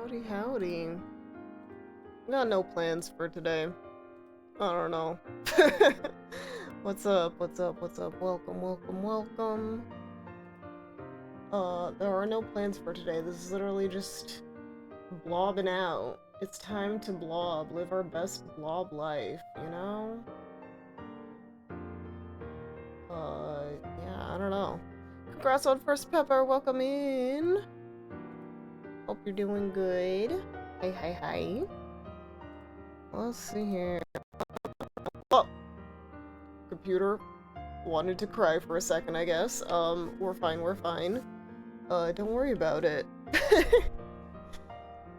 Howdy, howdy. Got no plans for today. I don't know. What's up, what's up, what's up? Welcome, welcome, welcome. There are no plans for today. This is literally just blobbing out. It's time to blob. Live our best blob life, you know? Yeah, I don't know. Congrats on first pepper. Welcome in. Hope you're doing good. Hi, hi, hi. Let's see here. Oh! Computer wanted to cry for a second, I guess. We're fine, we're fine. Don't worry about it.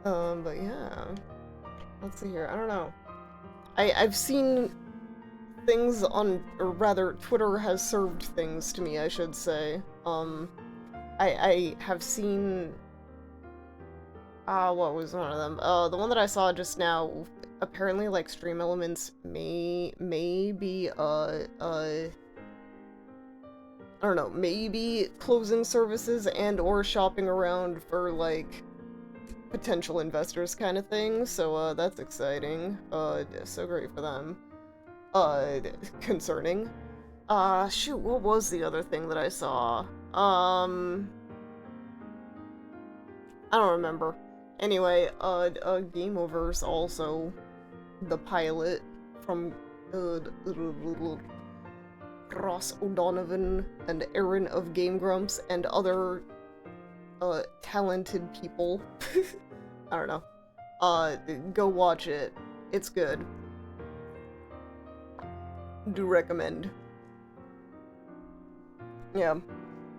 But yeah. Let's see here. I don't know. I've seen things on, or rather, Twitter has served things to me, I should say. I have seen... what was one of them? The one that I saw just now, apparently, like, Stream Elements may be, I don't know, maybe closing services and or shopping around for, like, potential investors kind of thing, so, that's exciting. So great for them. Concerning. Shoot, what was the other thing that I saw? I don't remember. Anyway, Game Over's also the pilot from, Ross O'Donovan and Aaron of Game Grumps and other, talented people. I don't know. Go watch it. It's good. Do recommend. Yeah.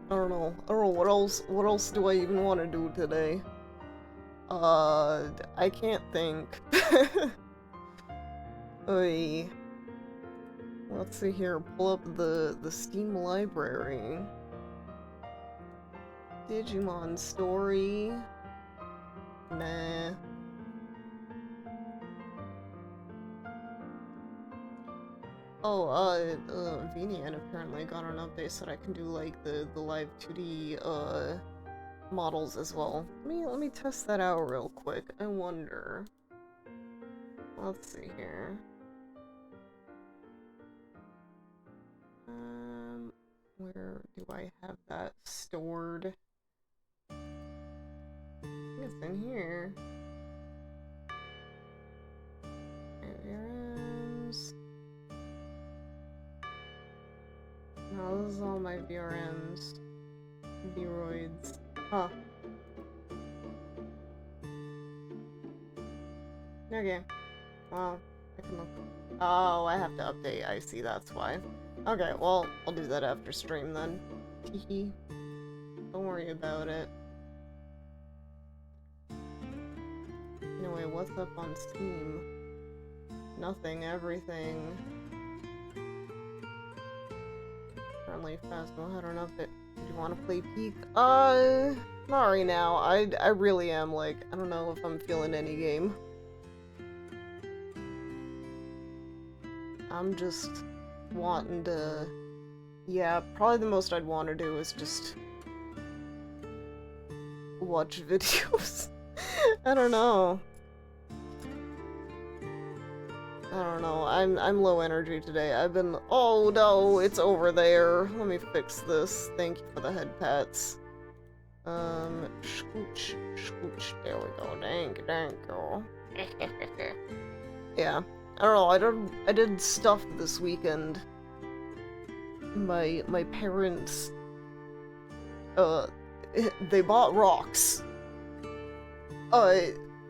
I don't know what else do I even want to do today? I can't think. Oy. Let's see here, pull up the Steam library. Digimon story. Nah. Oh, Vtuber apparently got an update so that I can do, like, the live 2D, models as well. Let me test that out real quick. I wonder. Let's see here. Where do I have that stored? I think it's in here. VRMs. No, this is all my VRMs. Vroids. Huh. Okay. Well, I can look. Oh, I have to update. I see, that's why. Okay, well, I'll do that after stream then. Teehee. Don't worry about it. Anyway, what's up on Steam? Nothing, everything. Currently Phasmo had an update. Do you want to play Peak? Not right now. I really am, like, I don't know if I'm feeling any game. I'm just wanting to... Yeah, probably the most I'd want to do is just... watch videos. I don't know. I don't know. I'm low energy today. I've been... Oh no, it's over there. Let me fix this. Thank you for the head pats. Scooch, scooch. There we go. Thank you. Yeah. I don't know. I did stuff this weekend. My parents, they bought rocks.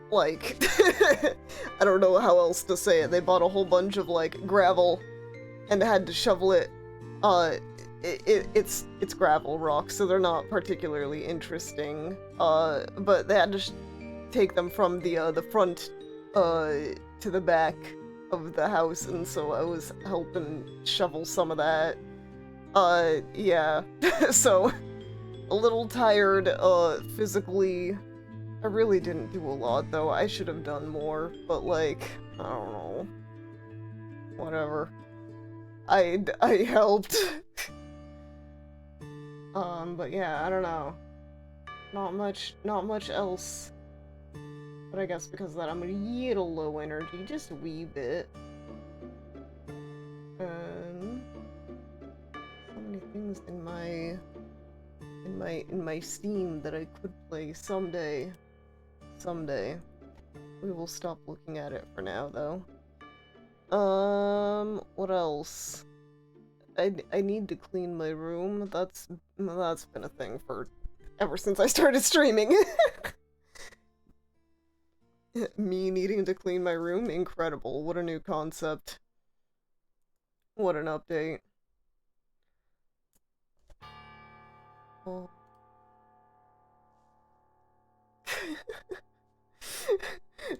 Like, I don't know how else to say it. They bought a whole bunch of, like, gravel and had to shovel it. It's gravel rocks, so they're not particularly interesting. But they had to take them from the front, to the back of the house, and so I was helping shovel some of that. Yeah. So, a little tired, physically. I really didn't do a lot, though. I should have done more, but, like, I don't know. Whatever. I helped. But yeah, I don't know. Not much else But I guess because of that I'm a little low energy, just a wee bit. So many things in my Steam that I could play someday. Someday. We will stop looking at it for now, though. What else? I need to clean my room. That's been a thing for ever since I started streaming. Me needing to clean my room? Incredible. What a new concept. What an update. Oh.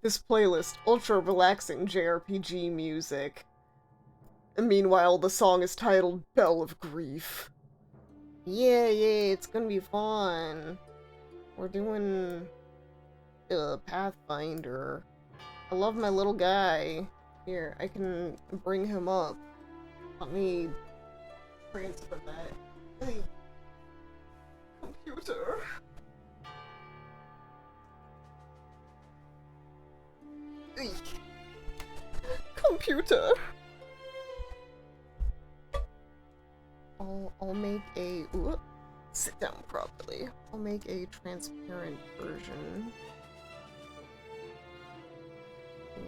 This playlist, ultra relaxing JRPG music. And meanwhile, the song is titled Bell of Grief. Yeah, it's gonna be fun. We're doing Pathfinder. I love my little guy. Here, I can bring him up. Let me transfer that. Hey. Computer. Hey. Computer. I'll make a sit down properly. I'll make a transparent version.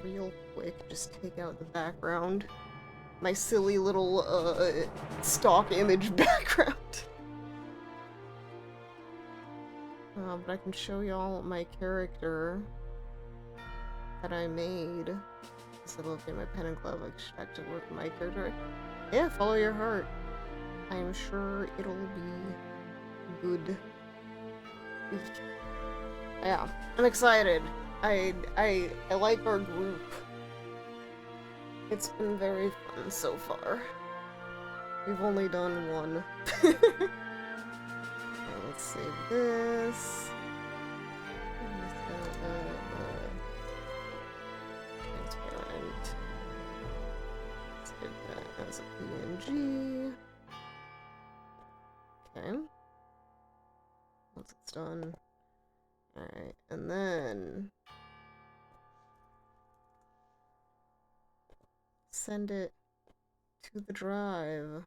Real quick, just take out the background. My silly little stock image background. But I can show y'all my character that I made. Instead of looking at my pen and glove, I should actually work with my character. Yeah, follow your heart. I'm sure it'll be good. Yeah, I'm excited. I like our group. It's been very fun so far. We've only done one. Let's save this. Transparent. Save that as a PNG. Okay. Once it's done. Alright, and then send it to the drive.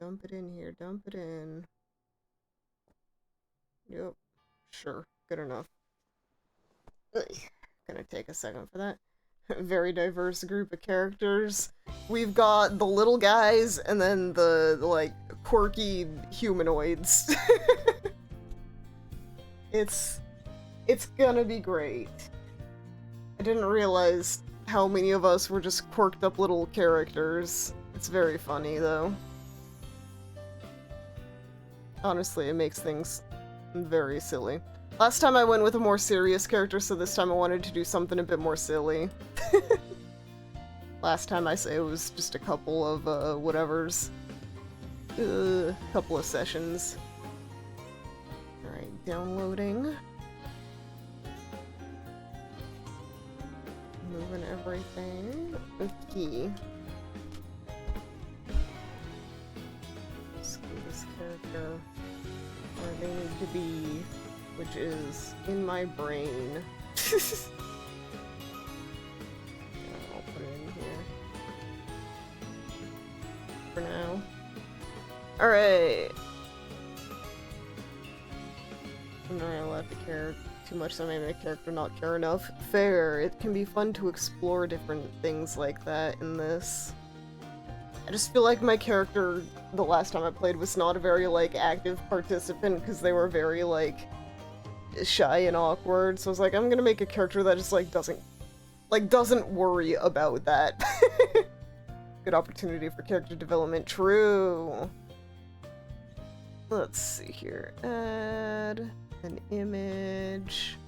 Dump it in here, dump it in. Yep, sure, good enough. Ugh. Gonna take a second for that. Very diverse group of characters. We've got the little guys and then the like quirky humanoids. It's gonna be great. I didn't realize how many of us were just quirked up little characters. It's very funny though. Honestly, it makes things very silly. Last time I went with a more serious character, so this time I wanted to do something a bit more silly. Last time I say it was just a couple of whatevers. Couple of sessions. Alright, downloading. Moving everything. Okay. Let's get this character where they need to be, which is in my brain. I'll put it in here for now. Alright. I'm not allowed to care too much, so I made my character not care enough. Fair. It can be fun to explore different things like that in this. I just feel like my character, the last time I played, was not a very, like, active participant, because they were very, like, shy and awkward, so I was like, I'm gonna make a character that just, like, doesn't worry about that. Good opportunity for character development. True. Let's see here. Add an image.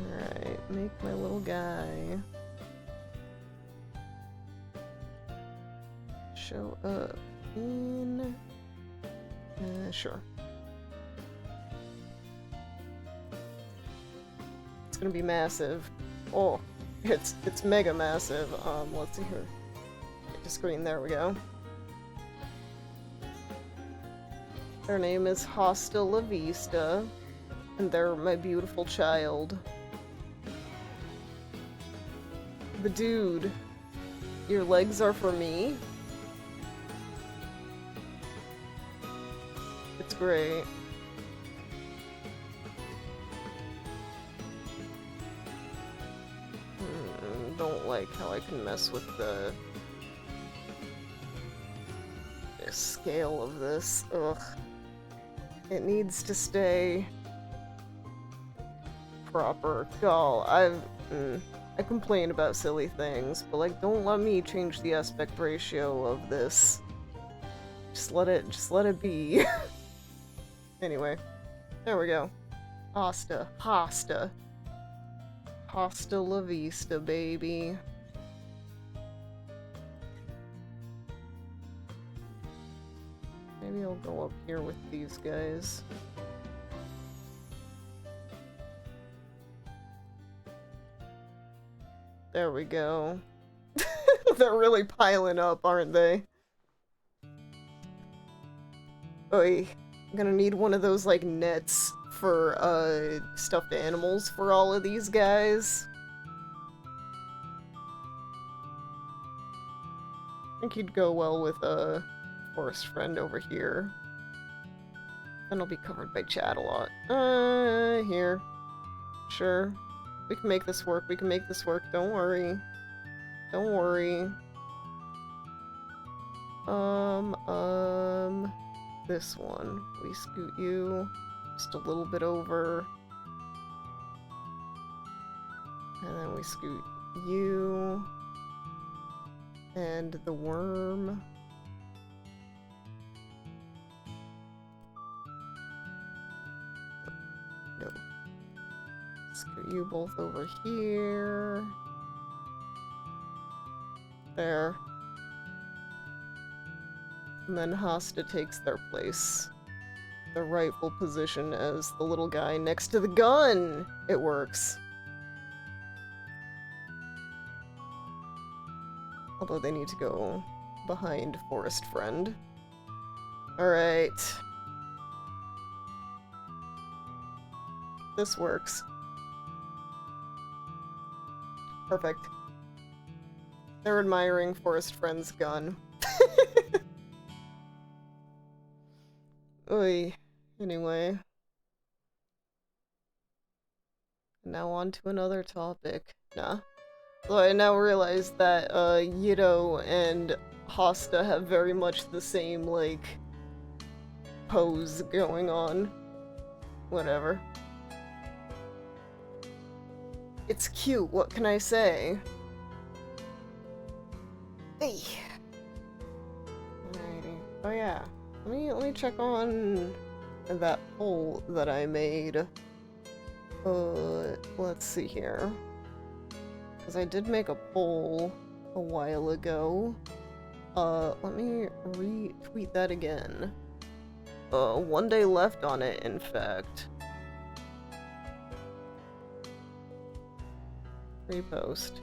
Alright, make my little guy. Show up in... sure. It's gonna be massive. Oh, it's mega massive. Let's see here. Get to screen, there we go. Their name is Hasta La Vista, and they're my beautiful child. The dude. Your legs are for me? It's great. Don't like how I can mess with the scale of this. Ugh. It needs to stay proper. Y'all, I complain about silly things, but like, don't let me change the aspect ratio of this. Just let it be. Anyway, there we go. Hasta La Vista, baby. Maybe I'll go up here with these guys. There we go. They're really piling up, aren't they? Oy. I'm gonna need one of those, like, nets for, stuffed animals for all of these guys. I think he'd go well with a forest friend over here. Then I'll be covered by chat a lot. Here. Sure. We can make this work, don't worry. Don't worry. This one. We scoot you just a little bit over. And then we scoot you. And the worm. No. Scoot you both over here. There. And then Hasta takes their place. The rightful position as the little guy next to the gun! It works. Although they need to go behind Forest Friend. Alright. This works. Perfect. They're admiring Forest Friend's gun. Oy. Anyway. Now on to another topic. Nah. So I now realize that, Yido and Hasta have very much the same, like, pose going on. Whatever. It's cute, what can I say? Hey. Alrighty. Oh yeah. Let me check on that poll that I made. Let's see here. Because I did make a poll a while ago. Let me retweet that again. 1 day left on it, in fact. Repost.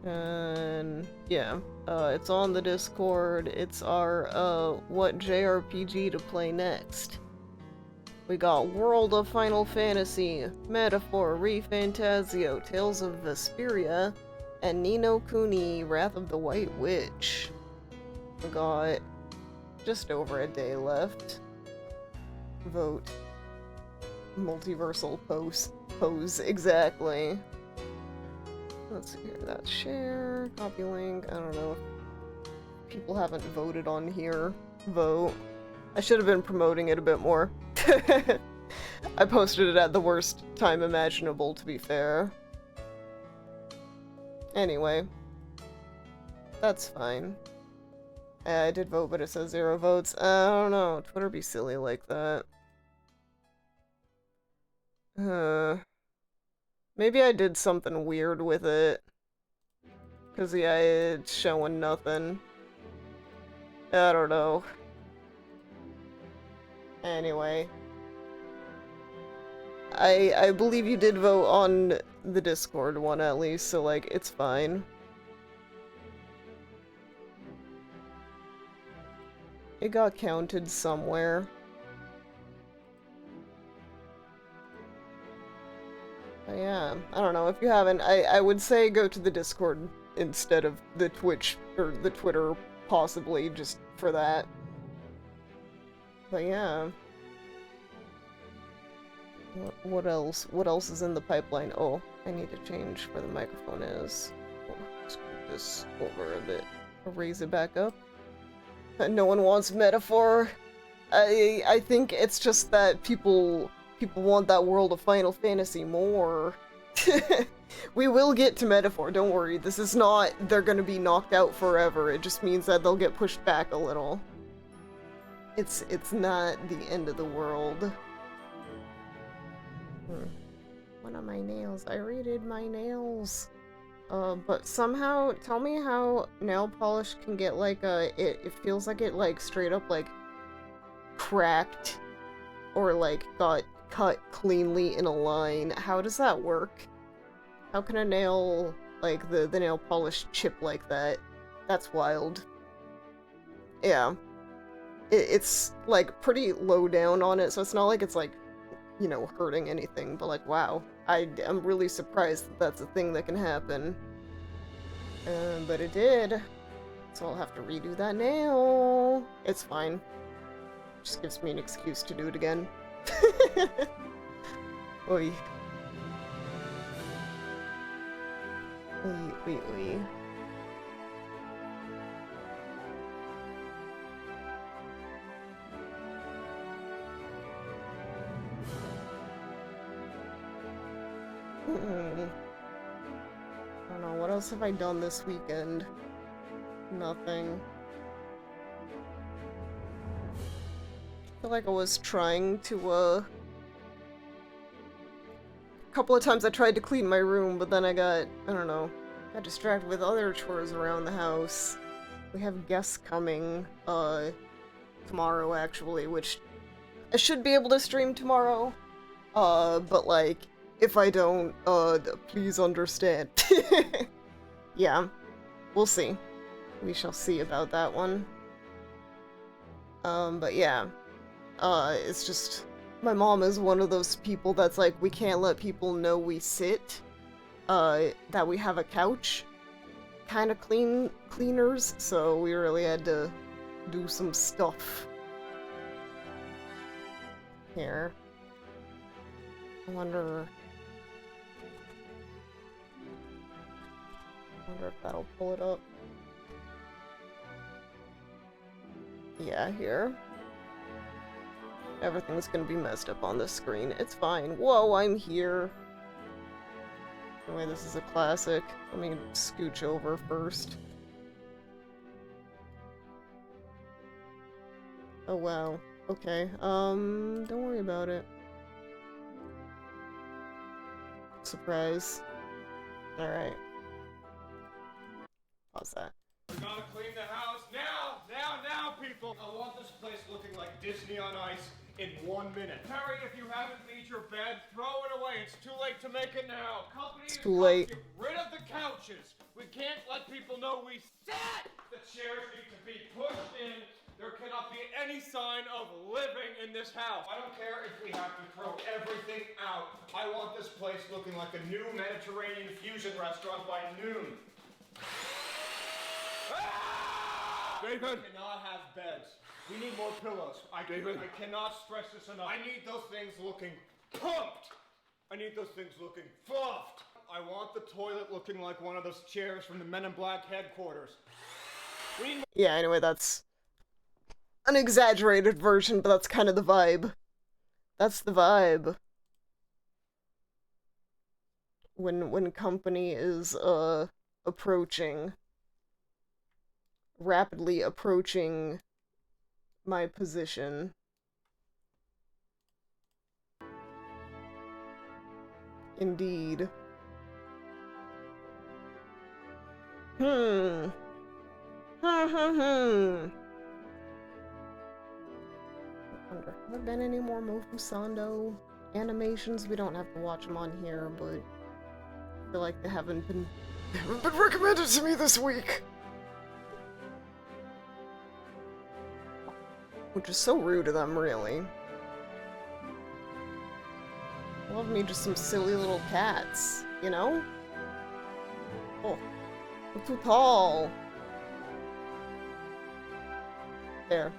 And yeah, it's on the Discord. It's our, what JRPG to play next. We got World of Final Fantasy, Metaphor, ReFantazio, Tales of Vesperia, and Ni no Kuni, Wrath of the White Witch. We got just over a day left. Vote. Multiversal pose, exactly. Let's see here, that's share, copy link, I don't know if people haven't voted on here. Vote. I should have been promoting it a bit more. I posted it at the worst time imaginable, to be fair. Anyway. That's fine. I did vote, but it says 0 votes. I don't know, Twitter be silly like that. Maybe I did something weird with it. Cause yeah, it's showing nothing. I don't know. Anyway. I believe you did vote on the Discord one at least, so like, it's fine. It got counted somewhere. But yeah, I don't know, if you haven't, I would say go to the Discord instead of the Twitch, or the Twitter, possibly, just for that. But yeah. What else? What else is in the pipeline? Oh, I need to change where the microphone is. Oh, screw this over a bit. I'll raise it back up. No one wants metaphor. I think it's just that people want that world of Final Fantasy more. We will get to metaphor, don't worry. This is not they're gonna be knocked out forever. It just means that they'll get pushed back a little. It's not the end of the world. One of my nails. I redid my nails. But somehow, tell me how nail polish can get like it feels like it like straight up like cracked or like got cut cleanly in a line. How does that work? How can a nail, like the nail polish chip like that? That's wild. Yeah. It's like pretty low down on it, so it's not like it's like, you know, hurting anything, but like, wow. I'm really surprised that that's a thing that can happen. But it did. So I'll have to redo that nail. It's fine. Just gives me an excuse to do it again. Oy. Oy, oy, oy. I don't know, what else have I done this weekend? Nothing. I feel like I was trying to, a couple of times I tried to clean my room, but then I don't know, got distracted with other chores around the house. We have guests coming, tomorrow actually, which I should be able to stream tomorrow. But like, if I don't, please understand. Yeah, we'll see. We shall see about that one. But yeah. It's just, my mom is one of those people that's like, we can't let people know we sit, that we have a couch kind of cleaners, so we really had to do some stuff. Here. I wonder if that'll pull it up. Yeah, here. Everything's gonna be messed up on this screen. It's fine. Whoa, I'm here. Anyway, this is a classic. Let me scooch over first. Oh wow. Okay, don't worry about it. Surprise. Alright. Pause that. We gotta clean the house now! Now, people! I want this place looking like Disney on Ice in 1 minute. Harry, if you haven't made your bed, throw it away. It's too late to make it now. It's too late. Get rid of the couches. We can't let people know we sat. The chairs need to be pushed in. There cannot be any sign of living in this house. I don't care if we have to throw everything out. I want this place looking like a new Mediterranean fusion restaurant by noon. David! We cannot have beds. We need more pillows. I cannot stress this enough. I need those things looking pumped. I need those things looking fluffed. I want the toilet looking like one of those chairs from the Men in Black headquarters. Yeah, anyway, that's an exaggerated version, but that's kind of the vibe. That's the vibe. When company is, rapidly approaching my position. Indeed. Have there been any more Mofusando animations? We don't have to watch them on here, but I feel like they haven't been recommended to me this week. Which is so rude of them, really. Love me just some silly little cats, you know? Oh, they're too tall. There.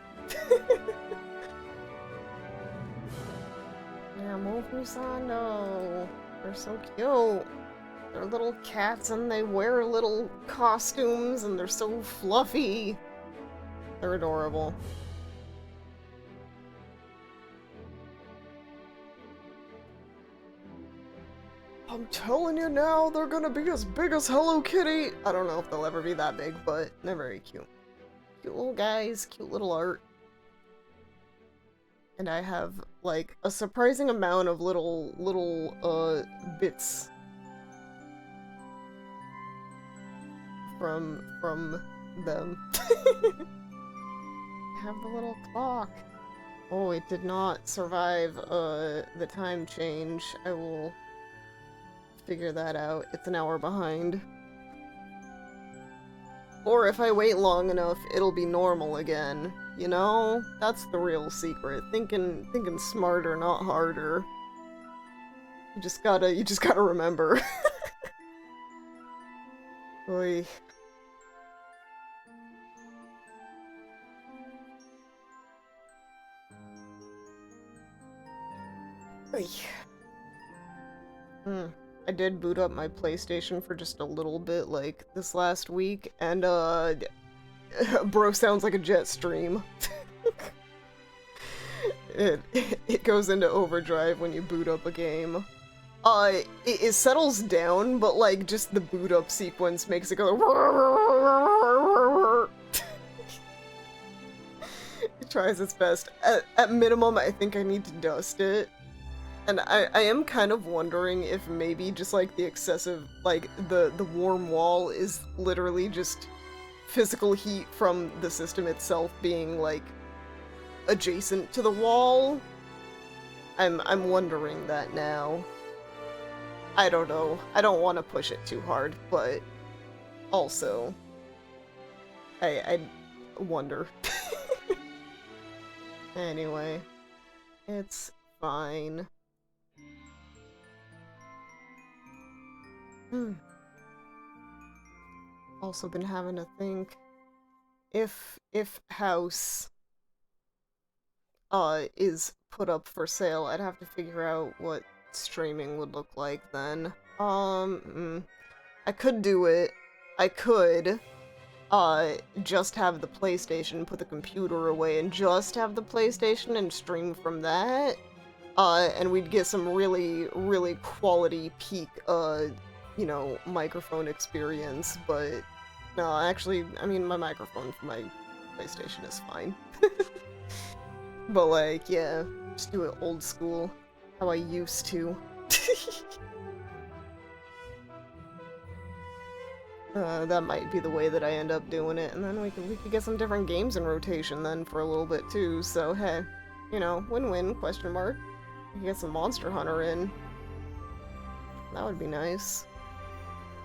Yeah, Mofusando. They're so cute. They're little cats and they wear little costumes and they're so fluffy. They're adorable. I'm telling you now, they're gonna be as big as Hello Kitty! I don't know if they'll ever be that big, but they're very cute. Cute little guys, cute little art. And I have, like, a surprising amount of little bits from them. I have the little clock. Oh, it did not survive, the time change. I will figure that out. It's an hour behind. Or if I wait long enough, it'll be normal again. You know? That's the real secret. Thinking smarter, not harder. You just gotta remember. Oy. Oy. I did boot up my PlayStation for just a little bit, like, this last week, and, bro sounds like a jet stream. It goes into overdrive when you boot up a game. It settles down, but, like, just the boot up sequence makes it go It tries its best. At minimum, I think I need to dust it. And I am kind of wondering if maybe just, like, the excessive, like, the warm wall is literally just physical heat from the system itself being, like, adjacent to the wall. I'm wondering that now. I don't know. I don't want to push it too hard, but also, I wonder. Anyway, it's fine. Also been having to think if house is put up for sale, I'd have to figure out what streaming would look like then. I could do it. I could just have the PlayStation, put the computer away and just have the PlayStation and stream from that. And we'd get some really, really quality peak you know, microphone experience, but no, actually, I mean, my microphone for my PlayStation is fine. But, like, yeah, just do it old school, how I used to. That might be the way that I end up doing it, and then we could get some different games in rotation then for a little bit too, so hey, you know, win-win, question mark. We could get some Monster Hunter in. That would be nice.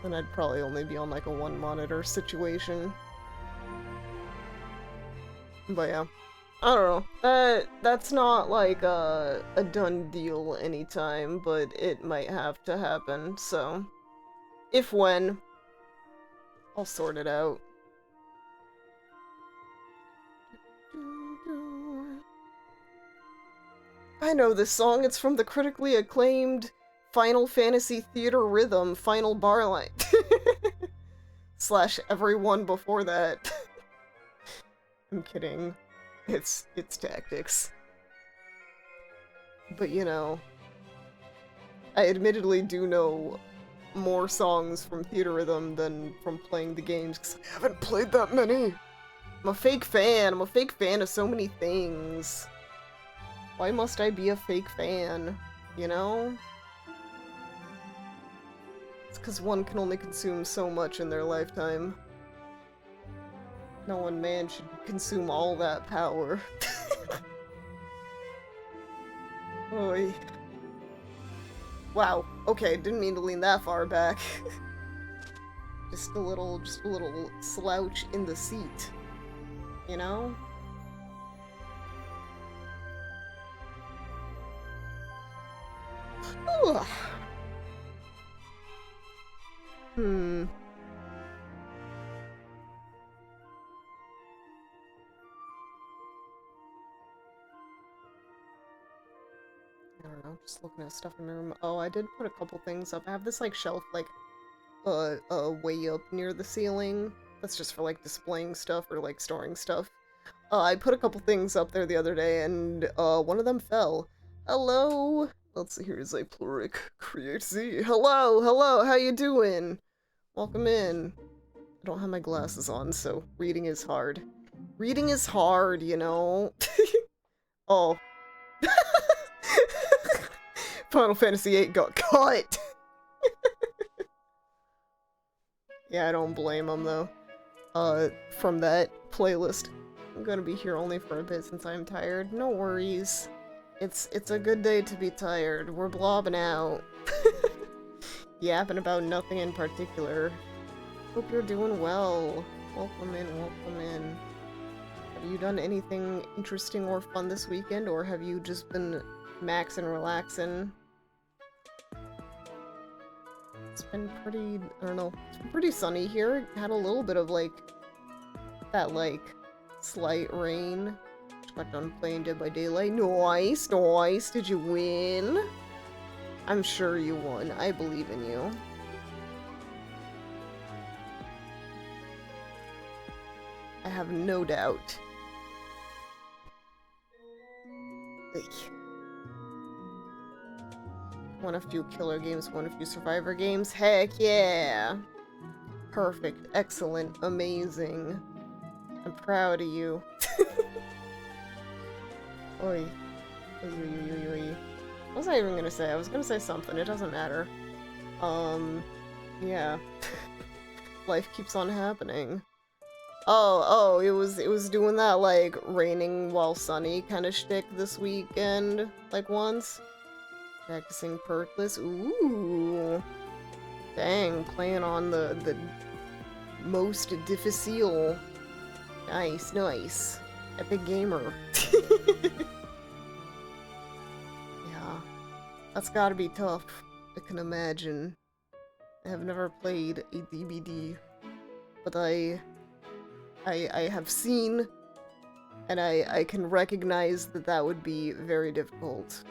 Then I'd probably only be on, like, a one-monitor situation. But yeah. I don't know. That's not, like, a done deal anytime, but it might have to happen, so... If when, I'll sort it out. I know this song, it's from the critically acclaimed Final Fantasy Theater Rhythm final bar line. / everyone before that. I'm kidding. It's tactics. But you know, I admittedly do know more songs from Theater Rhythm than from playing the games, because I haven't played that many. I'm a fake fan. I'm a fake fan of so many things. Why must I be a fake fan? You know? It's because one can only consume so much in their lifetime. No one man should consume all that power. Oy. Wow, okay, didn't mean to lean that far back. just a little slouch in the seat. You know? Ugh. Hmm. I don't know, just looking at stuff in my room. Oh, I did put a couple things up. I have this, like, shelf, like, way up near the ceiling. That's just for, like, displaying stuff or, like, storing stuff. I put a couple things up there the other day, and, one of them fell. Hello? Let's see, here's a Pluric Create Z. Hello, hello, how you doing? Welcome in. I don't have my glasses on, so reading is hard. Reading is hard, you know? Oh. Final Fantasy VIII got cut! Yeah, I don't blame them, though. From that playlist. I'm gonna be here only for a bit since I'm tired. No worries. It's a good day to be tired. We're blobbing out. Yapping about nothing in particular. Hope you're doing well. Welcome in, welcome in. Have you done anything interesting or fun this weekend, or have you just been maxing, relaxing? It's been pretty, I don't know, it's been pretty sunny here. Had a little bit of, like, that, like, slight rain. Just got done playing Dead by Daylight. Nice, nice. Did you win? I'm sure you won. I believe in you. I have no doubt. Eek. Won a few killer games, won a few survivor games. Heck yeah! Perfect, excellent, amazing. I'm proud of you. Oi. Oi, oi, oi, oi. What was I even gonna say? I was gonna say something, it doesn't matter. Yeah. Life keeps on happening. Oh, it was doing that, like, raining while sunny kind of shtick this weekend, like, once. Practicing perkless. Ooh. Dang, playing on the most difficile. Nice, nice. Epic gamer. Yeah. That's gotta be tough. I can imagine. I have never played a DBD, but I have seen, and I can recognize that that would be very difficult.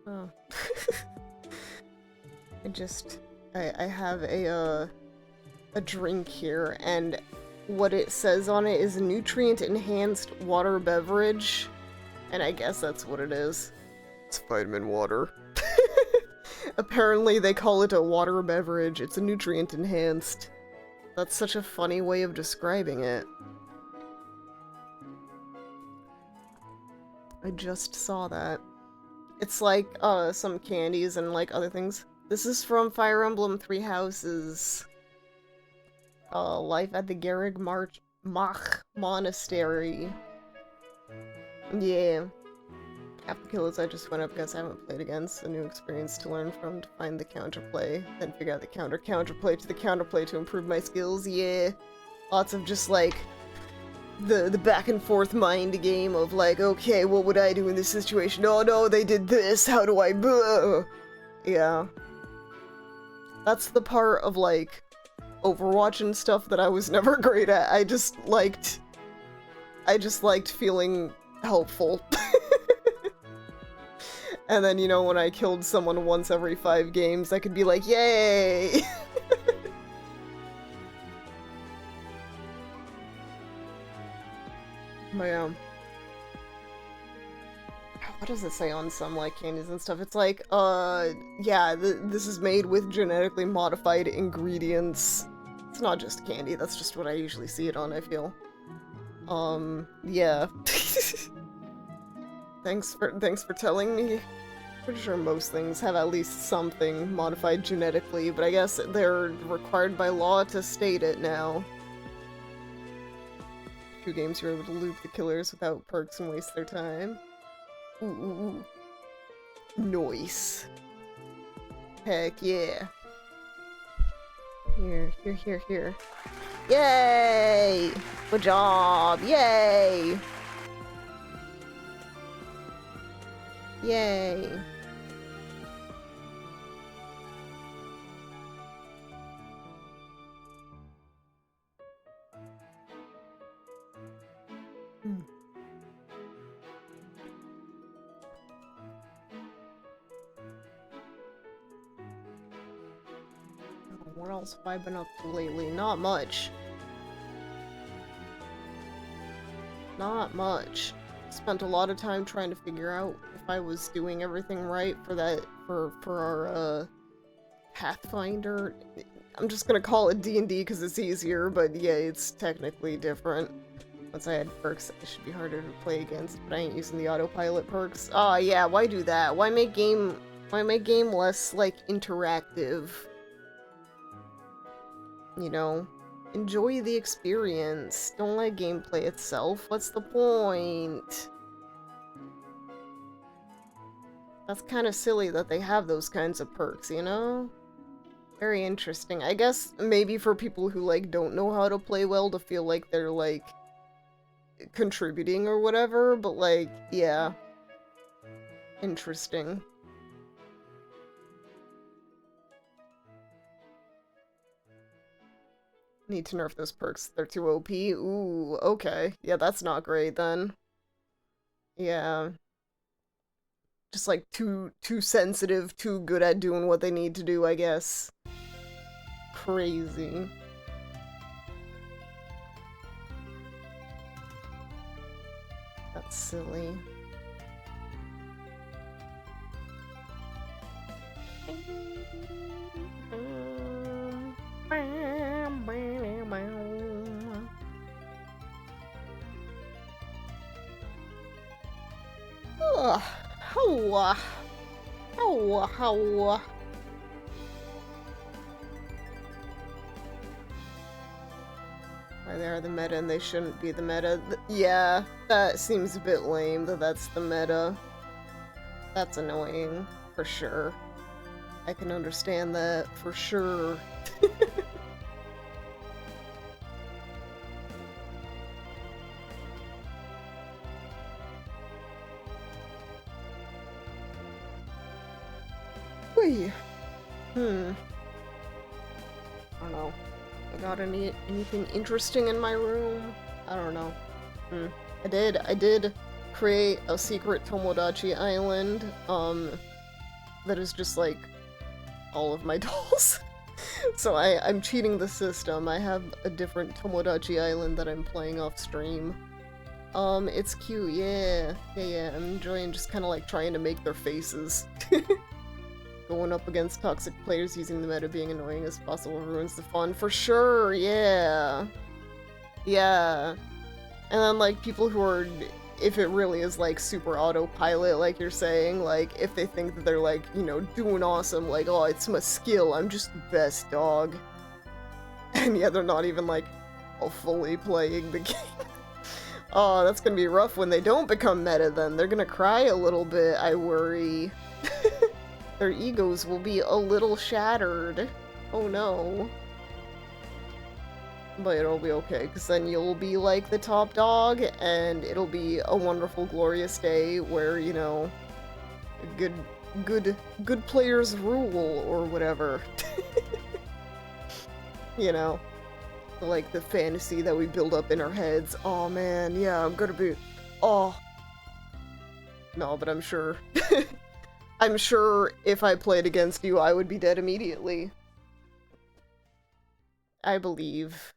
Oh. I have a drink here, and what it says on it is nutrient-enhanced water beverage, and I guess that's what it is. It's vitamin water. Apparently they call it a water beverage. It's a nutrient-enhanced. That's such a funny way of describing it. I just saw that. It's like, some candies and, like, other things. This is from Fire Emblem Three Houses. Life at the Garrig Mach Monastery. Yeah. Half the kills I just went up against I haven't played against. A new experience to learn from, to find the counterplay. Then figure out the counterplay to the counterplay to improve my skills. Yeah. Lots of just, like, the back and forth mind game of, like, okay, what would I do in this situation? Oh no, they did this, how do I... Yeah. That's the part of, like, Overwatch and stuff that I was never great at. I just liked feeling helpful. And then, you know, when I killed someone once every 5 games, I could be like, yay! But yeah. What does it say on some, like, candies and stuff? It's like, yeah, this is made with genetically modified ingredients. It's not just candy, that's just what I usually see it on, I feel. Yeah. Thanks for telling me. Pretty sure most things have at least something modified genetically, but I guess they're required by law to state it now. Few games you're able to loop the killers without perks and waste their time. Ooh. Nice. Heck yeah. Here, here, here, here. Yay! Good job! Yay! Yay! What else have I been up to lately? Not much. Not much. Spent a lot of time trying to figure out if I was doing everything right for that, for our, Pathfinder. I'm just gonna call it D&D because it's easier, but yeah, it's technically different. Once I had perks, it should be harder to play against, but I ain't using the autopilot perks. Oh yeah, why do that? Why make game less, like, interactive? You know? Enjoy the experience. Don't let gameplay itself. What's the point? That's kind of silly that they have those kinds of perks, you know? Very interesting. I guess maybe for people who, like, don't know how to play well to feel like they're, like, contributing or whatever, but, like, yeah. Interesting. Need to nerf those perks. They're too OP. Ooh, okay. Yeah, that's not great then. Yeah. Just like too sensitive, too good at doing what they need to do, I guess. Crazy. That's silly. Ugh. How. Why they are the meta and they shouldn't be the meta. Yeah, that seems a bit lame that that's the meta. That's annoying, for sure. I can understand that, for sure. Wait. I don't know. I got anything interesting in my room? I don't know. I did create a secret Tomodachi Island, that is just like all of my dolls. So I'm cheating the system. I have a different Tomodachi Island that I'm playing off stream. It's cute, yeah. Yeah, I'm enjoying just kinda like trying to make their faces. Going up against toxic players using the meta being annoying as possible ruins the fun. For sure, yeah. Yeah. And then, like, people who are, if it really is, like, super autopilot, like you're saying, like, if they think that they're, like, you know, doing awesome, like, oh, it's my skill, I'm just the best dog. And yeah, they're not even, like, fully playing the game. Oh, that's gonna be rough when they don't become meta, then. They're gonna cry a little bit, I worry. Their egos will be a little shattered. Oh no. But it'll be okay, because then you'll be like the top dog, and it'll be a wonderful, glorious day where, you know, good players rule, or whatever. You know? Like the fantasy that we build up in our heads. Oh man, yeah, I'm gonna be... Oh. No, but I'm sure. I'm sure if I played against you, I would be dead immediately. I believe.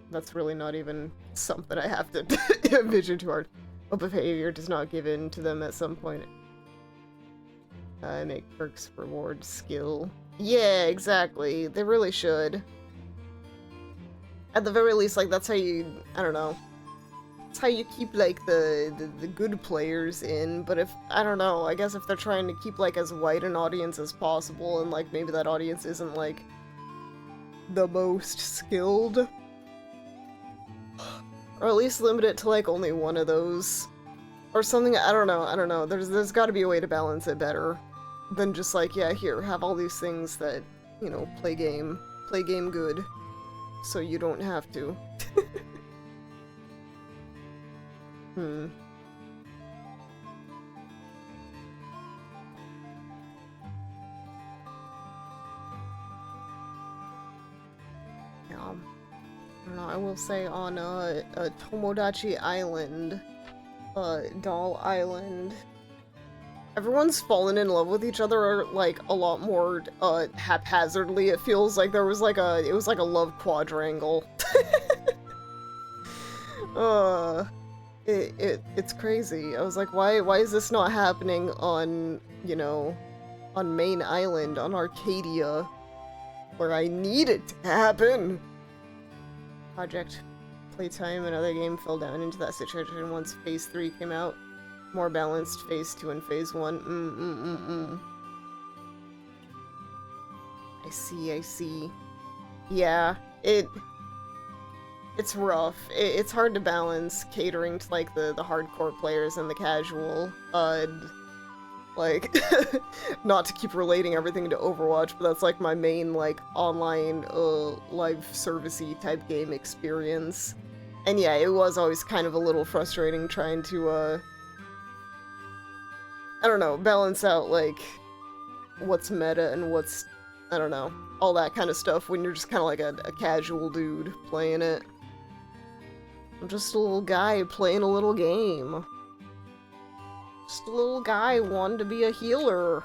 That's really not even something I have to envision too hard. But behavior does not give in to them at some point. I make perks reward skill. Yeah, exactly. They really should. At the very least, like, that's how you... I don't know. That's how you keep, like, the good players in, but if, I don't know, I guess if they're trying to keep, like, as wide an audience as possible, and, like, maybe that audience isn't, like, the most skilled, or at least limit it to, like, only one of those, or something, I don't know, there's gotta be a way to balance it better. than just like, yeah, here, have all these things that, you know, play game good, so you don't have to. Hmm. Yeah. I don't know, I will say on Tomodachi Island, Doll Island, everyone's fallen in love with each other, like, a lot more, haphazardly. It feels like there was, like, it was like a love quadrangle. It's crazy. I was like, why is this not happening on, you know, on Main Island, on Arcadia, where I need it to happen? Project Playtime, another game, fell down into that situation once Phase 3 came out. More balanced Phase 2 and Phase 1. I see. Yeah, it's rough. It's hard to balance catering to, like, the hardcore players and the casual. Like, not to keep relating everything to Overwatch, but that's, like, my main, like, online, live servicey type game experience. And yeah, it was always kind of a little frustrating trying to, I don't know, balance out, like, what's meta and what's, I don't know, all that kind of stuff when you're just kind of like a casual dude playing it. I'm just a little guy playing a little game. Just a little guy wanting to be a healer.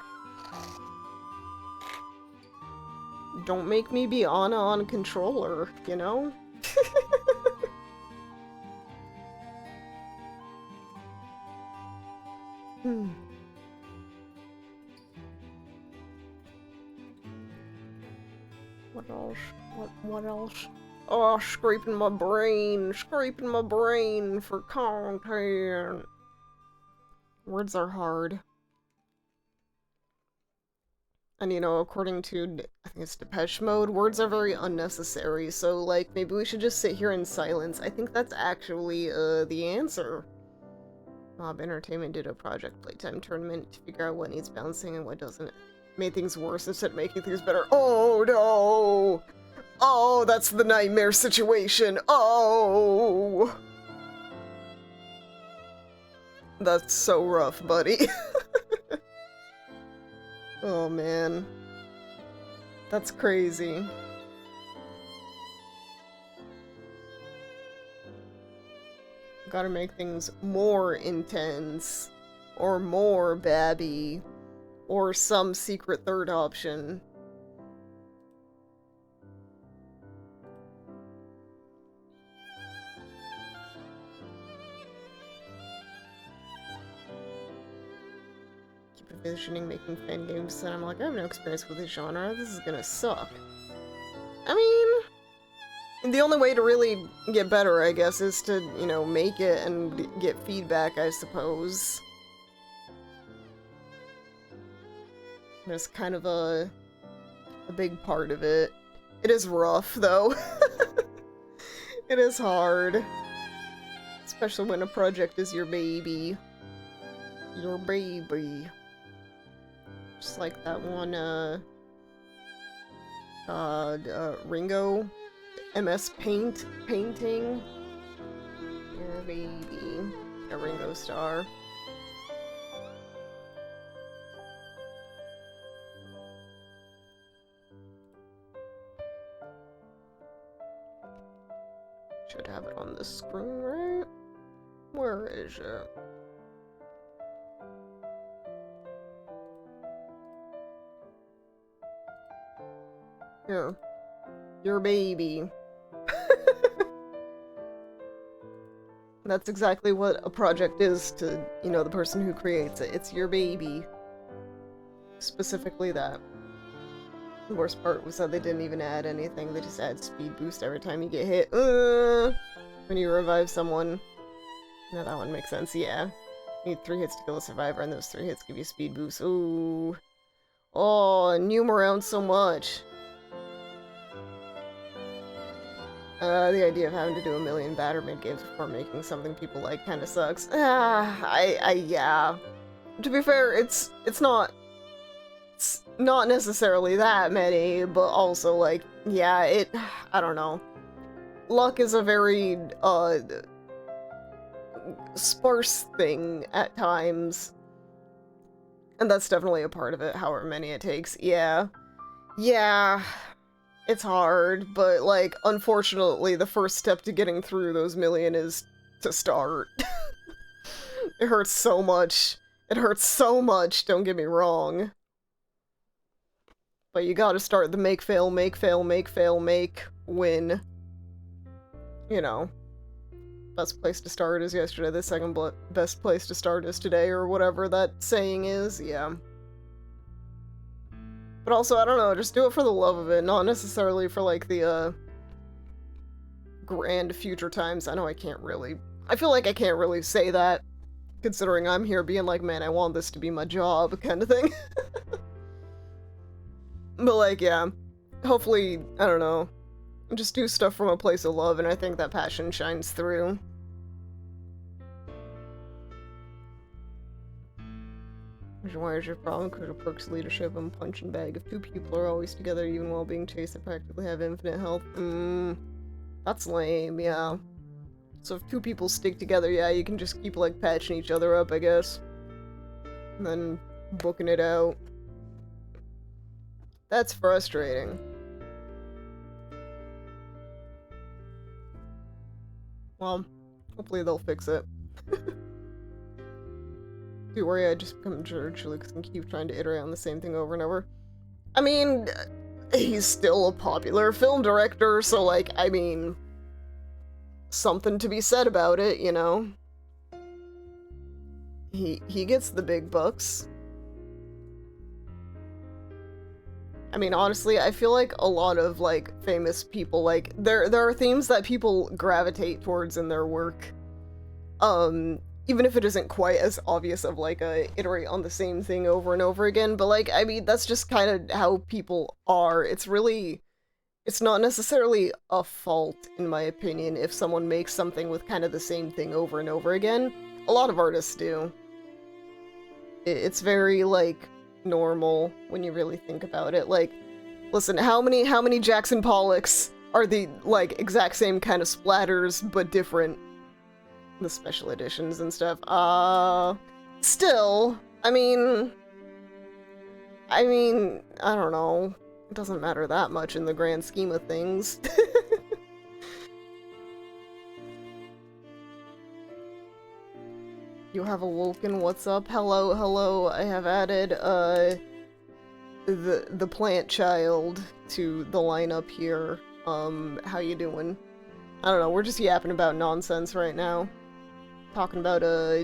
Don't make me be Ana on a controller, you know? What else? What else? Oh, scraping my brain for content. Words are hard. And, you know, according to, I think it's Depeche Mode, words are very unnecessary, so, like, maybe we should just sit here in silence. I think that's actually, the answer. Mob Entertainment did a Project Playtime tournament to figure out what needs balancing and what doesn't. Made things worse instead of making things better. Oh, no! Oh, that's the nightmare situation! Oh! That's so rough, buddy. Oh, man. That's crazy. Gotta make things more intense. Or more babby. Or some secret third option. Keep envisioning making fan games, and I'm like, I have no experience with this genre. This is gonna suck. I mean, the only way to really get better, I guess, is to, you know, make it and get feedback, I suppose. There's kind of a big part of it. It is rough, though. It is hard. Especially when a project is your baby. Your baby. Just like that one, Ringo MS Paint painting. Your baby. A Ringo Starr. Should have it on the screen, right? Where is it? Here. Your baby. That's exactly what a project is to, you know, the person who creates it. It's your baby. Specifically that. The worst part was that they didn't even add anything, they just add speed boost every time you get hit. When you revive someone. Now that one makes sense, yeah. You need 3 hits to kill a survivor, and those 3 hits give you speed boost. Ooh. Oh, new around so much. The idea of having to do a million batter mid-games before making something people like kinda sucks. Yeah. To be fair, it's not it's not necessarily that many, but also, like, yeah, I don't know. Luck is a very, sparse thing at times. And that's definitely a part of it, however many it takes. Yeah. Yeah. It's hard, but, like, unfortunately, the first step to getting through those million is to start. It hurts so much. It hurts so much, don't get me wrong. But you gotta start the make, fail, make, fail, make, fail, make, win. You know. Best place to start is yesterday, the second best place to start is today, or whatever that saying is, yeah. But also, I don't know, just do it for the love of it, not necessarily for, like, the, grand future times. I know I feel like I can't really say that, considering I'm here being like, man, I want this to be my job, kind of thing. But, like, yeah, hopefully, I don't know, just do stuff from a place of love, and I think that passion shines through. Why is your problem? Because of Perk's leadership and punching bag. If two people are always together, even while being chased, they practically have infinite health. That's lame, yeah. So if two people stick together, yeah, you can just keep, like, patching each other up, I guess. And then booking it out. That's frustrating. Well, hopefully they'll fix it. Don't worry, I just become churchly because I keep trying to iterate on the same thing over and over. I mean, he's still a popular film director, so, like, I mean, something to be said about it, you know? He gets the big bucks. I mean, honestly, I feel like a lot of, like, famous people, like, there are themes that people gravitate towards in their work. Even if it isn't quite as obvious of, like, iterate on the same thing over and over again, but, like, I mean, that's just kind of how people are. It's not necessarily a fault, in my opinion, if someone makes something with kind of the same thing over and over again. A lot of artists do. It's very, like, normal when you really think about it. Like, listen, how many Jackson Pollocks are the, like, exact same kind of splatters, but different? The special editions and stuff. Still, I mean, I don't know. It doesn't matter that much in the grand scheme of things. You have awoken, what's up? Hello, hello, I have added, the plant child to the lineup here. How you doing? I don't know, we're just yapping about nonsense right now. Talking about,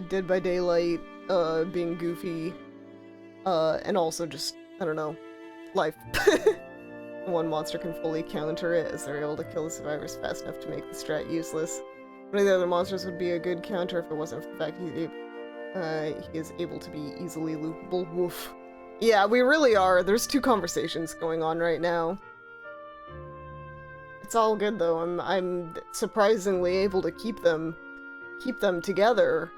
Dead by Daylight, being goofy, and also just, I don't know, life. One monster can fully counter it, as they're able to kill the survivors fast enough to make the strat useless. One of the other monsters would be a good counter if it wasn't for the fact he is able to be easily loopable. Woof. Yeah, we really are. There's two conversations going on right now. It's all good though. I'm surprisingly able to keep them together.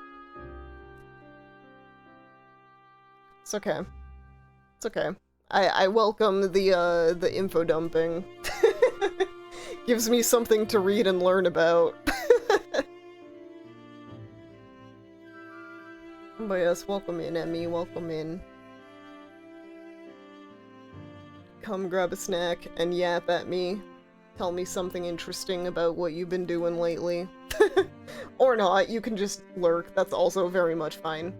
It's okay. It's okay. I welcome the info dumping. Gives me something to read and learn about. But yes, welcome in, Emmy, welcome in. Come grab a snack and yap at me. Tell me something interesting about what you've been doing lately. Or not, you can just lurk, that's also very much fine.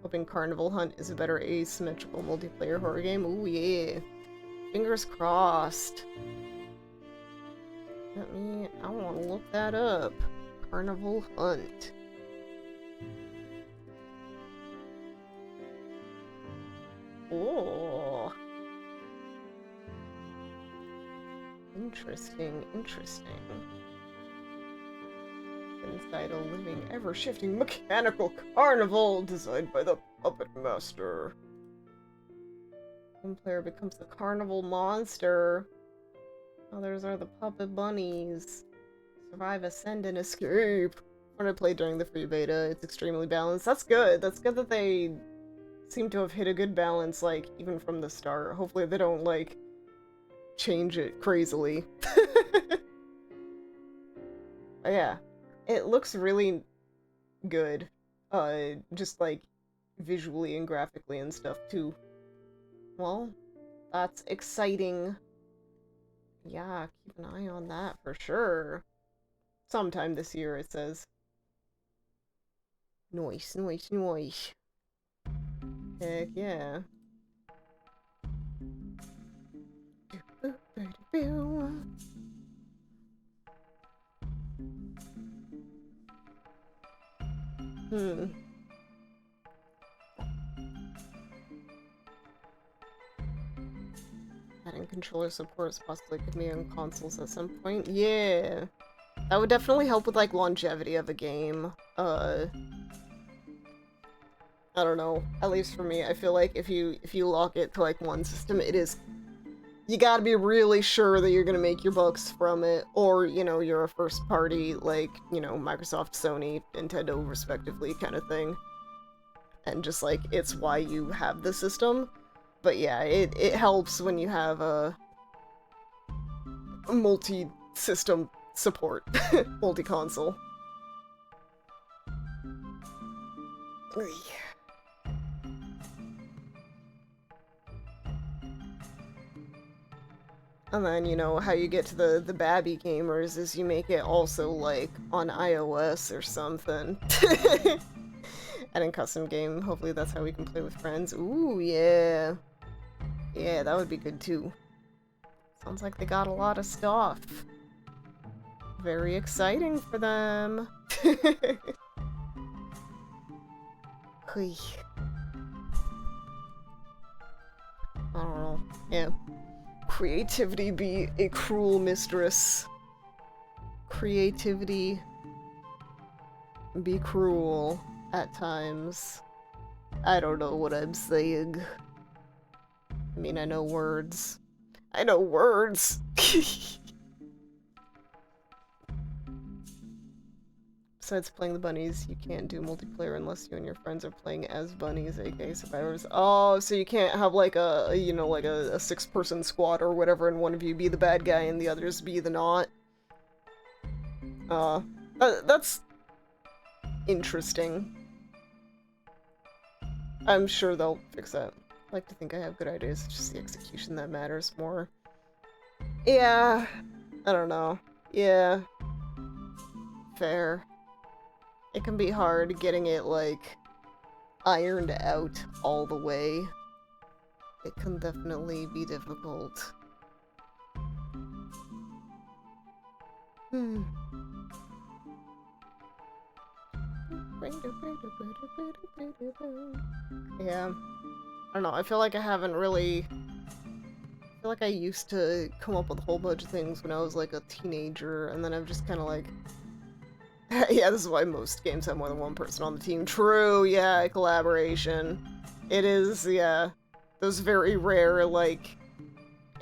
Hoping Carnival Hunt is a better asymmetrical multiplayer horror game. Ooh yeah. Fingers crossed. I want to look that up. Carnival Hunt. Oh. Interesting, interesting. Inside a living, ever-shifting mechanical carnival designed by the Puppet Master. One player becomes the carnival monster. Others are the puppet bunnies. Survive, ascend, and escape. When I played during the free beta, it's extremely balanced. That's good. That's good that they seem to have hit a good balance, like, even from the start. Hopefully they don't, like, change it crazily. But yeah, it looks really good. Just, like, visually and graphically and stuff, too. Well, that's exciting. Yeah, keep an eye on that for sure. Sometime this year, it says. Nice, nice, nice. Heck yeah. Adding controller support is possibly could be on consoles at some point. Yeah. That would definitely help with, like, longevity of a game. I don't know. At least for me, I feel like if you lock it to, like, one system, it is... You gotta be really sure that you're gonna make your bucks from it, or, you know, you're a first party, like, you know, Microsoft, Sony, Nintendo, respectively, kind of thing. And just, like, it's why you have the system. But yeah, it helps when you have a multi-system support, multi-console. And then, you know, how you get to the babby gamers is you make it also, like, on iOS or something. Adding custom game, hopefully that's how we can play with friends. Ooh, yeah. Yeah, that would be good too. Sounds like they got a lot of stuff. Very exciting for them. I don't know. Yeah. Creativity be a cruel mistress. Creativity be cruel at times. I don't know what I'm saying. I mean, I know words. I know words! Besides playing the bunnies, you can't do multiplayer unless you and your friends are playing as bunnies, aka survivors. Oh, so you can't have, like, you know, like a six-person squad or whatever, and one of you be the bad guy and the others be the not. That's interesting. I'm sure they'll fix that. I like to think I have good ideas, it's just the execution that matters more. Yeah, I don't know. Yeah. Fair. It can be hard getting it, like, ironed out all the way. It can definitely be difficult. Yeah. I don't know, I feel like I haven't really... I feel like I used to come up with a whole bunch of things when I was, like, a teenager, and then I've just kind of, like... Yeah, this is why most games have more than one person on the team. True, yeah, collaboration. It is, yeah. Those very rare, like,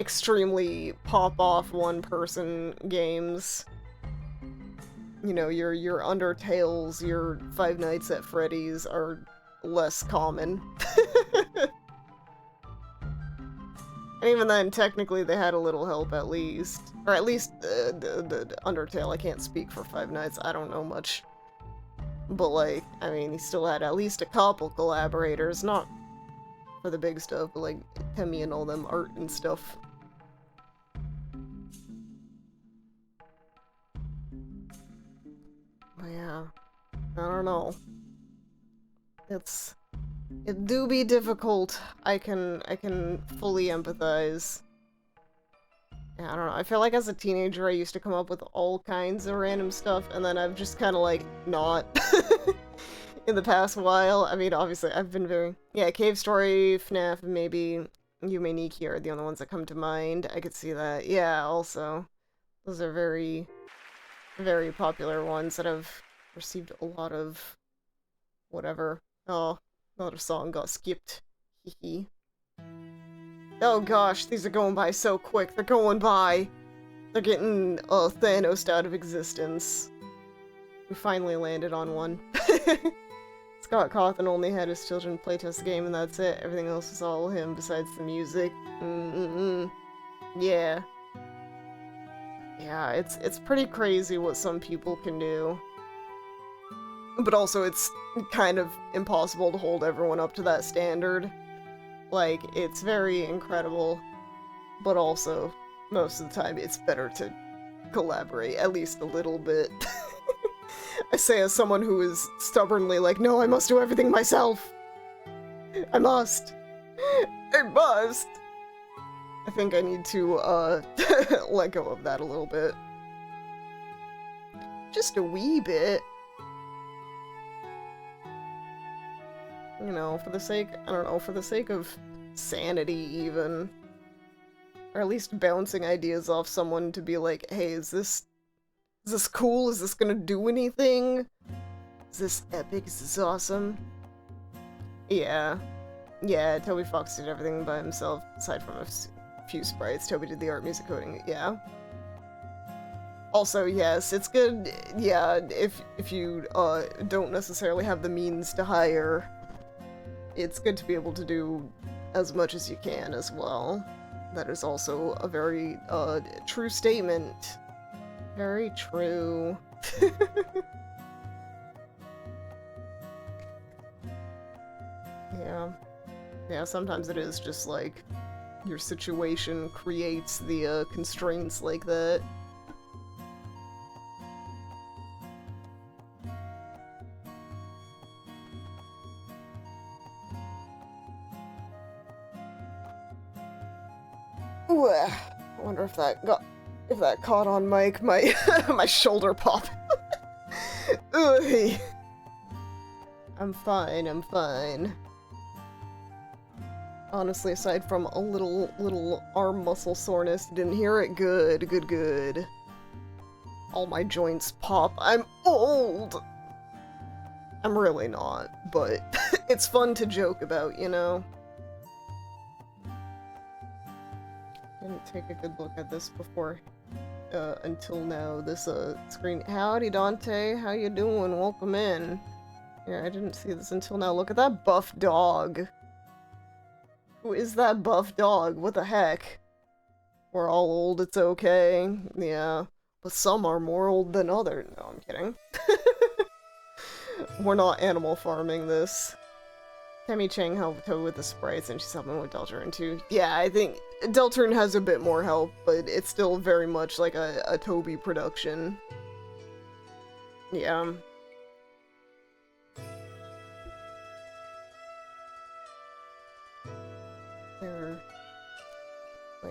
extremely pop-off one-person games. You know, your Undertales, your Five Nights at Freddy's are less common. And even then, technically, they had a little help at least. Or at least, the Undertale, I can't speak for Five Nights, I don't know much. But, like, I mean, he still had at least a couple collaborators, not for the big stuff, but, like, Temmie and all them art and stuff. But yeah, I don't know. It do be difficult. I can fully empathize. Yeah, I don't know. I feel like as a teenager I used to come up with all kinds of random stuff, and then I've just kind of like not in the past while. I mean, obviously I've been very... Yeah, Cave Story, FNAF, maybe Yume Nikki are the only ones that come to mind. I could see that. Yeah, also. Those are very, very popular ones that have received a lot of whatever. Oh. Another song got skipped. Hehe. Oh gosh, these are going by so quick. They're going by. They're getting Thanos out of existence. We finally landed on one. It's Scott Cawthon only had his children playtest the game and that's it. Everything else was all him besides the music. Yeah. Yeah, it's pretty crazy what some people can do. But also it's kind of impossible to hold everyone up to that standard. Like, it's very incredible, but also, most of the time, it's better to collaborate, at least a little bit. I say as someone who is stubbornly like, no, I must do everything myself! I must! I must! I think I need to, let go of that a little bit. Just a wee bit. You know, for the sake, I don't know, for the sake of sanity, even. Or at least bouncing ideas off someone to be like, hey, is this cool? Is this gonna do anything? Is this epic? Is this awesome? Yeah. Yeah, Toby Fox did everything by himself, aside from a few sprites. Toby did the art, music, coding, yeah. Also, yes, it's good, yeah, if you, don't necessarily have the means to hire, it's good to be able to do as much as you can as well. That is also a very, true statement. Very true. Yeah. Yeah, sometimes it is just like, your situation creates the, constraints like that. Ooh, I wonder if that caught on mic, my my shoulder pop. Ugh. I'm fine. Honestly, aside from a little arm muscle soreness, didn't hear it. Good. All my joints pop. I'm old! I'm really not, but it's fun to joke about, you know? Didn't take a good look at this before, until now, this, screen. Howdy, Dante, how you doing? Welcome in. Yeah, I didn't see this until now. Look at that buff dog. Who is that buff dog? What the heck? We're all old, it's okay. Yeah, but some are more old than others. No, I'm kidding. We're not animal farming this. Temi Chang helped Toby with the sprites, and she's helping with Deltarune too. Yeah, I think Deltarune has a bit more help, but it's still very much like a Toby production. Yeah.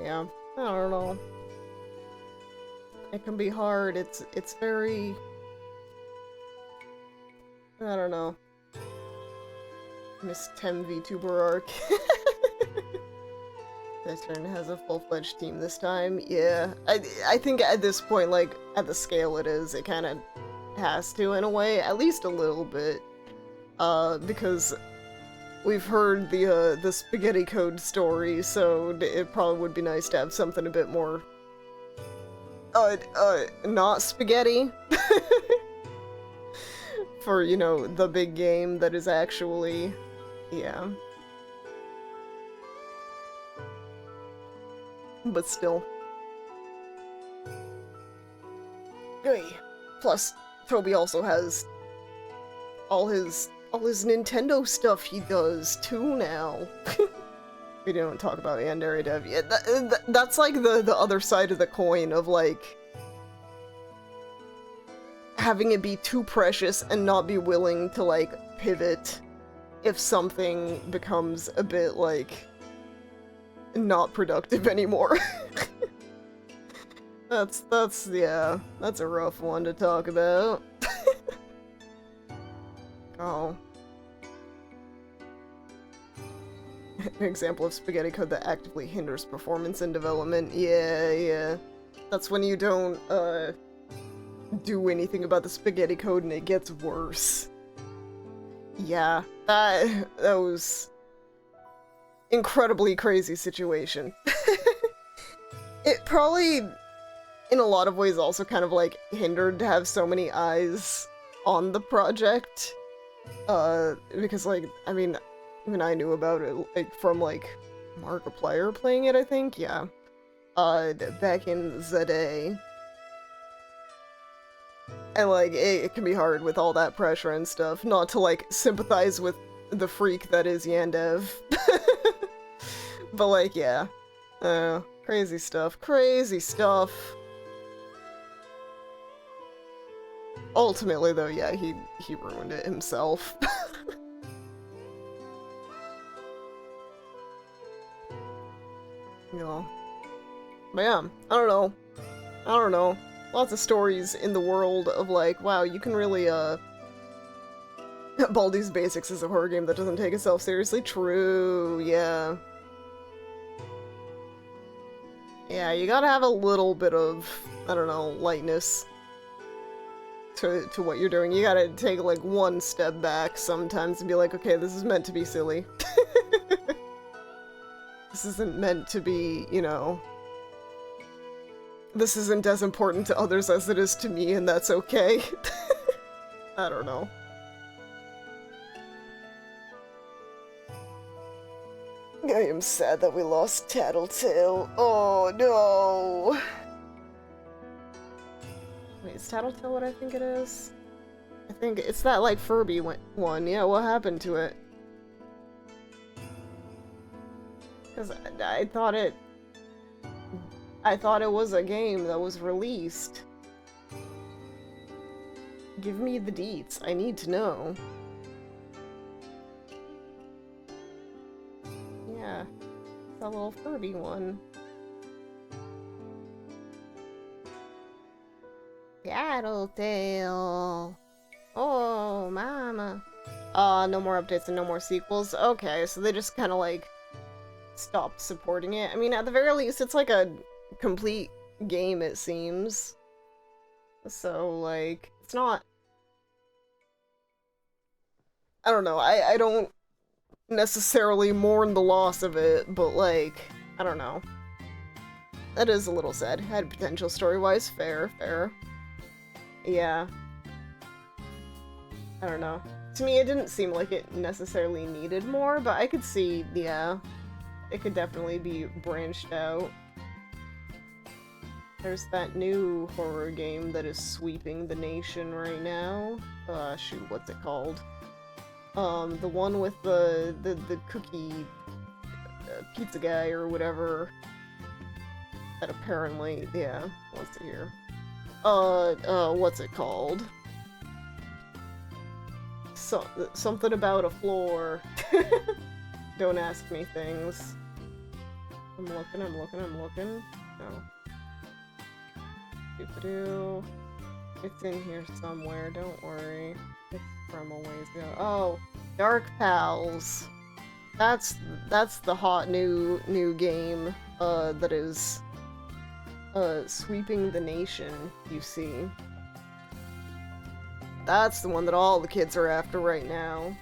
Yeah, I don't know. It can be hard. It's very... I don't know. Miss Tem Vtuber arc. This turn has a full-fledged team this time. Yeah, I think at this point, like, at the scale it is, it kind of has to in a way, at least a little bit. Because we've heard the spaghetti code story, so it probably would be nice to have something a bit more, not spaghetti. For, you know, the big game that is actually, yeah. But still. Hey. Plus, Toby also has all his Nintendo stuff he does too now. We don't talk about Yandere Dev yet. That's like the other side of the coin of like having it be too precious and not be willing to like pivot if something becomes a bit like not productive anymore. Yeah, that's a rough one to talk about. Oh. An example of spaghetti code that actively hinders performance and development. Yeah. That's when you don't, do anything about the spaghetti code and it gets worse. Yeah, that was incredibly crazy situation. It probably, in a lot of ways, also kind of like hindered to have so many eyes on the project. Because, like, I mean, even I knew about it, like, from, like, Markiplier playing it, I think? Yeah. Back in the day. And, like, it can be hard with all that pressure and stuff, not to, like, sympathize with the freak that is Yandev. But, like, yeah. Crazy stuff. Crazy stuff. Ultimately, though, yeah, he ruined it himself. You know. But yeah, I don't know. I don't know. Lots of stories in the world of, like, wow, you can really, Baldi's Basics is a horror game that doesn't take itself seriously. True, yeah. Yeah, you gotta have a little bit of, I don't know, lightness to what you're doing. You gotta take, like, one step back sometimes and be like, okay, this is meant to be silly. This isn't meant to be, you know... This isn't as important to others as it is to me, and that's okay. I don't know. I am sad that we lost Tattletale. Oh no! Wait, is Tattletale what I think it is? I think it's that, like, Furby one. Yeah, what happened to it? Because I thought it was a game that was released. Give me the deets. I need to know. Yeah, the little Furby one. Tattletale. Oh, mama. No more updates and no more sequels. Okay, so they just kind of, like, stopped supporting it. I mean, at the very least, it's like a complete game, it seems. So, like, it's not... I don't know, I don't necessarily mourn the loss of it, but, like, I don't know. That is a little sad. Had potential story-wise. Fair. Yeah. I don't know. To me, it didn't seem like it necessarily needed more, but I could see, yeah, it could definitely be branched out. There's that new horror game that is sweeping the nation right now. Shoot, what's it called? The one with the cookie pizza guy or whatever. That apparently, yeah, what's it here? What's it called? Something about a floor. Don't ask me things. I'm looking. No. Doop-a-doo. It's in here somewhere, don't worry. It's from a ways ago. Oh, Dark Pals. That's the hot new game, that is, sweeping the nation, you see. That's the one that all the kids are after right now.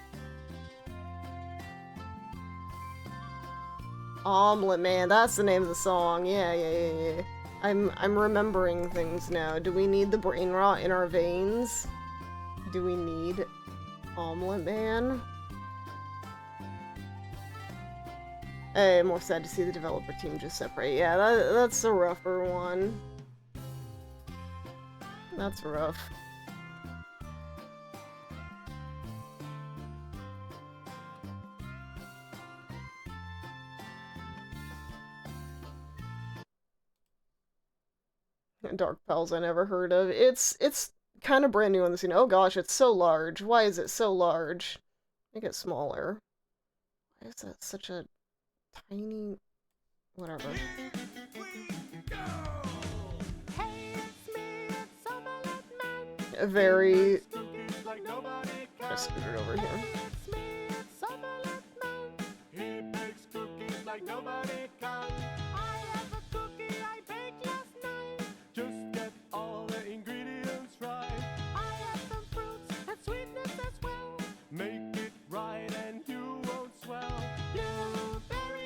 Omelet Man, that's the name of the song. Yeah. I'm remembering things now. Do we need the brain rot in our veins? Do we need Omelet Man? I'm more sad to see the developer team just separate. Yeah, that's a rougher one. That's rough. Dark Pals I never heard of. It's kind of brand new on the scene. Oh gosh, it's so large. Why is it so large? Make it smaller. Why is that such a tiny... whatever. Very... I'll scoot it over here.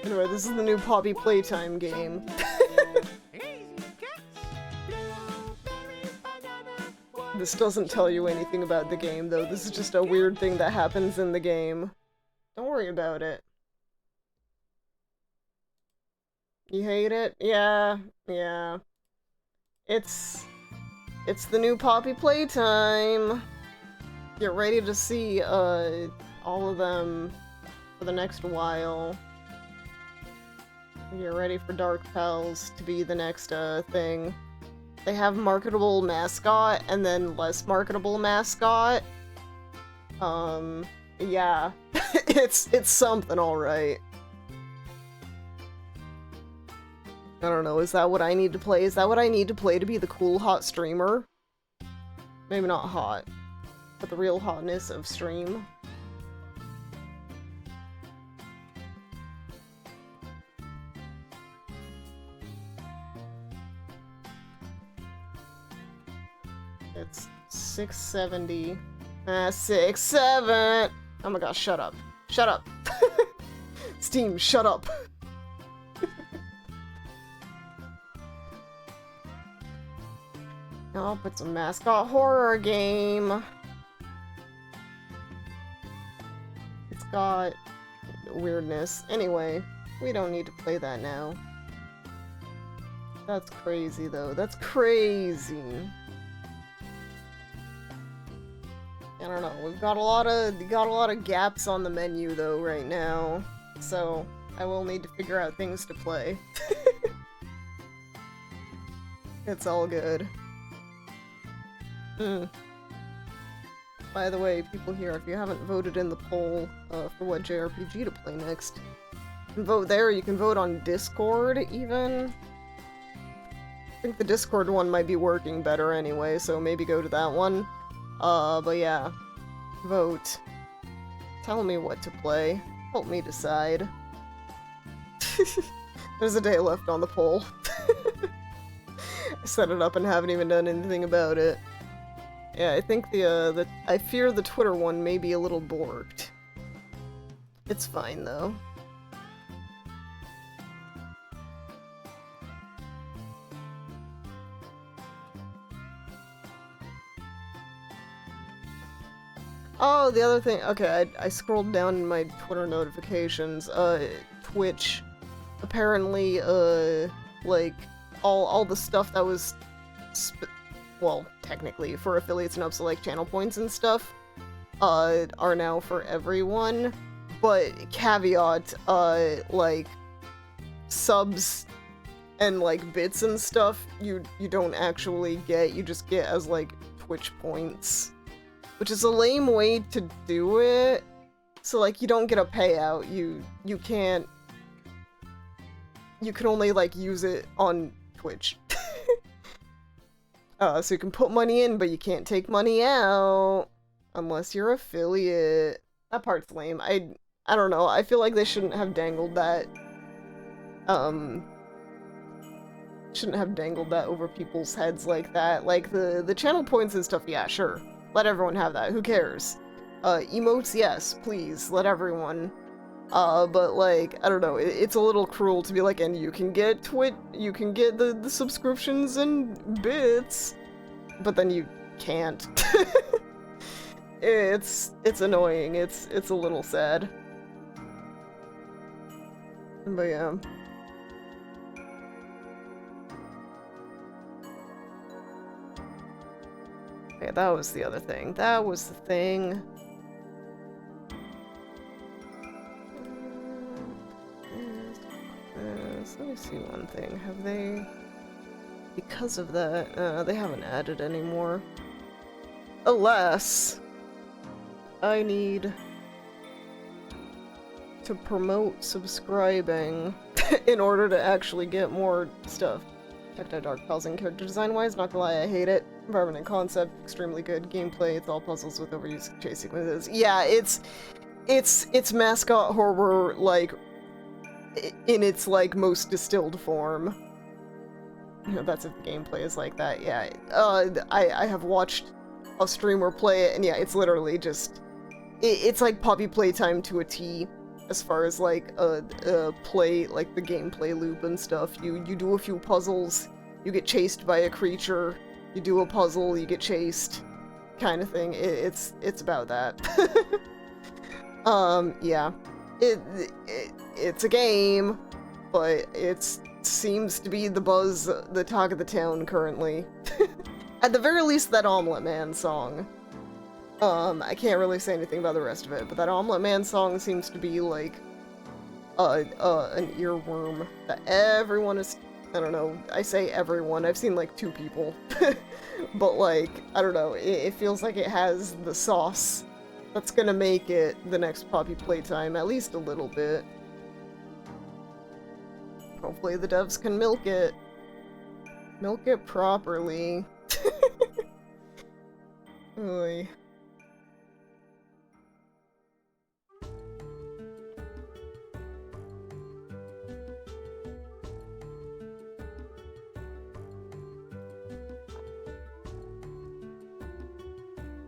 Anyway, this is the new Poppy Playtime game. This doesn't tell you anything about the game, though. This is just a weird thing that happens in the game. Don't worry about it. You hate it? Yeah, yeah. It's the new Poppy playtime. Get ready to see, all of them for the next while. Get ready for Dark Pals to be the next, thing. They have marketable mascot and then less marketable mascot. Yeah. it's something, alright. I don't know, is that what I need to play? Is that what I need to play to be the cool hot streamer? Maybe not hot, but the real hotness of stream. It's 670. 6-7! Oh my gosh, shut up. Shut up! Steam, shut up! Oh, it's a mascot horror game. It's got weirdness. Anyway, we don't need to play that now. That's crazy, though. That's crazy. I don't know. We've got a lot of gaps on the menu, though, right now. So I will need to figure out things to play. It's all good. By the way, people here, if you haven't voted in the poll for what JRPG to play next, you can vote there. You can vote on Discord, even. I think the Discord one might be working better anyway, so maybe go to that one. But yeah, vote. Tell me what to play. Help me decide. There's a day left on the poll. I set it up and haven't even done anything about it. Yeah, I think I fear the Twitter one may be a little borked. It's fine, though. Oh, the other thing, okay, I scrolled down in my Twitter notifications, Twitch, apparently, like, all the stuff that was, well, technically, for affiliates and up select channel points and stuff, are now for everyone, but caveat, like, subs and, like, bits and stuff, you don't actually get, you just get as, like, Twitch points. Which is a lame way to do it. So, like, you don't get a payout. You can't... You can only, like, use it on Twitch. So you can put money in, but you can't take money out. Unless you're affiliate. That part's lame. I don't know. I feel like they shouldn't have dangled that. Shouldn't have dangled that over people's heads like that. Like, the channel points and stuff, yeah, sure. Let everyone have that. Who cares? Emotes, yes, please. Let everyone. But, like, I don't know. It's a little cruel to be like, and you can get you can get the subscriptions and bits. But then you can't. It's annoying. It's a little sad. But yeah. Okay, that was the other thing. That was the thing. Let me see one thing. Have they... Because of that, they haven't added anymore. Alas, I need to promote subscribing in order to actually get more stuff. Checked out Dark Pals and character design-wise, not gonna lie, I hate it. Environment and concept, extremely good. Gameplay, it's all puzzles with overused chase sequences. Yeah, it's mascot horror, like, in its, like, most distilled form. You know, that's if the gameplay is like that, yeah. I have watched a streamer play it, and yeah, it's literally just... It's like Poppy playtime to a T, as far as, like, play, like, the gameplay loop and stuff. You do a few puzzles, you get chased by a creature, you do a puzzle, you get chased, kind of thing. It's about that. Yeah. It's a game, but it seems to be the buzz, the talk of the town currently. At the very least, that Omelette Man song. I can't really say anything about the rest of it, but that Omelette Man song seems to be like an earworm that everyone is. I don't know. I say everyone. I've seen like 2 people, but like I don't know. It feels like it has the sauce that's gonna make it the next Poppy Playtime, at least a little bit. Hopefully the devs can milk it. Milk it properly. Oy.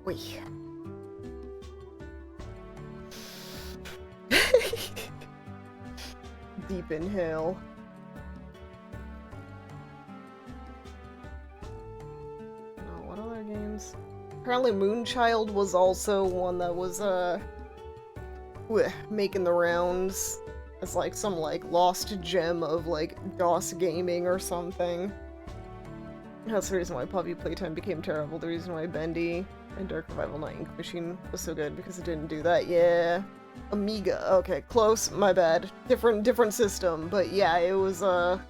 Oy. Deep inhale. Oh, what other games? Apparently Moonchild was also one that was, making the rounds as, like, some, like, lost gem of, like, DOS gaming or something. That's the reason why Poppy Playtime became terrible, the reason why Bendy and Dark Revival Night Ink Machine was so good, because it didn't do that, yeah. Amiga, okay, close, my bad. Different system, but yeah, it was, an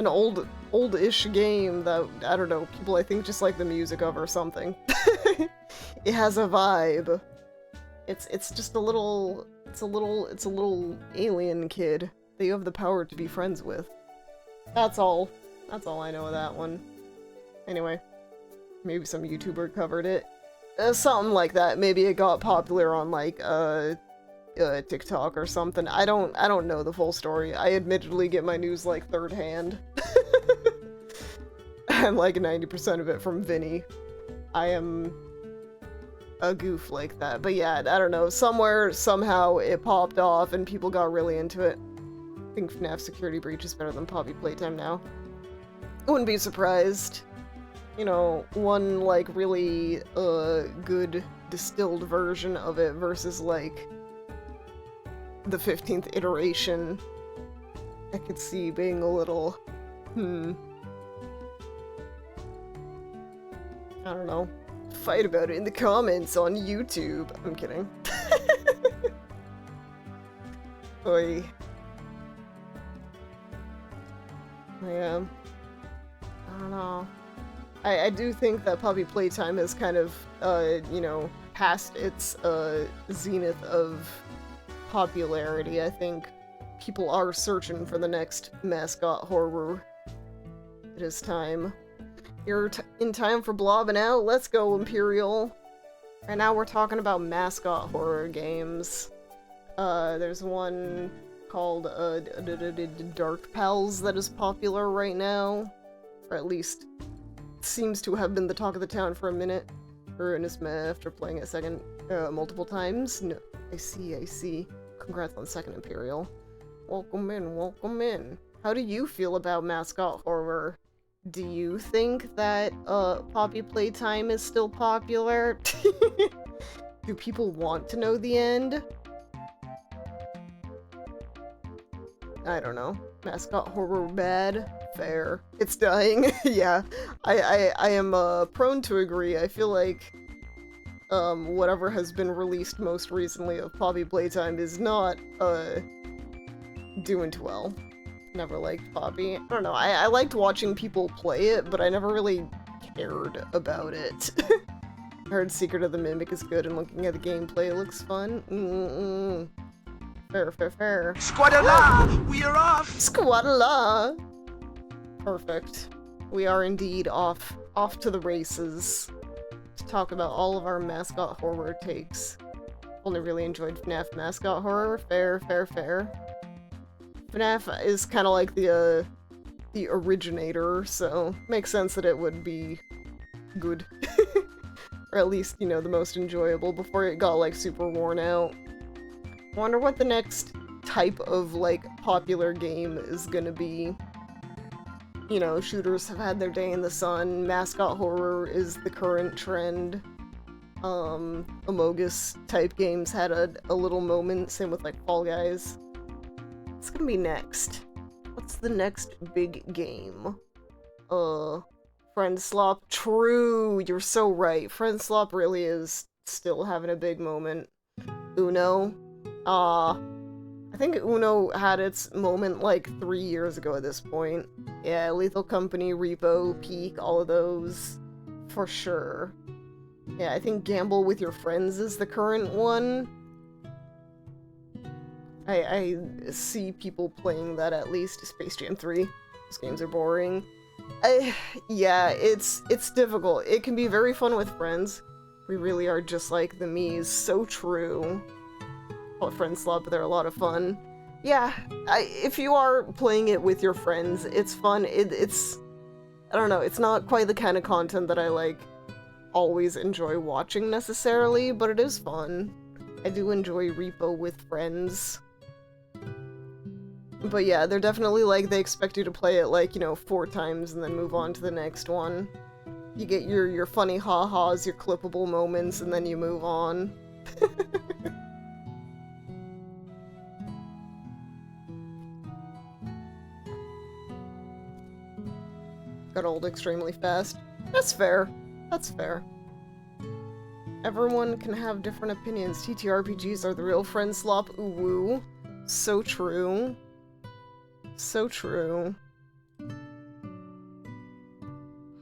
old-ish game that, I don't know, people I think just like the music of or something. It has a vibe. It's just a little alien kid that you have the power to be friends with. That's all I know of that one. Anyway, maybe some YouTuber covered it. Something like that. Maybe it got popular on like TikTok or something. I don't know the full story. I admittedly get my news like third hand. And like 90% of it from Vinny. I am a goof like that. But yeah, I don't know. Somewhere, somehow it popped off and people got really into it. I think FNAF Security Breach is better than Poppy Playtime now. I wouldn't be surprised. You know, one, like, really, good distilled version of it versus, like, the 15th iteration. I could see being a little, I don't know. Fight about it in the comments on YouTube. I'm kidding. Oy. Yeah. I don't know. I do think that Poppy Playtime has kind of, you know, passed its, zenith of popularity. I think people are searching for the next mascot horror. It is time. You're in time for blobbing out? Let's go, Imperial! Right now we're talking about mascot horror games. There's one called, Dark Pals that is popular right now. Or at least seems to have been the talk of the town for a minute. Earnestman after playing it multiple times. No, I see. Congrats on second Imperial. Welcome in. How do you feel about mascot horror? Do you think that, Poppy Playtime is still popular? Do people want to know the end? I don't know. Mascot horror bad? Fair. It's dying. Yeah. I am, prone to agree. I feel like, whatever has been released most recently of Poppy Playtime is not, doing too well. Never liked Poppy. I don't know, I liked watching people play it, but I never really cared about it. I heard Secret of the Mimic is good, and looking at the gameplay looks fun. Fair. Squad-a-la! We are off! Squad-a-la! Perfect. We are indeed off to the races to talk about all of our mascot horror takes. Only really enjoyed FNAF mascot horror. Fair. FNAF is kind of like the originator, so makes sense that it would be good. Or at least, you know, the most enjoyable before it got, like, super worn out. Wonder what the next type of, like, popular game is gonna be. you know, shooters have had their day in the sun. Mascot horror is the current trend. Amogus type games had a little moment, same with like Fall Guys. What's gonna be next? What's the next big game? Friend Slop. True, you're so right. Friend Slop really is still having a big moment. Uno. I think Uno had its moment like 3 years ago at this point. Yeah, Lethal Company, Repo, Peak, all of those. For sure. Yeah, I think Gamble with Your Friends is the current one. I see people playing that at least. Space Jam 3. Those games are boring. Yeah, it's difficult. It can be very fun with friends. We really are just like the Mies. So true. Call it Friend Slop, but they're a lot of fun. Yeah, if you are playing it with your friends, it's fun. It's I don't know, it's not quite the kind of content that I like always enjoy watching necessarily, but it is fun. I do enjoy Repo with friends. But yeah, they're definitely like, they expect you to play it like, you know, 4 times and then move on to the next one. You get your funny ha-has, your clippable moments, and then you move on. Got old extremely fast. That's fair. That's fair. Everyone can have different opinions. TTRPGs are the real Friend Slop. Ooh woo. So true. So true.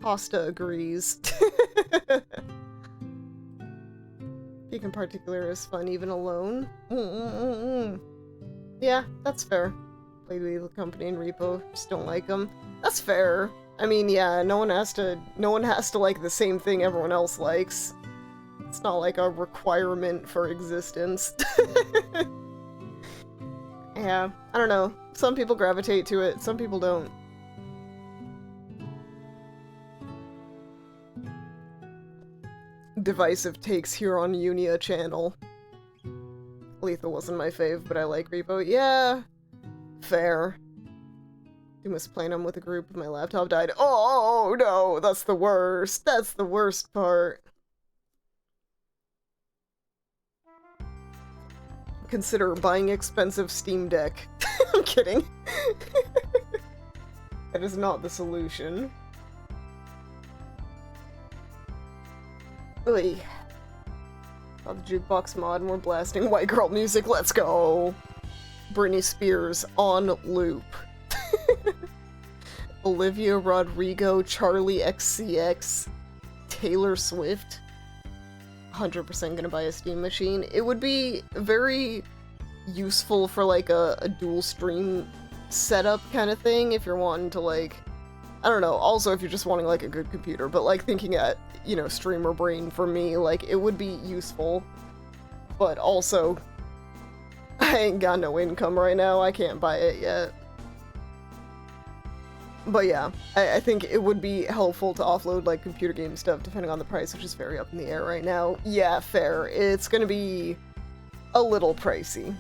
Hosta agrees. Peak in particular is fun even alone. Yeah, that's fair. Played with the company and Repo, just don't like them. That's fair. I mean, yeah, no one has to like the same thing everyone else likes. It's not like a requirement for existence. Yeah, I don't know. Some people gravitate to it, some people don't. Divisive takes here on Yoonia channel. Lethal wasn't my fave, but I like Repo. Yeah, fair. You must play them with a group. My laptop died. Oh no, that's the worst. That's the worst part. Consider buying expensive Steam Deck. I'm kidding. That is not the solution. Really. Got the jukebox mod and we're blasting white girl music. Let's go. Britney Spears on loop. Olivia Rodrigo, Charlie XCX, Taylor Swift. 100% gonna buy a Steam machine. It would be very useful for like a dual stream setup kind of thing if you're wanting to like, I don't know, also if you're just wanting like a good computer, but like thinking at, you know, streamer brain for me, like it would be useful. But also, I ain't got no income right now, I can't buy it yet. But yeah, I think it would be helpful to offload like computer game stuff depending on the price, which is very up in the air right now. Yeah, fair. It's gonna be a little pricey.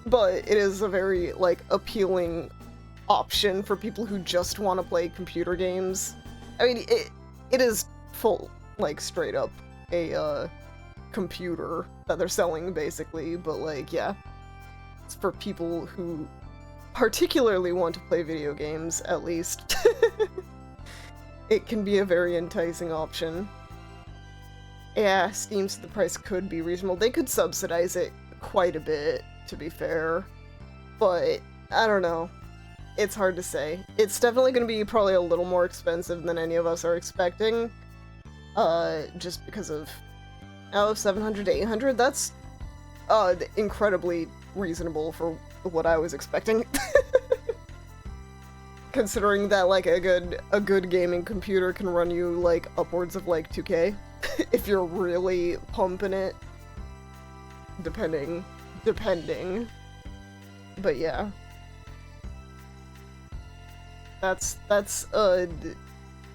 But it is a very like appealing option for people who just want to play computer games. I mean, it is full, like straight up a computer that they're selling basically, but like yeah, it's for people who particularly want to play video games, at least. It can be a very enticing option. Yeah, Steam, so the price could be reasonable. They could subsidize it quite a bit, to be fair. But, I don't know. It's hard to say. It's definitely going to be probably a little more expensive than any of us are expecting. Just because of... Oh, 700 to 800? That's incredibly reasonable for what I was expecting. Considering that like a good gaming computer can run you like upwards of like 2K if you're really pumping it, depending. But yeah, that's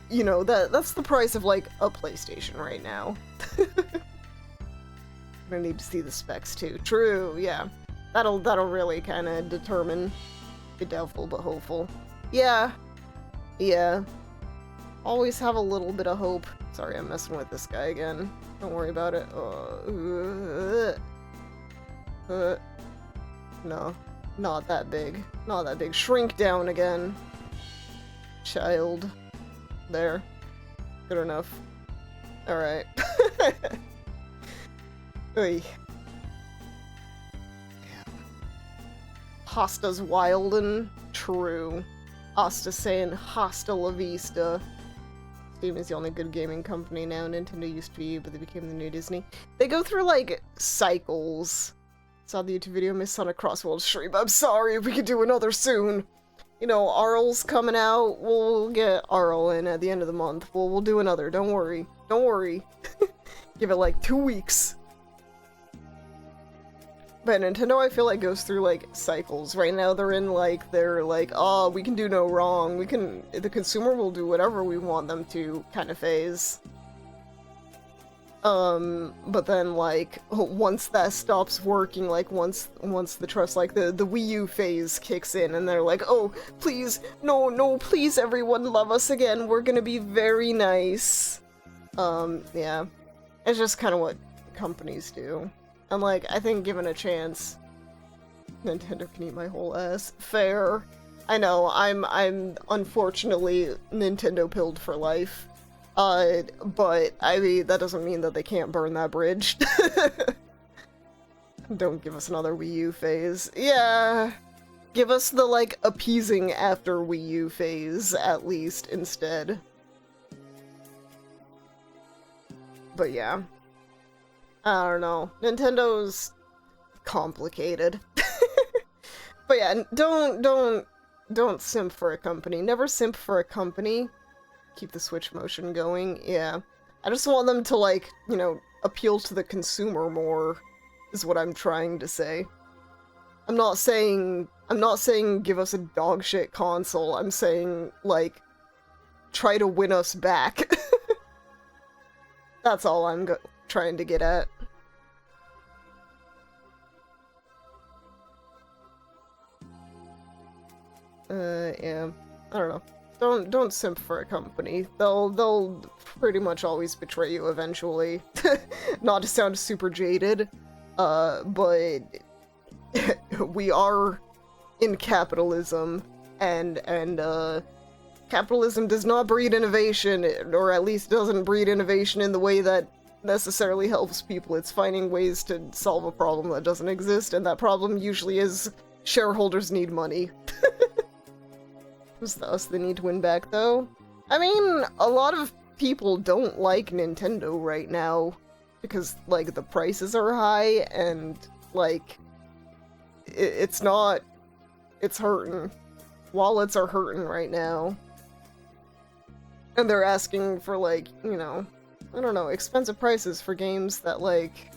you know, that's the price of like a PlayStation right now. I'm gonna need to see the specs too. True, yeah. That'll really kind of determine. Be doubtful but hopeful. Yeah, Yeah. Always have a little bit of hope. Sorry, I'm messing with this guy again. Don't worry about it. No. Not that big. Not that big. Shrink down again. Child. There. Good enough. Alright. Oy. Hosta's wild and true. Asta saying hasta la vista. Steam is the only good gaming company now. Nintendo used to be, but they became the new Disney. They go through, like, cycles. Saw the YouTube video, missed on a Crossworld stream. I'm sorry, we could do another soon. You know, Arl's coming out. We'll get Arl in at the end of the month. We'll do another. Don't worry. Don't worry. Give it, like, 2 weeks. But Nintendo, I feel like, goes through, like, cycles. Right now, they're in, like, oh, we can do no wrong. The consumer will do whatever we want them to kind of phase. But then, like, once that stops working, like, once the trust, like, the Wii U phase kicks in, and they're like, oh, please, no, please, everyone, love us again. We're gonna be very nice. Yeah. It's just kind of what companies do. And, like, I think given a chance, Nintendo can eat my whole ass. Fair. I know, I'm unfortunately Nintendo pilled for life. But, I mean, that doesn't mean that they can't burn that bridge. Don't give us another Wii U phase. Yeah. Give us the, like, appeasing after Wii U phase, at least, instead. But yeah. I don't know. Nintendo's complicated. But yeah, don't simp for a company. Never simp for a company. Keep the Switch motion going. Yeah. I just want them to, like, you know, appeal to the consumer more, is what I'm trying to say. I'm not saying give us a dogshit console. I'm saying, like, try to win us back. That's all I'm trying to get at. Yeah. I don't know. Don't simp for a company. They'll pretty much always betray you eventually. Not to sound super jaded, but we are in capitalism, and capitalism does not breed innovation, or at least doesn't breed innovation in the way that necessarily helps people. It's finding ways to solve a problem that doesn't exist, and that problem usually is shareholders need money. It's the us that need to win back, though. I mean, a lot of people don't like Nintendo right now because, like, the prices are high and, like, it's hurting. Wallets are hurting right now. And they're asking for, like, you know, I don't know, expensive prices for games that, like,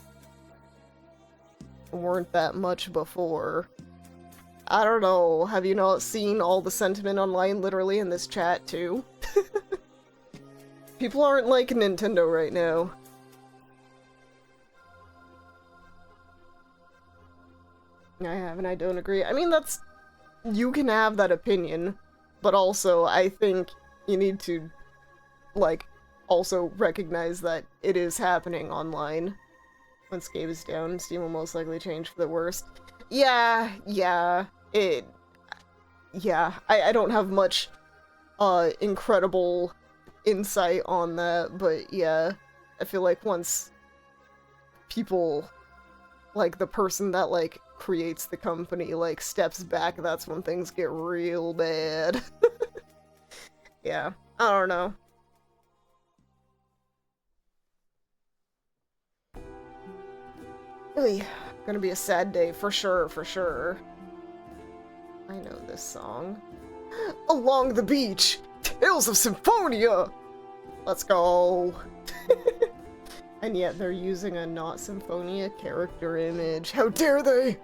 weren't that much before. I don't know, have you not seen all the sentiment online literally in this chat, too? People aren't liking Nintendo right now. I have and I don't agree. I mean, you can have that opinion, but also I think you need to, like, also recognize that it is happening online. Once game is down, Steam will most likely change for the worst. Yeah. I don't have much, incredible insight on that, but yeah, I feel like once people, like, the person that, like, creates the company, like, steps back, that's when things get real bad. Yeah, I don't know. Really, gonna be a sad day, for sure. I know this song. Along the Beach! Tales of Symphonia! Let's go! And yet they're using a not Symphonia character image. How dare they!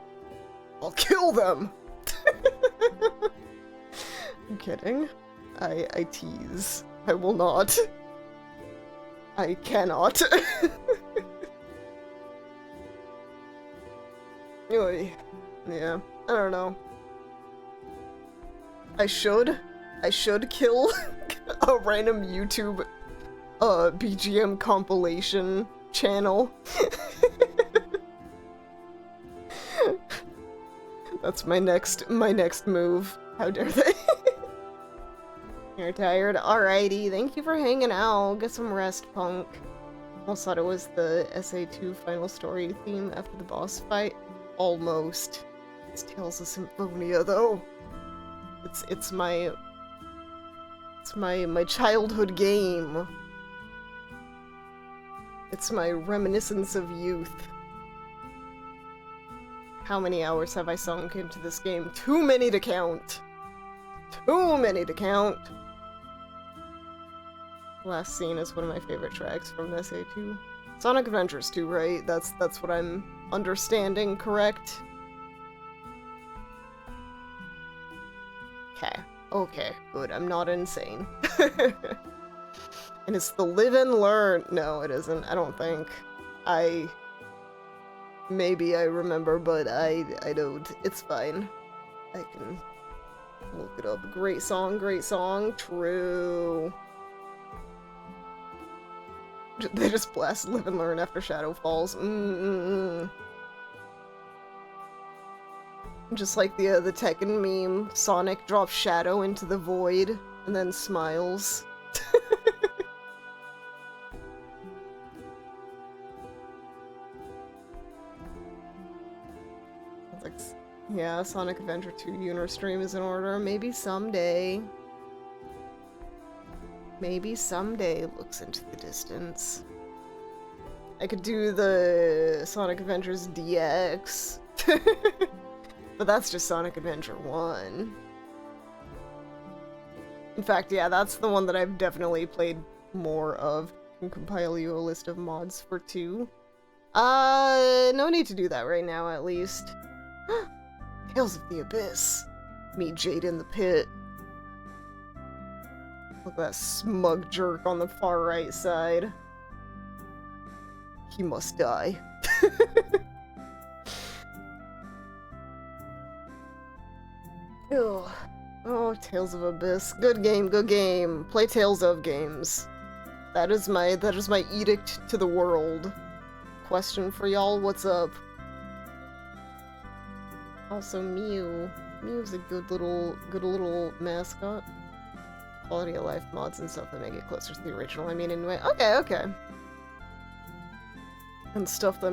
I'll kill them! I'm kidding. I tease. I will not. I cannot. Anyway, yeah, I don't know. I should, I should kill a random YouTube BGM compilation channel. That's my next move. How dare they? You're tired? Alrighty, thank you for hanging out. Get some rest, punk. Almost thought it was the SA2 final story theme after the boss fight. Almost. It's Tales of Symphonia, though. It's my childhood game. It's my reminiscence of youth. How many hours have I sunk into this game? Too many to count. Too many to count. Last Scene is one of my favorite tracks from SA2. Sonic Adventures 2, right? That's what I'm understanding, correct? Okay, good. I'm not insane. And it's the live and learn. No, it isn't. I don't think. Maybe I remember, but I don't. It's fine. I can look it up. Great song, true. They just blast live and learn after Shadow falls. Just like the Tekken meme, Sonic drops Shadow into the void and then smiles. Like, yeah, Sonic Adventure 2 Yoonia stream is in order. Maybe someday. Maybe someday, looks into the distance. I could do the Sonic Adventures DX. But that's just Sonic Adventure 1. In fact, yeah, that's the one that I've definitely played more of. I can compile you a list of mods for 2. No need to do that right now, at least. Tales of the Abyss. Meet Jade in the pit. Look at that smug jerk on the far right side. He must die. Ugh. Oh, Tales of Abyss. Good game, good game. Play Tales of games. That is my edict to the world. Question for y'all, what's up? Also, Mew. Mew's a good little mascot. Quality of life mods and stuff that make it closer to the original. I mean, anyway. Okay. And stuff that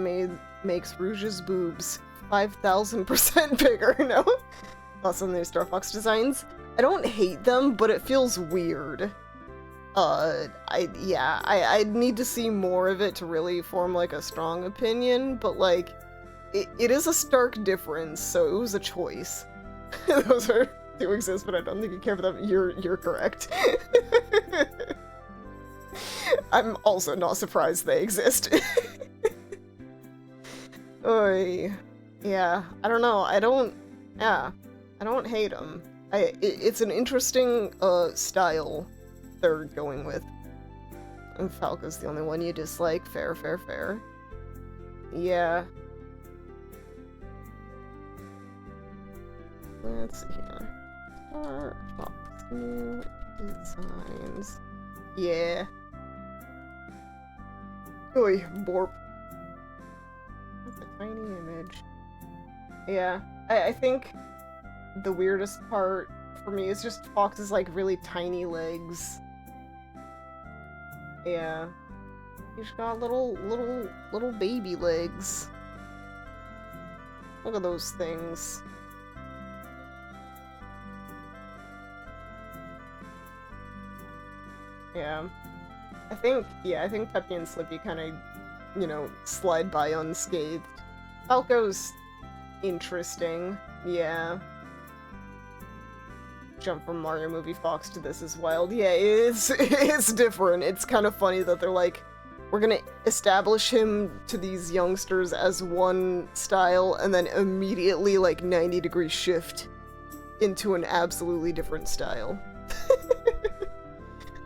makes Rouge's boobs 5,000% bigger, no? Also, new Star Fox designs. I don't hate them, but it feels weird. I need to see more of it to really form, like, a strong opinion, but, like, it is a stark difference, so it was a choice. Those do exist, but I don't think you care for them. You're correct. I'm also not surprised they exist. Oy. Yeah, I don't know. I don't hate them. It's an interesting style they're going with. And Falco's the only one you dislike. Fair. Yeah. Let's see here. Star Fox new designs. Yeah. Oy, borp. That's a tiny image. Yeah. I think the weirdest part for me is just Fox's, like, really tiny legs. Yeah. He's got little baby legs. Look at those things. Yeah. I think Peppy and Slippy kind of, slide by unscathed. Falco's interesting. Yeah. Jump from Mario Movie Fox to this is wild. Yeah, it's different. It's kind of funny that they're like, we're gonna establish him to these youngsters as one style and then immediately, like, 90-degree shift into an absolutely different style.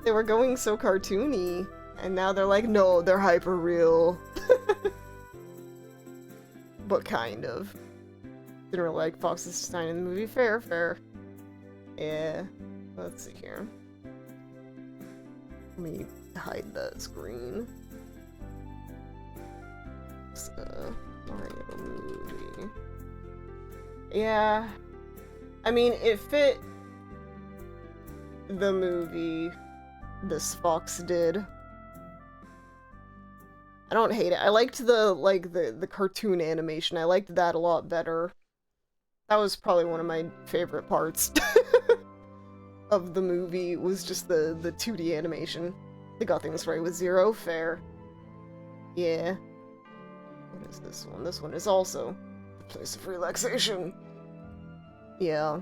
They were going so cartoony, and now they're like, no, they're hyper real. But kind of. Didn't really like Fox's design in the movie. Fair. Yeah. Let's see here. Let me hide that screen. It's a Mario movie. Yeah. I mean, it fit the movie this fox did. I don't hate it. I liked the cartoon animation. I liked that a lot better. That was probably one of my favorite parts of the movie, was just the 2D animation. They got things right with Zero. Fair. Yeah. What is this one? This one is also a place of relaxation. Yeah.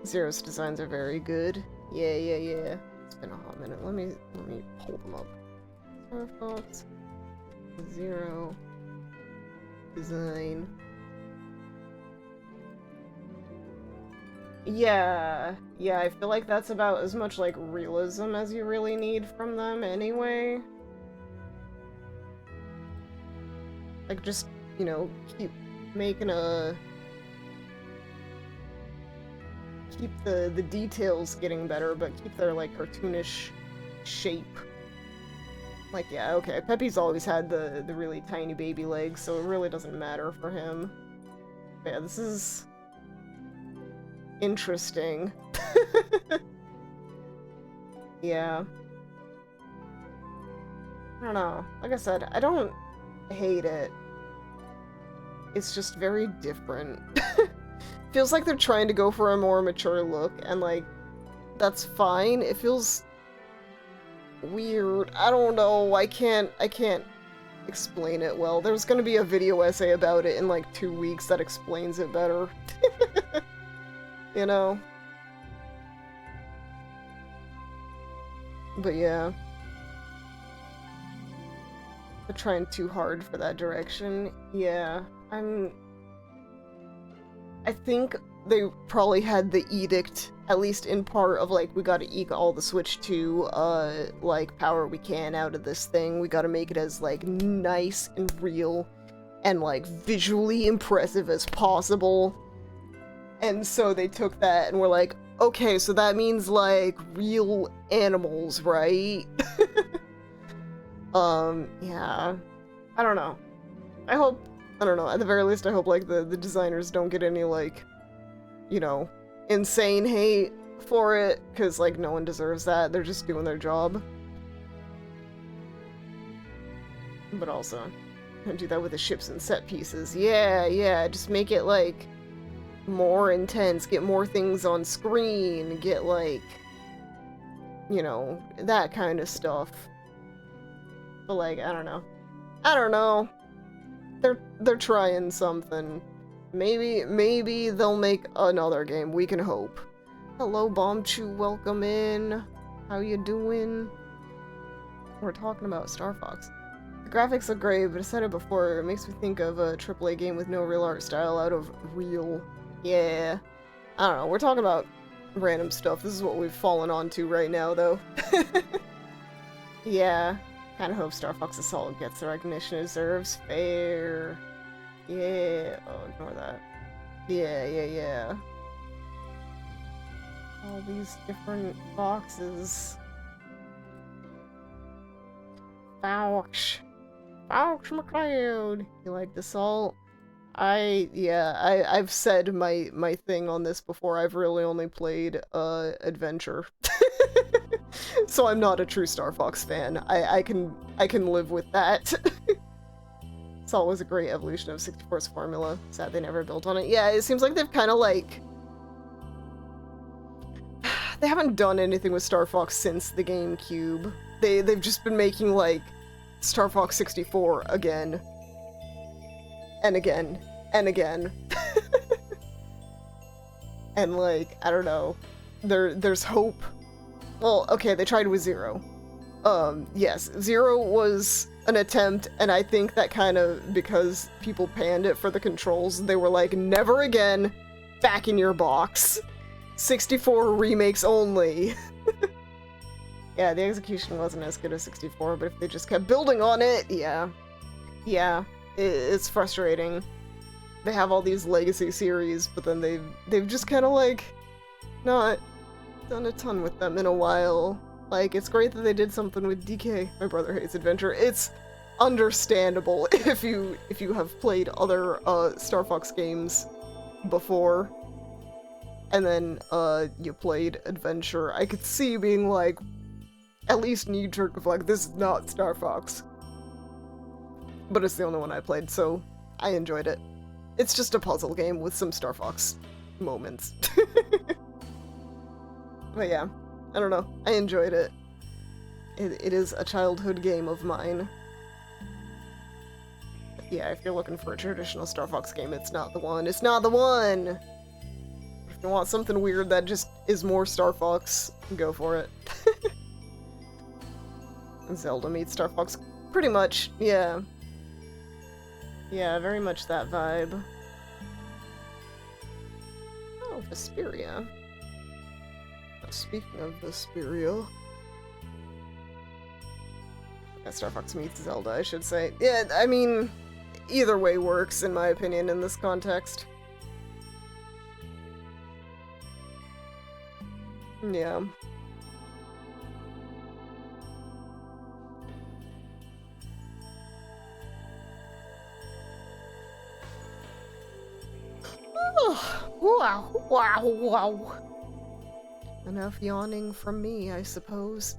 Zero's designs are very good. Yeah. It's been a hot minute. Let me pull them up. Star Fox. Zero. Design. Yeah, I feel like that's about as much, like, realism as you really need from them anyway. Like, just, you know, keep making keep the details getting better, but keep their, like, cartoonish shape. Like, yeah, okay, Peppy's always had the really tiny baby legs, so it really doesn't matter for him. But yeah, this is interesting. Yeah. I don't know. Like I said, I don't hate it. It's just very different. Feels like they're trying to go for a more mature look, and like, that's fine. It feels weird. I don't know. I can't explain it well. There's gonna be a video essay about it in like 2 weeks that explains it better. You know? But yeah. They're trying too hard for that direction. Yeah. I think they probably had the edict, at least in part, of like, we gotta eke all the Switch 2, like, power we can out of this thing. We gotta make it as, like, nice and real and, like, visually impressive as possible. And so they took that and were like, okay, so that means, like, real animals, right? Yeah. I don't know. I don't know, at the very least I hope, like, the designers don't get any, like, you know, insane hate for it, because, like, no one deserves that. They're just doing their job. But also, do that with the ships and set pieces. Yeah, just make it, like, more intense, get more things on screen, get, like, you know, that kind of stuff. But, like, I don't know. They're trying something. Maybe they'll make another game, we can hope. Hello, Bombchu, welcome in. How you doing? We're talking about Star Fox. The graphics look great, but I said it before, it makes me think of a AAA game with no real art style out of real. Yeah. I don't know, we're talking about random stuff. This is what we've fallen onto right now, though. Yeah. Kinda hope Star Fox Assault gets the recognition it deserves. Fair. Yeah. Oh, ignore that. Yeah. All these different boxes. Fox McCloud. You like the salt? I've said my thing on this before. I've really only played Adventure. So I'm not a true Star Fox fan. I can live with that. Salt was a great evolution of 64's formula. Sad they never built on it. Yeah, it seems like they've kind of like... They haven't done anything with Star Fox since the GameCube. They've just been making, like, Star Fox 64 again. And again. And again. And, like, I don't know. There's hope. Well, okay, they tried with Zero. Yes, Zero was an attempt, and I think that kind of, because people panned it for the controls, they were like, never again, back in your box. 64 remakes only. Yeah, the execution wasn't as good as 64, but if they just kept building on it, yeah. Yeah, it's frustrating. They have all these legacy series, but then they've just kind of like Not done a ton with them in a while. Like, it's great that they did something with DK, My Brother Hates Adventure. It's understandable if you have played other Star Fox games before, and then you played Adventure. I could see you being like, at least knee-jerk of like, this is not Star Fox. But it's the only one I played, so I enjoyed it. It's just a puzzle game with some Star Fox moments. But yeah, I don't know. I enjoyed it. It is a childhood game of mine. But yeah, if you're looking for a traditional Star Fox game, it's not the one. It's not the one! If you want something weird that just is more Star Fox, go for it. Zelda meets Star Fox. Pretty much, yeah. Yeah, very much that vibe. Oh, Vesperia. Speaking of Vesperia... Star Fox meets Zelda, I should say. Yeah, I mean, either way works, in my opinion, in this context. Yeah. Wow, wow, wow. Enough yawning from me, I suppose.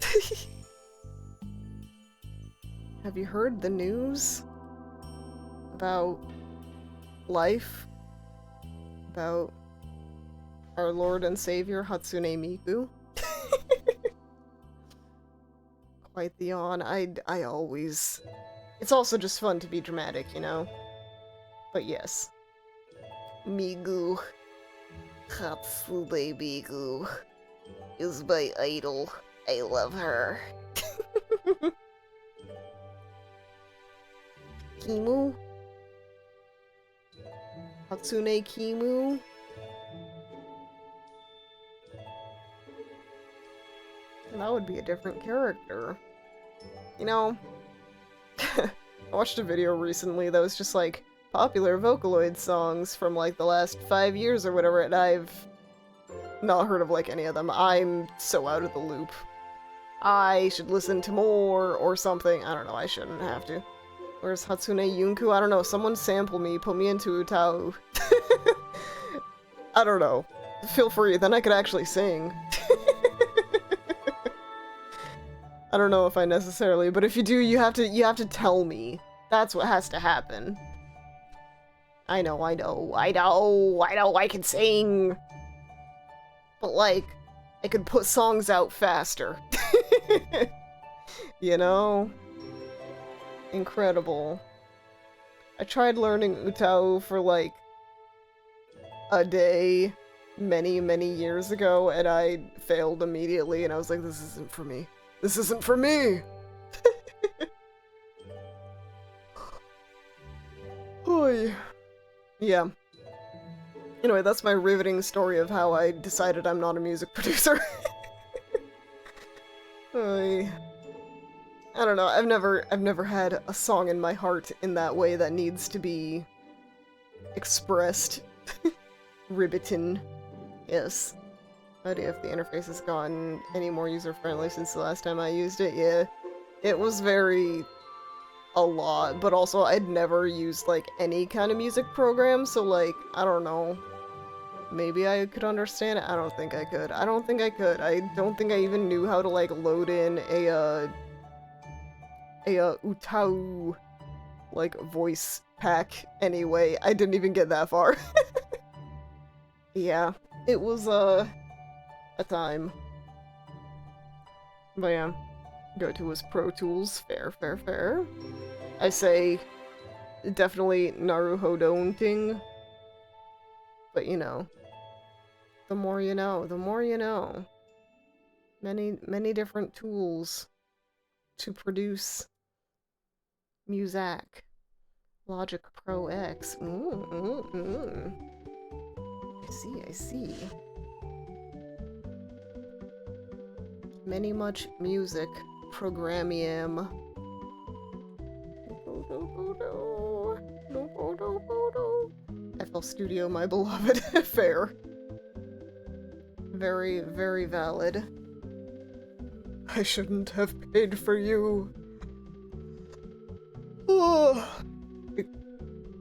Have you heard the news about life? About our Lord and Savior, Hatsune Miku? Quite the yawn. I always... It's also just fun to be dramatic, you know? But yes. Miku. Hatsune Miku is my idol. I love her. Kimu? Hatsune Kimu? That would be a different character. You know, I watched a video recently that was just like, popular Vocaloid songs from like the last 5 years or whatever, and I've not heard of like any of them. I'm so out of the loop. I should listen to more or something. I don't know, I shouldn't have to. Where's Hatsune Yunku? I don't know, someone sample me, put me into Utau. I don't know. Feel free, then I could actually sing. I don't know if I necessarily, but if you do, you have to tell me. That's what has to happen. I know, I can sing! But like, I could put songs out faster. You know? Incredible. I tried learning Utau for like a day many, many years ago, and I failed immediately, and I was like, this isn't for me. This isn't for me! Oy. Yeah. Anyway, that's my riveting story of how I decided I'm not a music producer. Oy. I don't know, I've never had a song in my heart in that way that needs to be expressed. Ribbitin. Yes. Idea if the interface has gotten any more user-friendly since the last time I used it. Yeah. It was very... a lot, but also I'd never used like any kind of music program, so like, I don't know. Maybe I could understand it? I don't think I could. I don't think I could. I don't think I even knew how to like load in a Utau like voice pack anyway. I didn't even get that far. Yeah, it was a time. But yeah, go to his Pro Tools. Fair, fair, fair. I say definitely Naruhodonting. But you know, the more you know, the more you know. Many different tools to produce music. Logic Pro X. I see. Many much music programium. FL Studio, my beloved. Fair. Very, very valid. I shouldn't have paid for you. Oh, it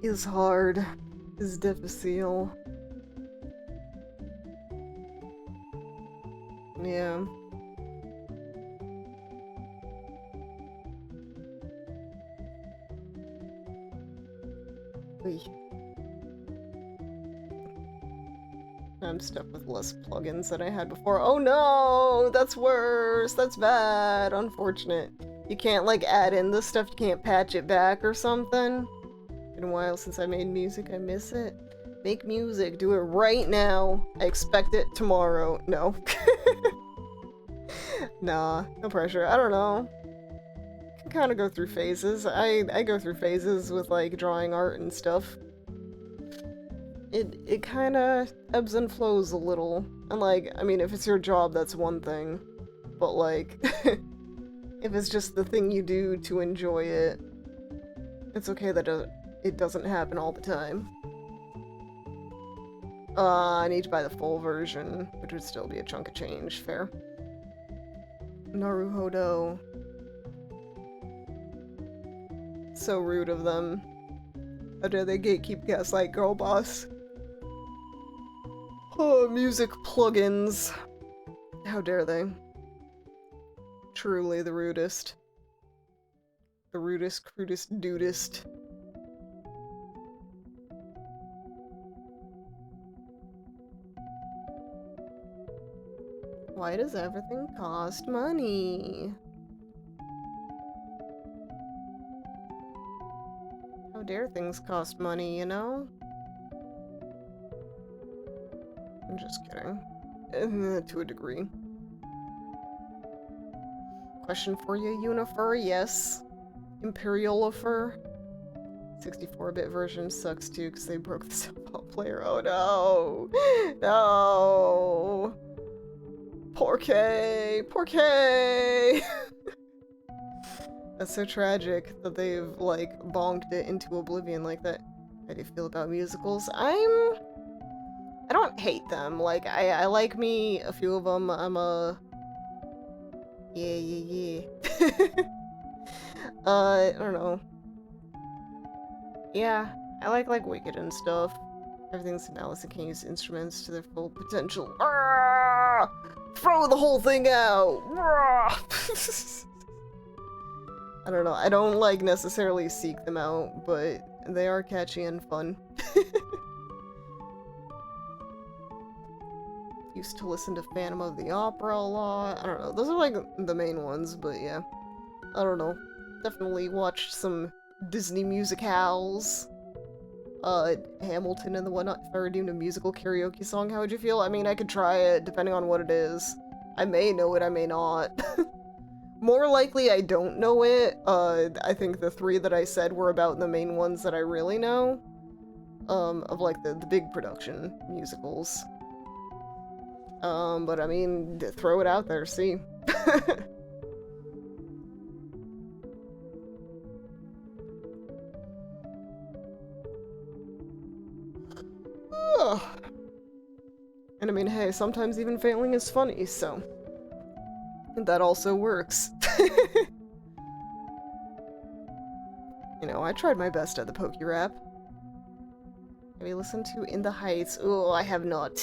is hard. It's difficile. Yeah. Oy. I'm stuck with less plugins than I had before. Oh no! That's worse! That's bad! Unfortunate. You can't, like, add in the stuff, you can't patch it back or something. Been a while since I made music, I miss it. Make music, do it right now. I expect it tomorrow. No. Nah, no pressure. I don't know. Can kind of go through phases. I go through phases with, like, drawing art and stuff. It kind of ebbs and flows a little. And, like, I mean, if it's your job, that's one thing. But, like, if it's just the thing you do to enjoy it, it's okay that it doesn't happen all the time. I need to buy the full version, which would still be a chunk of change. Fair. Naruhodo. So rude of them. How dare they gatekeep Gaslight Girl Boss? Oh, music plugins. How dare they? Truly the rudest. The rudest, crudest, dudest. Why does everything cost money? How dare things cost money, you know? I'm just kidding. To a degree. Question for you, Unifer? Yes. Imperialifer? 64-bit version sucks too because they broke the self-help player. Oh no! No! Poor K! Poor K! That's so tragic that they've, like, bonked it into oblivion like that. How do you feel about musicals? I don't hate them. Like, I like me a few of them. I'm a... Yeah. I don't know. Yeah, I like Wicked and stuff. Everything's balanced and can use instruments to their full potential. Arrgh! Throw the whole thing out! Arrgh! I don't know, I don't, like, necessarily seek them out, but they are catchy and fun. Used to listen to Phantom of the Opera a lot. I don't know, those are, like, the main ones, but yeah. I don't know. Definitely watched some Disney musicals. Hamilton and the whatnot. If I were doing a musical karaoke song, how would you feel? I mean, I could try it, depending on what it is. I may know it, I may not. More likely I don't know it. I think the three that I said were about the main ones that I really know. Of like the big production musicals. But I mean, throw it out there, see. And I mean, hey, sometimes even failing is funny, so that also works. You know, I tried my best at the Poke Rap. Have you listened to In the Heights? Oh, I have not.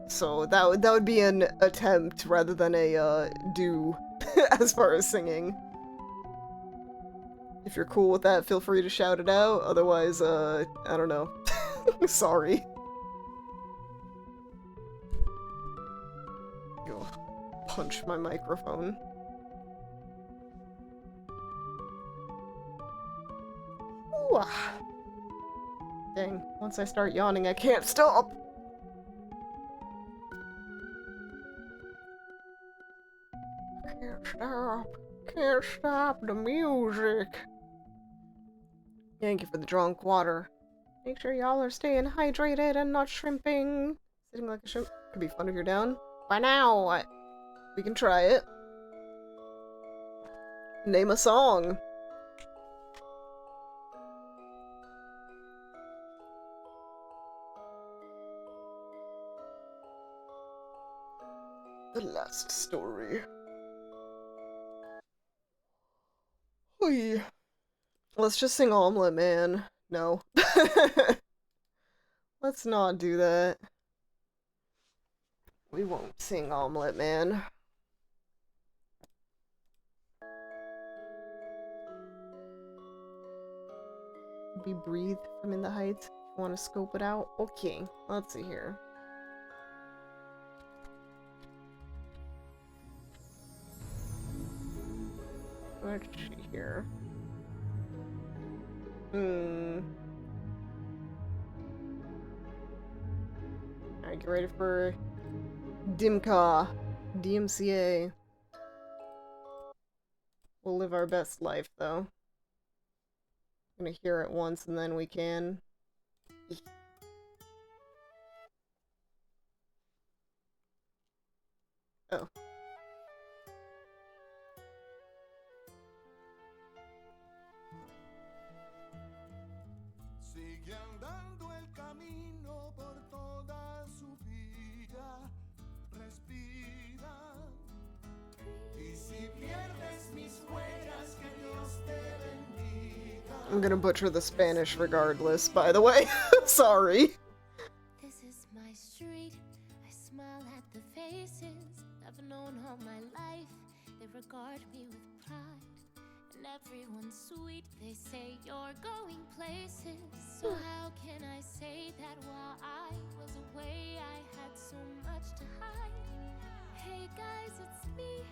So that would be an attempt rather than a do as far as singing. If you're cool with that, feel free to shout it out. Otherwise, I don't know. Sorry. Go punch my microphone. Ooh. Dang, once I start yawning, I can't stop! Can't stop the music. Thank you for the drunk water. Make sure y'all are staying hydrated and not shrimping. Sitting like a shrimp could be fun if you're down. By now, we can try it. Name a song. The last story. Oy. Let's just sing Omelet Man. No. Let's not do that. We won't sing Omelet Man. Be breathe from In the Heights. If you want to scope it out. Okay, let's see here. What's she here? Alright, get ready for Dimka. DMCA. We'll live our best life, though. I'm gonna hear it once and then we can. Oh. Sigue andando el camino por toda su vida. Respira. Y si pierdes mis huellas, que Dios te bendiga. I'm gonna butcher the Spanish regardless, by the way. Sorry. This is my street. I smile at the faces I've known all my life. They regard me with pride. And everyone's sweet. They say you're going places. So how can I say that while I was away I had so much to hide? Hey guys, it's me.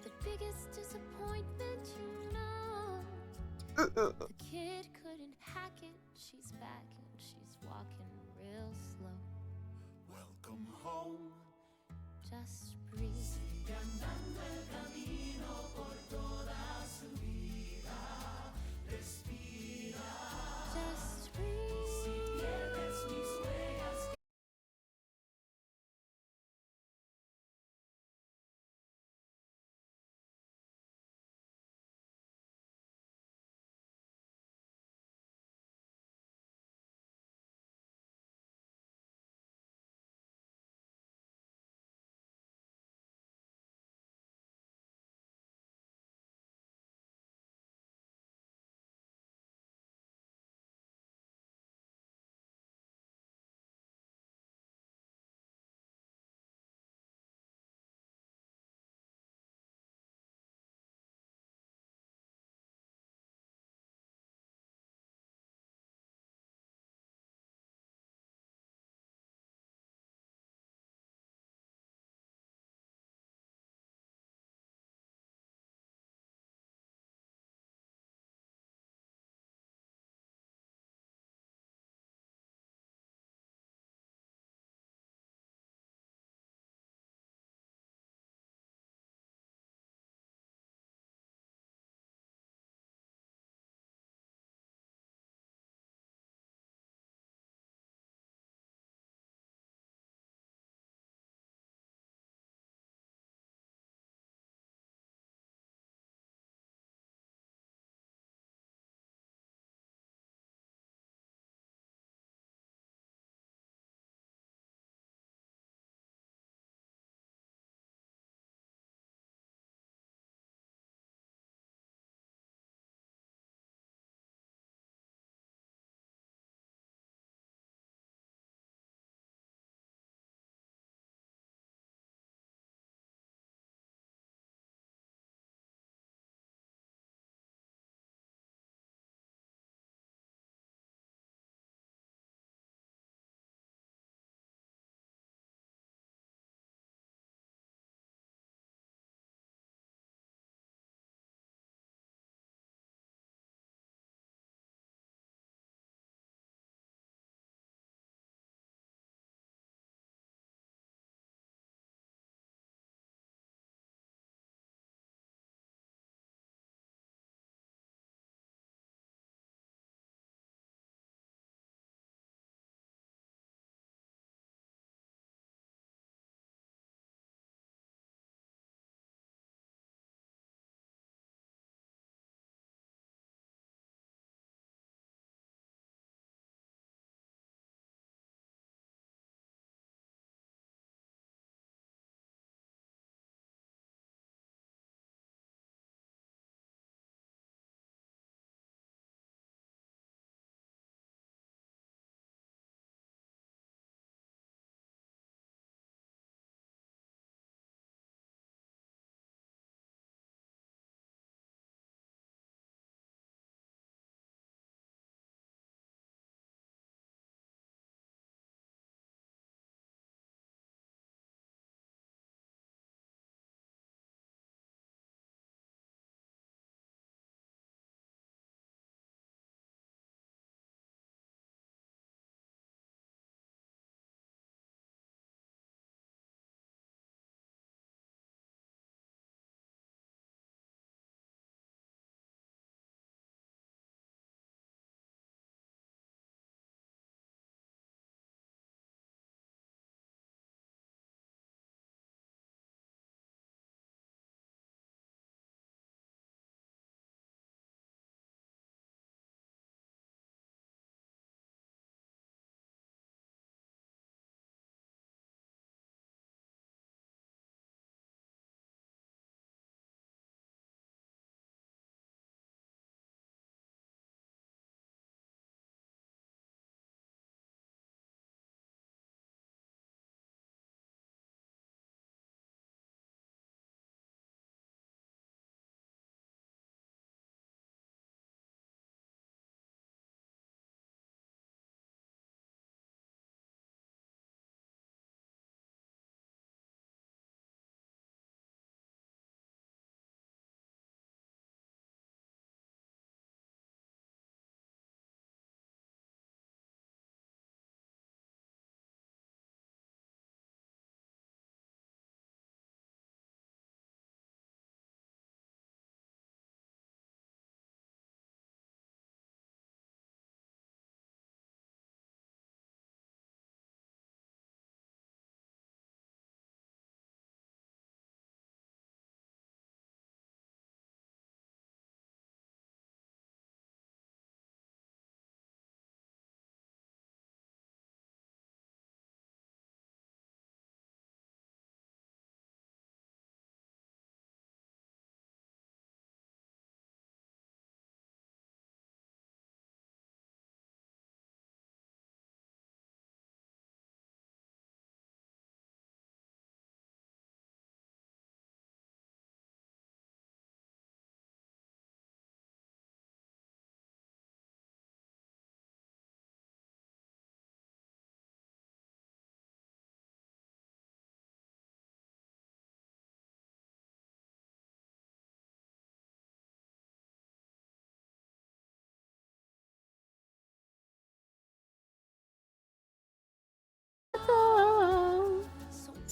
The biggest disappointment, you know. The kid couldn't hack it. She's back and she's walking real slow. Welcome home. Just breathe. Sigue andando el camino por toda su vida. Respira. Just breathe. Si pierdes mis huellas.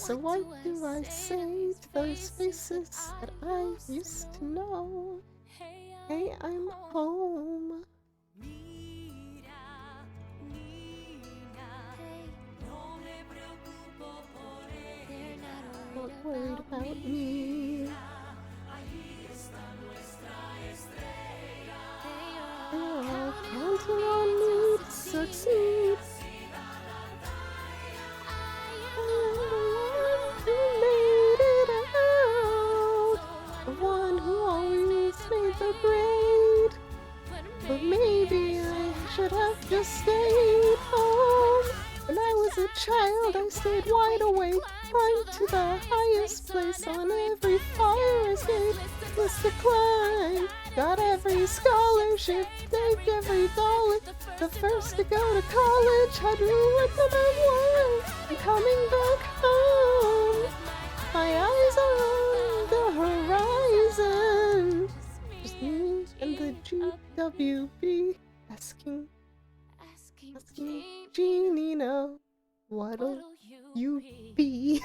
So what do I say to those faces that I used to know? Hey, I'm home. Not worried about me. They're all counting on me to succeed. I'm the one who made it out. The one who always made the grade. But maybe I should have just stayed home. When I was a child, I stayed wide awake. Climbed to the highest place on every fire escape. Was to climb. Got every scholarship, saved every dollar. The first to go to college, had ruined number one. I'm coming back home. My eyes are on the horizon. Just me and the GWB asking Jeanina, what'll you be?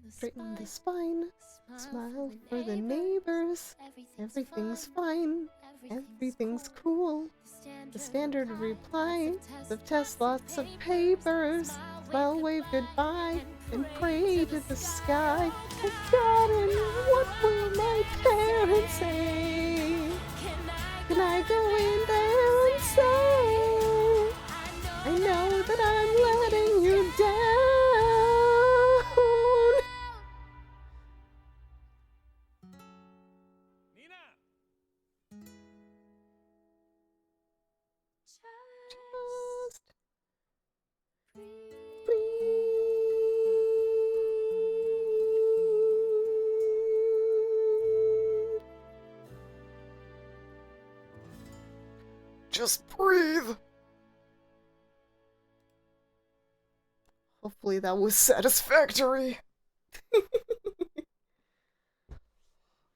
Straighten the spine, smile for the neighbors. Everything's fine, everything's cool. The standard reply, the test, lots of papers. Smile, wave goodbye, and pray to the sky. Oh God, and what will my parents say? Can I go in there and say, I know that I'm letting you down? Just breathe. Just breathe. Hopefully that was satisfactory.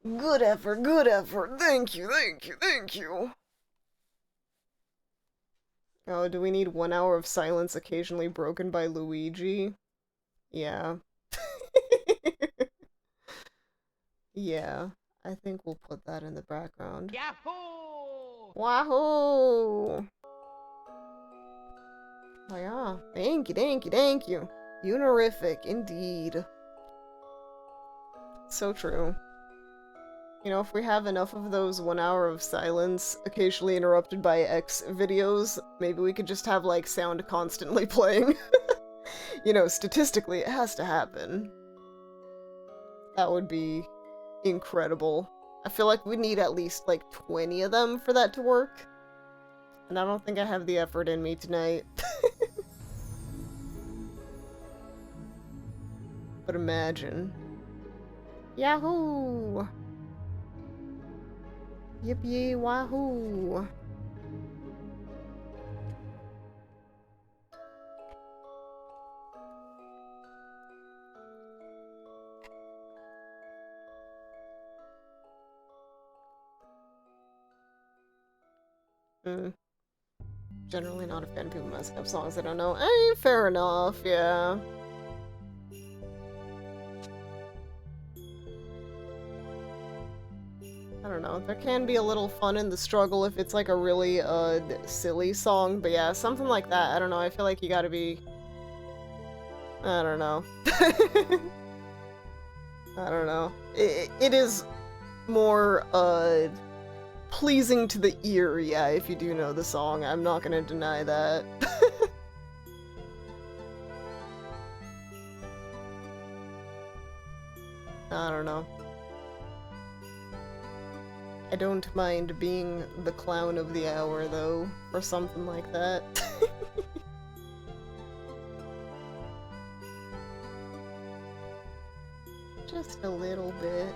Good effort, good effort. Thank you, thank you, thank you. Oh, do we need 1 hour of silence occasionally broken by Luigi? Yeah. Yeah, I think we'll put that in the background. Yahoo! Wahoo! Oh yeah, thank you, thank you, thank you. Unerific, indeed. So true. You know, if we have enough of those 1 hour of silence, occasionally interrupted by X videos, maybe we could just have, like, sound constantly playing. You know, statistically, it has to happen. That would be incredible. I feel like we need at least, like, 20 of them for that to work. And I don't think I have the effort in me tonight. But imagine. Yahoo! Yippee wahoo! Generally not a fan of people messing up songs I don't know. Fair enough, yeah. I don't know, there can be a little fun in the struggle if it's like a really, silly song, but yeah, something like that, I don't know, I feel like you gotta be... I don't know. I don't know. It is more, pleasing to the ear, yeah, if you do know the song, I'm not gonna deny that. I don't know. I don't mind being the clown of the hour, though, or something like that. Just a little bit.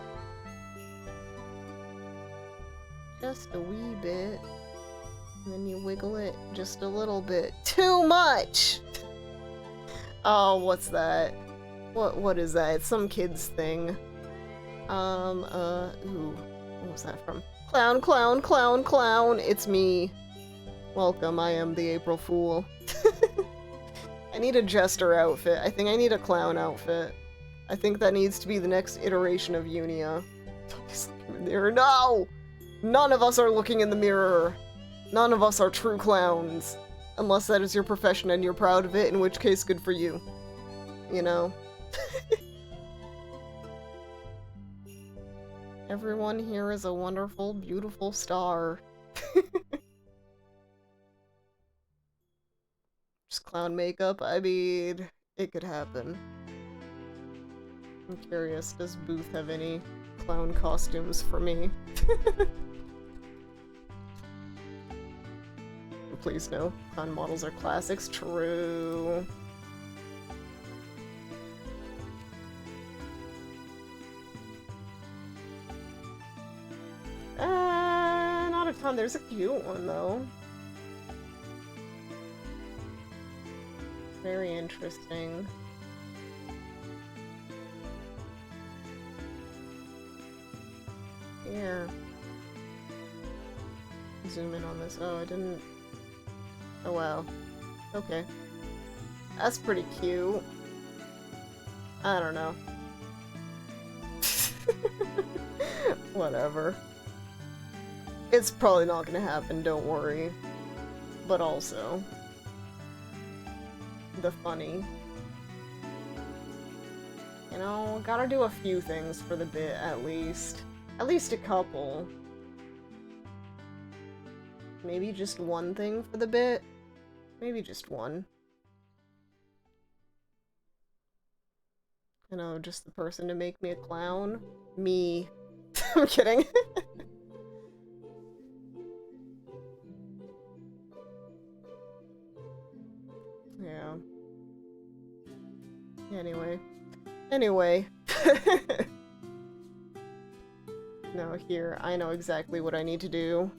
Just a wee bit. And then you wiggle it just a little bit. Too much! Oh, what's that? What is that? It's some kid's thing. Ooh. What was that from? Clown, clown, clown, clown, it's me. Welcome, I am the April Fool. I need a jester outfit. I think I need a clown outfit. I think that needs to be the next iteration of Yoonia. Toby's looking in the mirror. No! None of us are looking in the mirror. None of us are true clowns. Unless that is your profession and you're proud of it, in which case, good for you. You know? Everyone here is a wonderful, beautiful star. Just clown makeup? I mean, it could happen. I'm curious, does Booth have any clown costumes for me? Please no. Clown models are classics. True. Not a ton. There's a cute one, though. Very interesting. Here. Zoom in on this. Oh, I didn't... Oh, wow. Okay. That's pretty cute. I don't know. Whatever. It's probably not gonna happen, don't worry. But also... the funny. You know, gotta do a few things for the bit, at least. At least a couple. Maybe just one thing for the bit? Maybe just one. You know, just the person to make me a clown? Me. I'm kidding. Yeah. Anyway. No, here, I know exactly what I need to do.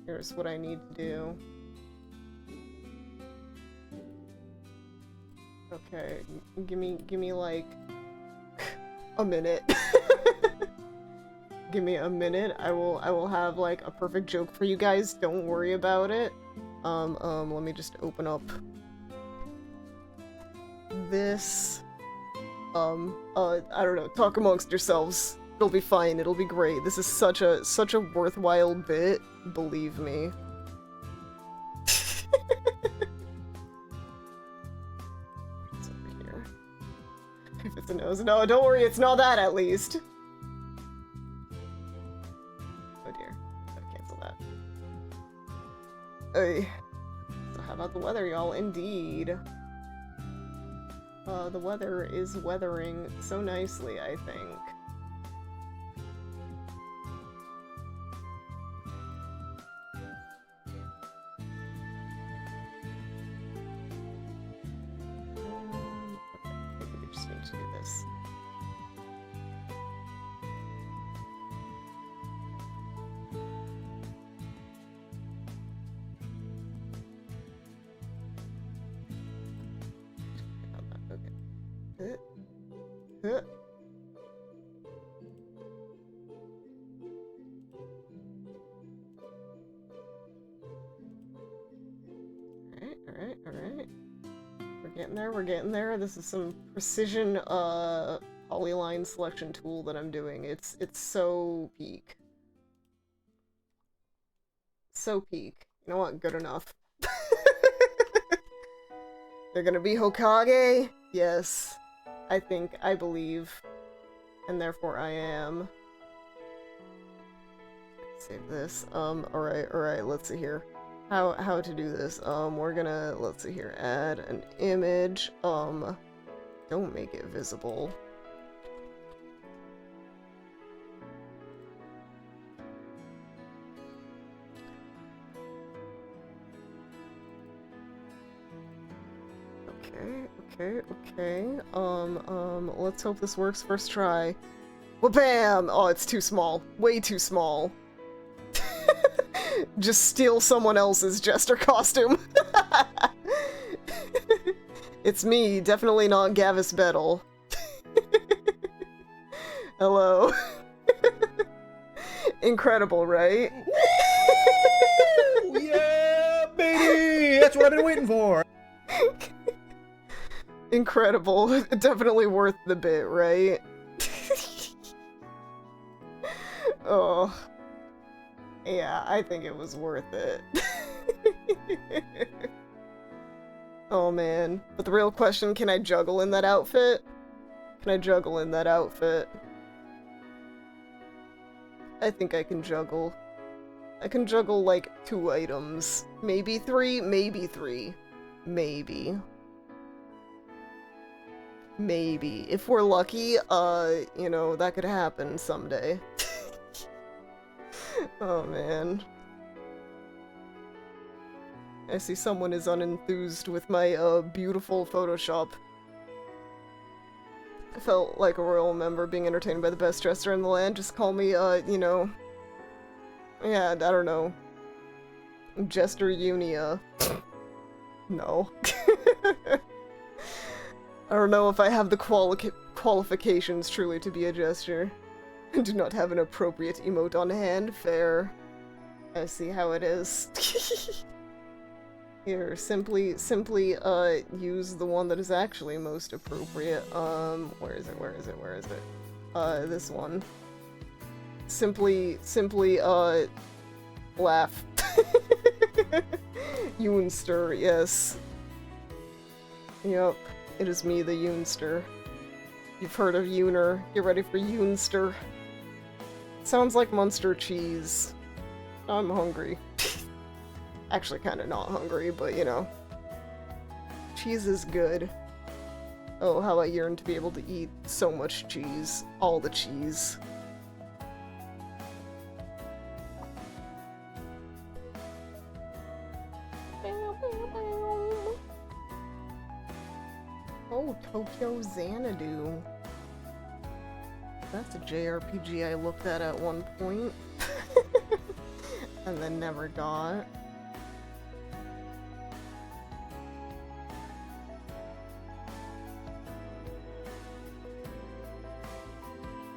Here's what I need to do. Okay, give me like a minute. Give me a minute. I will have like a perfect joke for you guys. Don't worry about it. Let me just open up this. I don't know. Talk amongst yourselves. It'll be fine. It'll be great. This is such a worthwhile bit. Believe me. It's over here. If it's a nose. No, don't worry. It's not that, at least. Oh dear. Gotta cancel that. Hey. So how about the weather, y'all? Indeed. The weather is weathering so nicely, I think. I think we just need to do this. Alright. We're getting there. This is some precision, polyline selection tool that I'm doing. It's so peak. So peak. You know what? Good enough. They're gonna be Hokage? Yes. I believe. And therefore I am. Save this. Alright, let's see here. How to do this. We're gonna, let's see here, add an image. Don't make it visible. Okay. Let's hope this works first try. Wha-bam! Oh, it's too small. Way too small. Just steal someone else's jester costume. It's me, definitely not Gavis Bettle. Hello. Incredible, right? Yeah, baby! That's what I've been waiting for! Incredible. Definitely worth the bit, right? Oh. Yeah, I think it was worth it. Oh man. But the real question, can I juggle in that outfit? Can I juggle in that outfit? I think I can juggle. I can juggle like 2 items. Maybe 3, maybe 3. Maybe. Maybe. If we're lucky, you know, that could happen someday. Oh man. I see someone is unenthused with my, beautiful Photoshop. I felt like a royal member being entertained by the best dresser in the land. Just call me, you know... Yeah, I don't know. Jester Yoonia. No. I don't know if I have the qualifications truly to be a jester. I do not have an appropriate emote on hand. Fair. I see how it is. Here, simply, use the one that is actually most appropriate. Where is it? This one. Simply, laugh. Yoonster, yes. Yup, it is me, the Yoonster. You've heard of Yooner. Get ready for Yoonster. Sounds like Munster cheese. I'm hungry. Actually, kinda not hungry, but you know. Cheese is good. Oh, how I yearn to be able to eat so much cheese. All the cheese. Oh, Tokyo Xanadu. That's a JRPG I looked at one point. And then never got.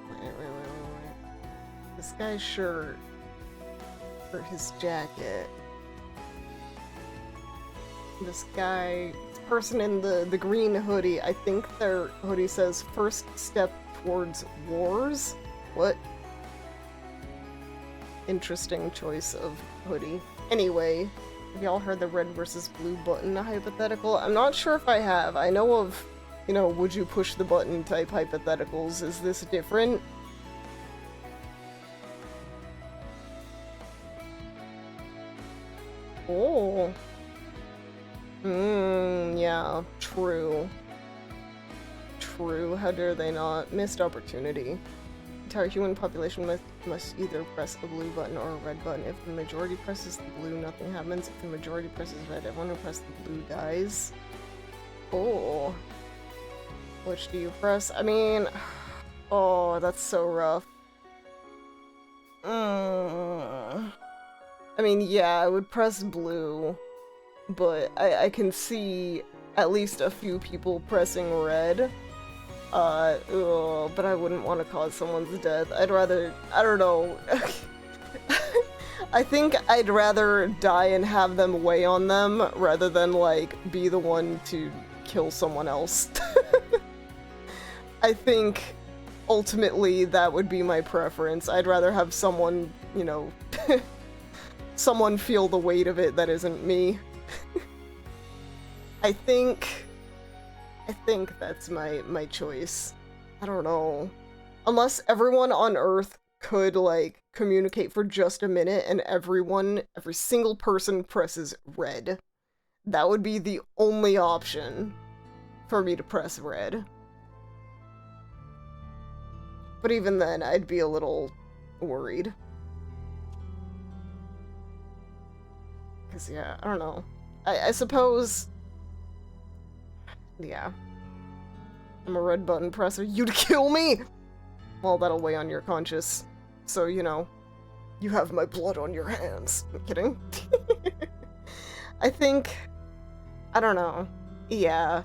Wait. This guy's shirt. Or his jacket. This person in the green hoodie, I think their hoodie says first step towards wars? What? Interesting choice of hoodie. Anyway, have y'all heard the red versus blue button hypothetical? I'm not sure if I have. I know of, you know, would you push the button type hypotheticals. Is this different? Oh. Yeah, true. True, how dare they not? Missed opportunity. The entire human population must either press a blue button or a red button. If the majority presses the blue, nothing happens. If the majority presses red, everyone who presses the blue dies. Oh. Which do you press? I mean... Oh, that's so rough. I mean, yeah, I would press blue. But I can see at least a few people pressing red. But I wouldn't want to cause someone's death. I'd rather, I don't know. I think I'd rather die and have them weigh on them rather than, like, be the one to kill someone else. I think ultimately that would be my preference. I'd rather have someone, you know, someone feel the weight of it that isn't me. I think that's my choice. I don't know. Unless everyone on Earth could, like, communicate for just a minute and every single person presses red. That would be the only option for me to press red. But even then, I'd be a little worried. 'Cause, yeah, I don't know. I suppose... Yeah. I'm a red button presser. You'd kill me?! Well, that'll weigh on your conscience. So, you know, you have my blood on your hands. I'm kidding. I think... I don't know. Yeah.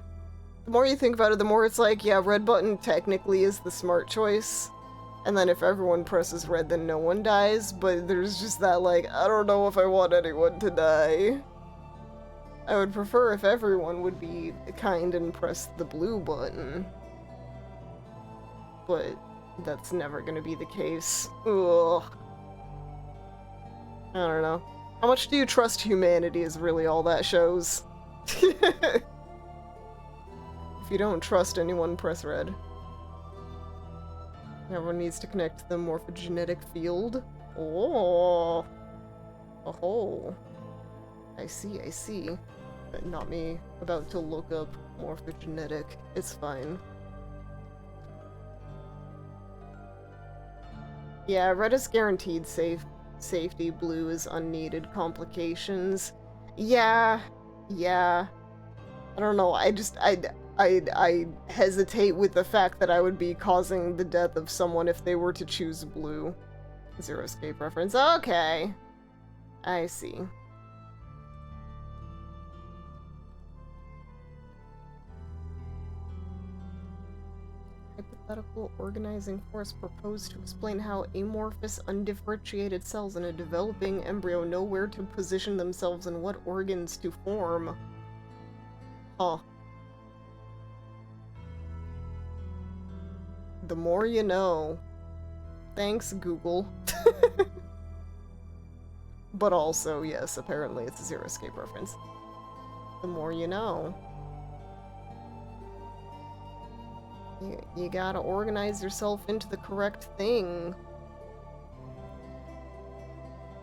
The more you think about it, the more it's like, yeah, red button technically is the smart choice. And then if everyone presses red, then no one dies, but there's just that, like, I don't know if I want anyone to die. I would prefer if everyone would be kind and press the blue button. But that's never gonna be the case. Ugh. I don't know. How much do you trust humanity is really all that shows. If you don't trust anyone, press red. Everyone needs to connect to the morphogenetic field. Oh. Oh. I see, I see. But not me. About to look up morphogenetic. It's fine. Yeah, red is guaranteed safety, blue is unneeded complications. Yeah. I don't know, I hesitate with the fact that I would be causing the death of someone if they were to choose blue. Zero escape reference. Okay. I see. Hypothetical organizing force proposed to explain how amorphous, undifferentiated cells in a developing embryo know where to position themselves and what organs to form. Huh. The more you know. Thanks, Google. But also, yes, apparently it's a Zero Escape reference. The more you know. You gotta organize yourself into the correct thing.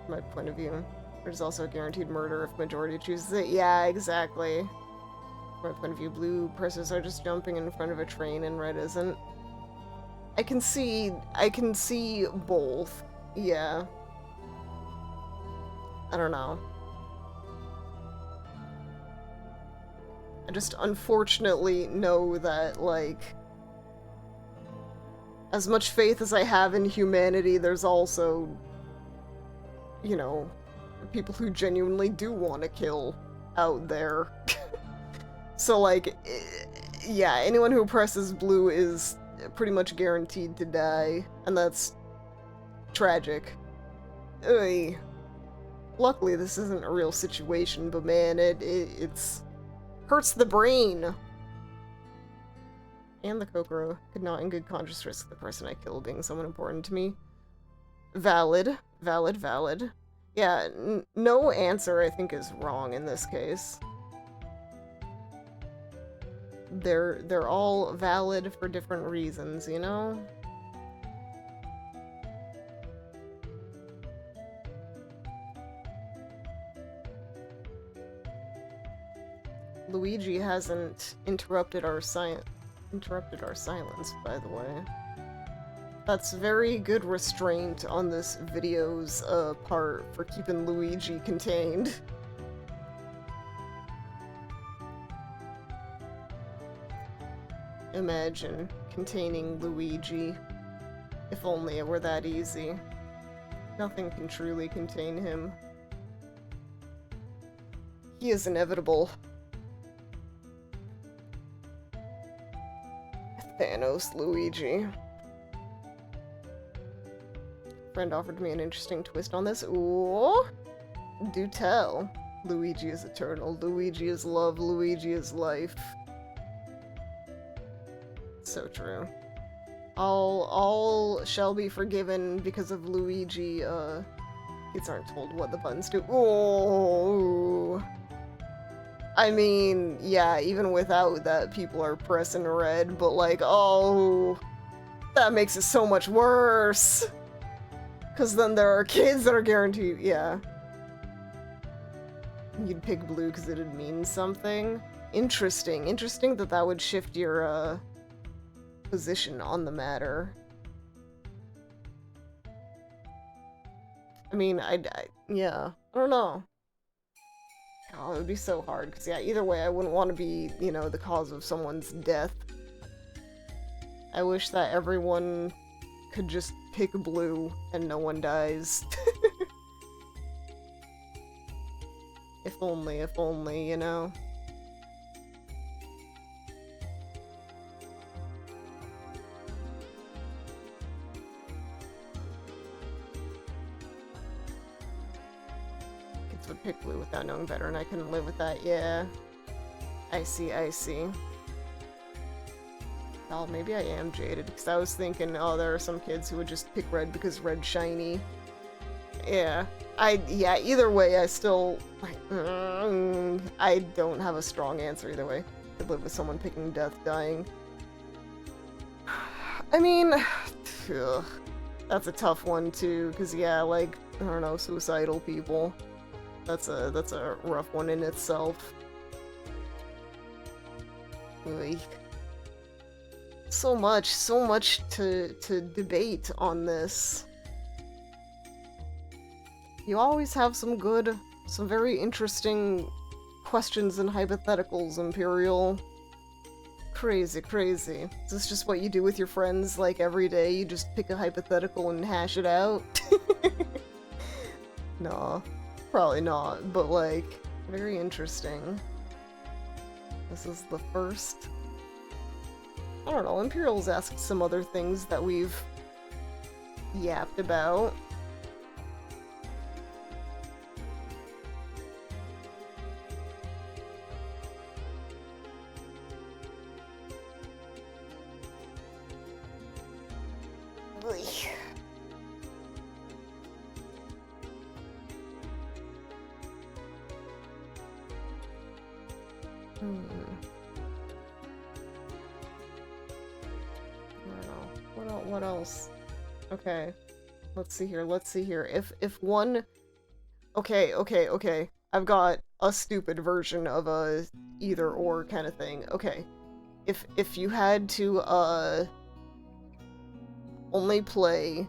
From my point of view. There's also a guaranteed murder if majority chooses it. Yeah, exactly. From my point of view, blue persons are just jumping in front of a train and red isn't. I can see both. Yeah. I don't know. I just unfortunately know that, like, as much faith as I have in humanity, there's also, you know, people who genuinely do want to kill out there. So, like, yeah, anyone who presses blue is pretty much guaranteed to die, and that's tragic. Ugh. Luckily, this isn't a real situation, but man, it's hurts the brain. And the Kokoro could not in good conscience risk the person I killed being someone important to me. Valid. Yeah, no answer I think is wrong in this case. They're all valid for different reasons, you know? Luigi hasn't interrupted our silence, by the way. That's very good restraint on this video's part for keeping Luigi contained. Imagine containing Luigi. If only it were that easy. Nothing can truly contain him. He is inevitable. Thanos Luigi. Friend offered me an interesting twist on this. Ooh. Do tell. Luigi is eternal. Luigi is love. Luigi is life. So true. All shall be forgiven because of Luigi. Kids aren't told what the buttons do. Ooh. I mean, yeah, even without that, people are pressing red, but like, oh, that makes it so much worse. Because then there are kids that are guaranteed, yeah. You'd pick blue because it'd mean something. Interesting. Interesting that that would shift your, position on the matter. I mean, yeah, I don't know. Oh, it would be so hard, because yeah, either way, I wouldn't want to be, you know, the cause of someone's death. I wish that everyone could just pick blue and no one dies. If only, you know? would pick blue without knowing better, and I couldn't live with that. Yeah. I see, I see. Well, maybe I am jaded, because I was thinking, oh, there are some kids who would just pick red because red's shiny. Yeah. Yeah, either way, I still... I don't have a strong answer either way. I could live with someone picking death, dying. I mean... Ugh, that's a tough one, too, because, yeah, like, I don't know, suicidal people. That's a rough one in itself. Oy. So much to debate on this. You always have some very interesting questions and hypotheticals, Imperial. Crazy, crazy. Is this just what you do with your friends, like, every day? You just pick a hypothetical and hash it out? Nah, probably not, but, like, very interesting. This is the first... I don't know, Imperial's asked some other things that we've yapped about. What else? Okay. Let's see here. If one... Okay. I've got a stupid version of a either-or kind of thing. Okay. If you had to, only play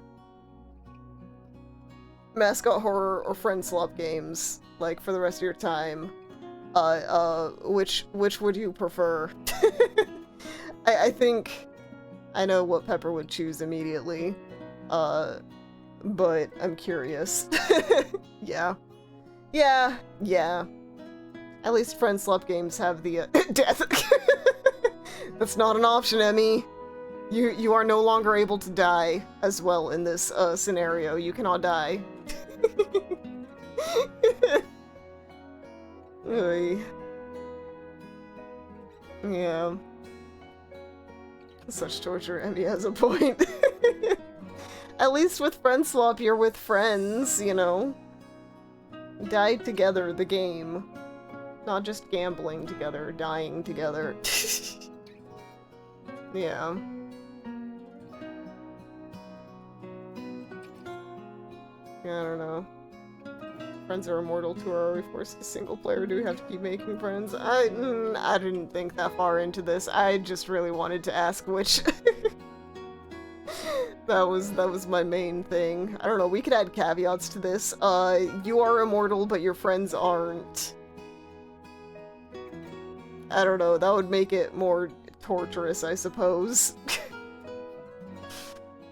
mascot horror or friend swap games, like, for the rest of your time, which would you prefer? I think I know what Pepper would choose immediately, but I'm curious. Yeah. At least friend swap games have the, death. That's not an option, Emmy. You are no longer able to die as well in this, scenario. You cannot die. Oy. Yeah. Such torture. Emmy has a point. At least with friend swap, you're with friends, you know? Die together, the game. Not just gambling together, dying together. Yeah. Yeah, I don't know. Friends are immortal too, or are we forced to single player? Do we have to keep making friends? I didn't think that far into this. I just really wanted to ask which. That was my main thing. I don't know, we could add caveats to this. You are immortal, but your friends aren't. I don't know, that would make it more torturous, I suppose.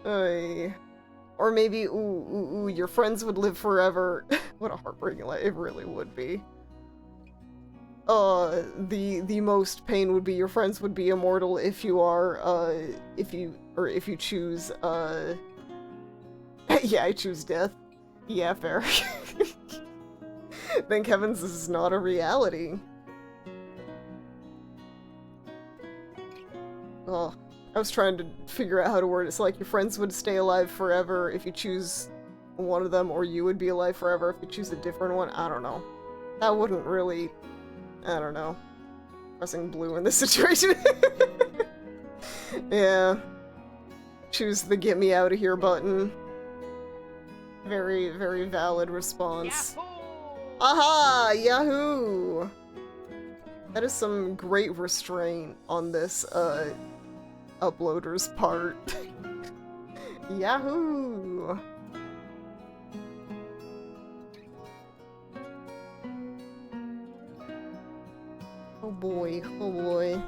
Or maybe, your friends would live forever. What a heartbreaking life, it really would be. The most pain would be your friends would be immortal if you are, if you choose, yeah, I choose death. Yeah, fair. Thank heavens this is not a reality. Oh, I was trying to figure out how to word it. It's like your friends would stay alive forever if you choose one of them, or you would be alive forever if you choose a different one. I don't know. That wouldn't really... I don't know. Pressing blue in this situation. Yeah. Choose the get me out of here button. Very, very valid response. Yahoo! Aha! Yahoo! That is some great restraint on this, uploader's part. Yahoo! Oh boy, oh boy.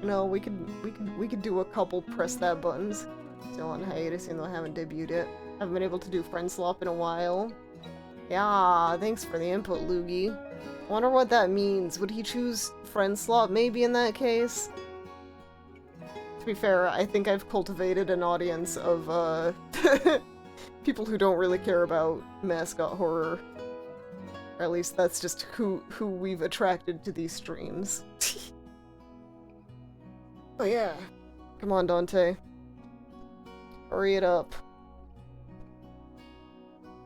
No, we could do a couple press that buttons. Still on hiatus, even though I haven't debuted it. Haven't been able to do friend swap in a while. Yeah, thanks for the input, Loogie. Wonder what that means. Would he choose friend swap maybe in that case? To be fair, I think I've cultivated an audience of, people who don't really care about mascot horror. Or at least that's just who we've attracted to these streams. Oh yeah. Come on, Dante. Hurry it up.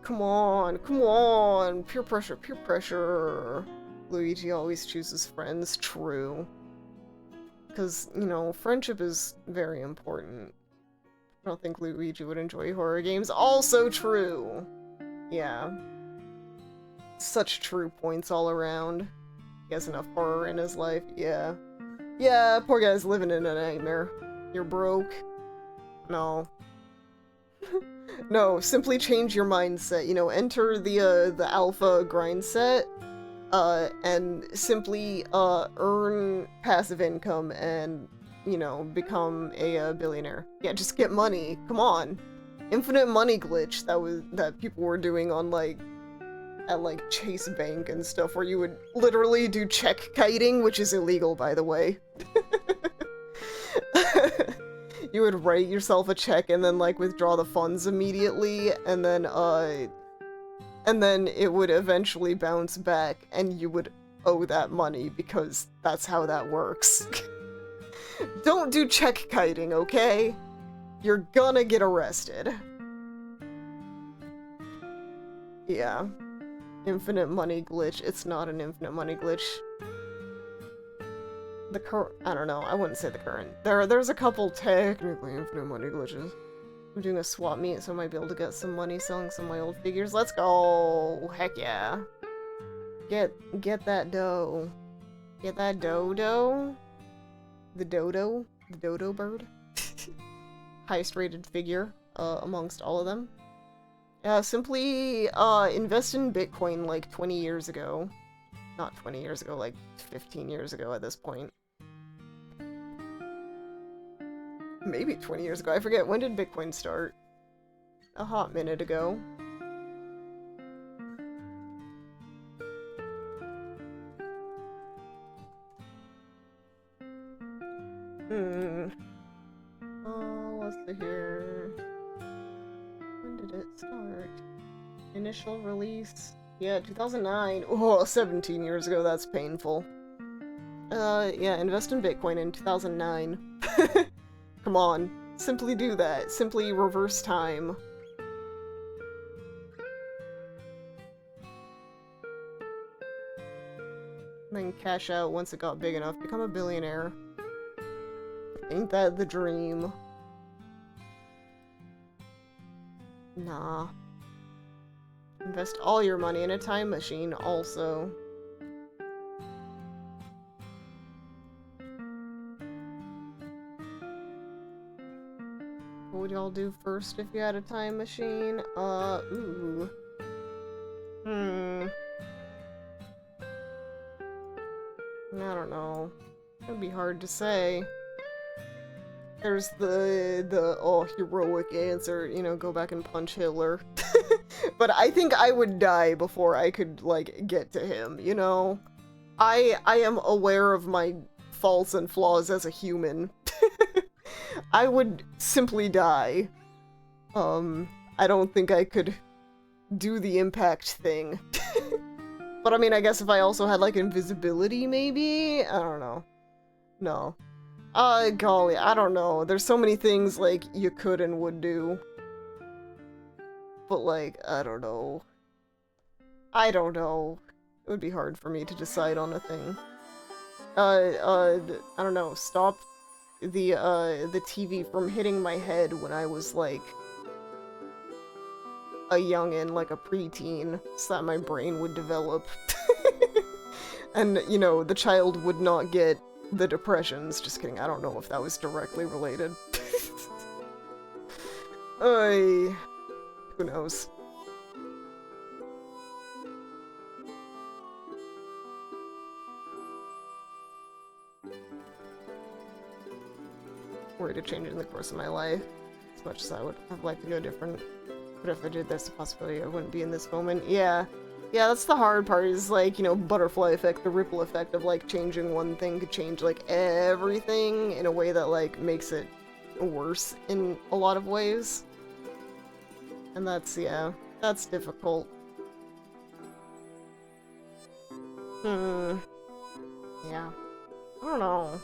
Come on, come on! Peer pressure, peer pressure! Luigi always chooses friends, true. Because, you know, friendship is very important. I don't think Luigi would enjoy horror games. Also true! Yeah. Such true points all around. He has enough horror in his life, yeah. Yeah, poor guy's living in a nightmare. You're broke? No. No, simply change your mindset. You know, enter the alpha grind set, and simply, earn passive income and, you know, become a billionaire. Yeah, just get money. Come on. Infinite money glitch that people were doing on, like, at, like, Chase Bank and stuff, where you would literally do check kiting, which is illegal, by the way. You would write yourself a check and then, like, withdraw the funds immediately, and then it would eventually bounce back, and you would owe that money, because that's how that works. Don't do check kiting, okay? You're gonna get arrested. Yeah. Infinite money glitch. It's not an infinite money glitch. I don't know, I wouldn't say the current. There's a couple technically infinite money glitches. I'm doing a swap meet, so I might be able to get some money selling some of my old figures. Let's go! Heck yeah. Get that dough. Get that dodo? The dodo? The dodo bird? Highest rated figure, amongst all of them. Simply, invest in Bitcoin like 20 years ago. Not 20 years ago, like 15 years ago at this point. Maybe 20 years ago, I forget. When did Bitcoin start? A hot minute ago. Let's see here. When did it start? Initial release? Yeah, 2009. Oh, 17 years ago, that's painful. Yeah, invest in Bitcoin in 2009. Come on, simply do that. Simply reverse time. Then cash out once it got big enough. Become a billionaire. Ain't that the dream? Nah. Invest all your money in a time machine, also. What would y'all do first if you had a time machine? Ooh. I don't know. It'd be hard to say. There's the heroic answer, you know, go back and punch Hitler. But I think I would die before I could, like, get to him, you know? I am aware of my faults and flaws as a human. I would simply die. I don't think I could do the impact thing. But I mean, I guess if I also had, like, invisibility, maybe? I don't know. No. Golly, I don't know. There's so many things, like, you could and would do. But, like, I don't know. I don't know. It would be hard for me to decide on a thing. I don't know. Stop the TV from hitting my head when I was, like, a youngin', like a preteen, so that my brain would develop. And, you know, the child would not get the depressions. Just kidding, I don't know if that was directly related. Who knows? Worried to change in the course of my life, as much as I would have liked to go different. But if I did, there's a possibility I wouldn't be in this moment. Yeah. Yeah, that's the hard part, is, like, you know, butterfly effect, the ripple effect of, like, changing one thing could change, like, everything in a way that, like, makes it worse in a lot of ways. And that's, yeah, that's difficult. Yeah. I don't know.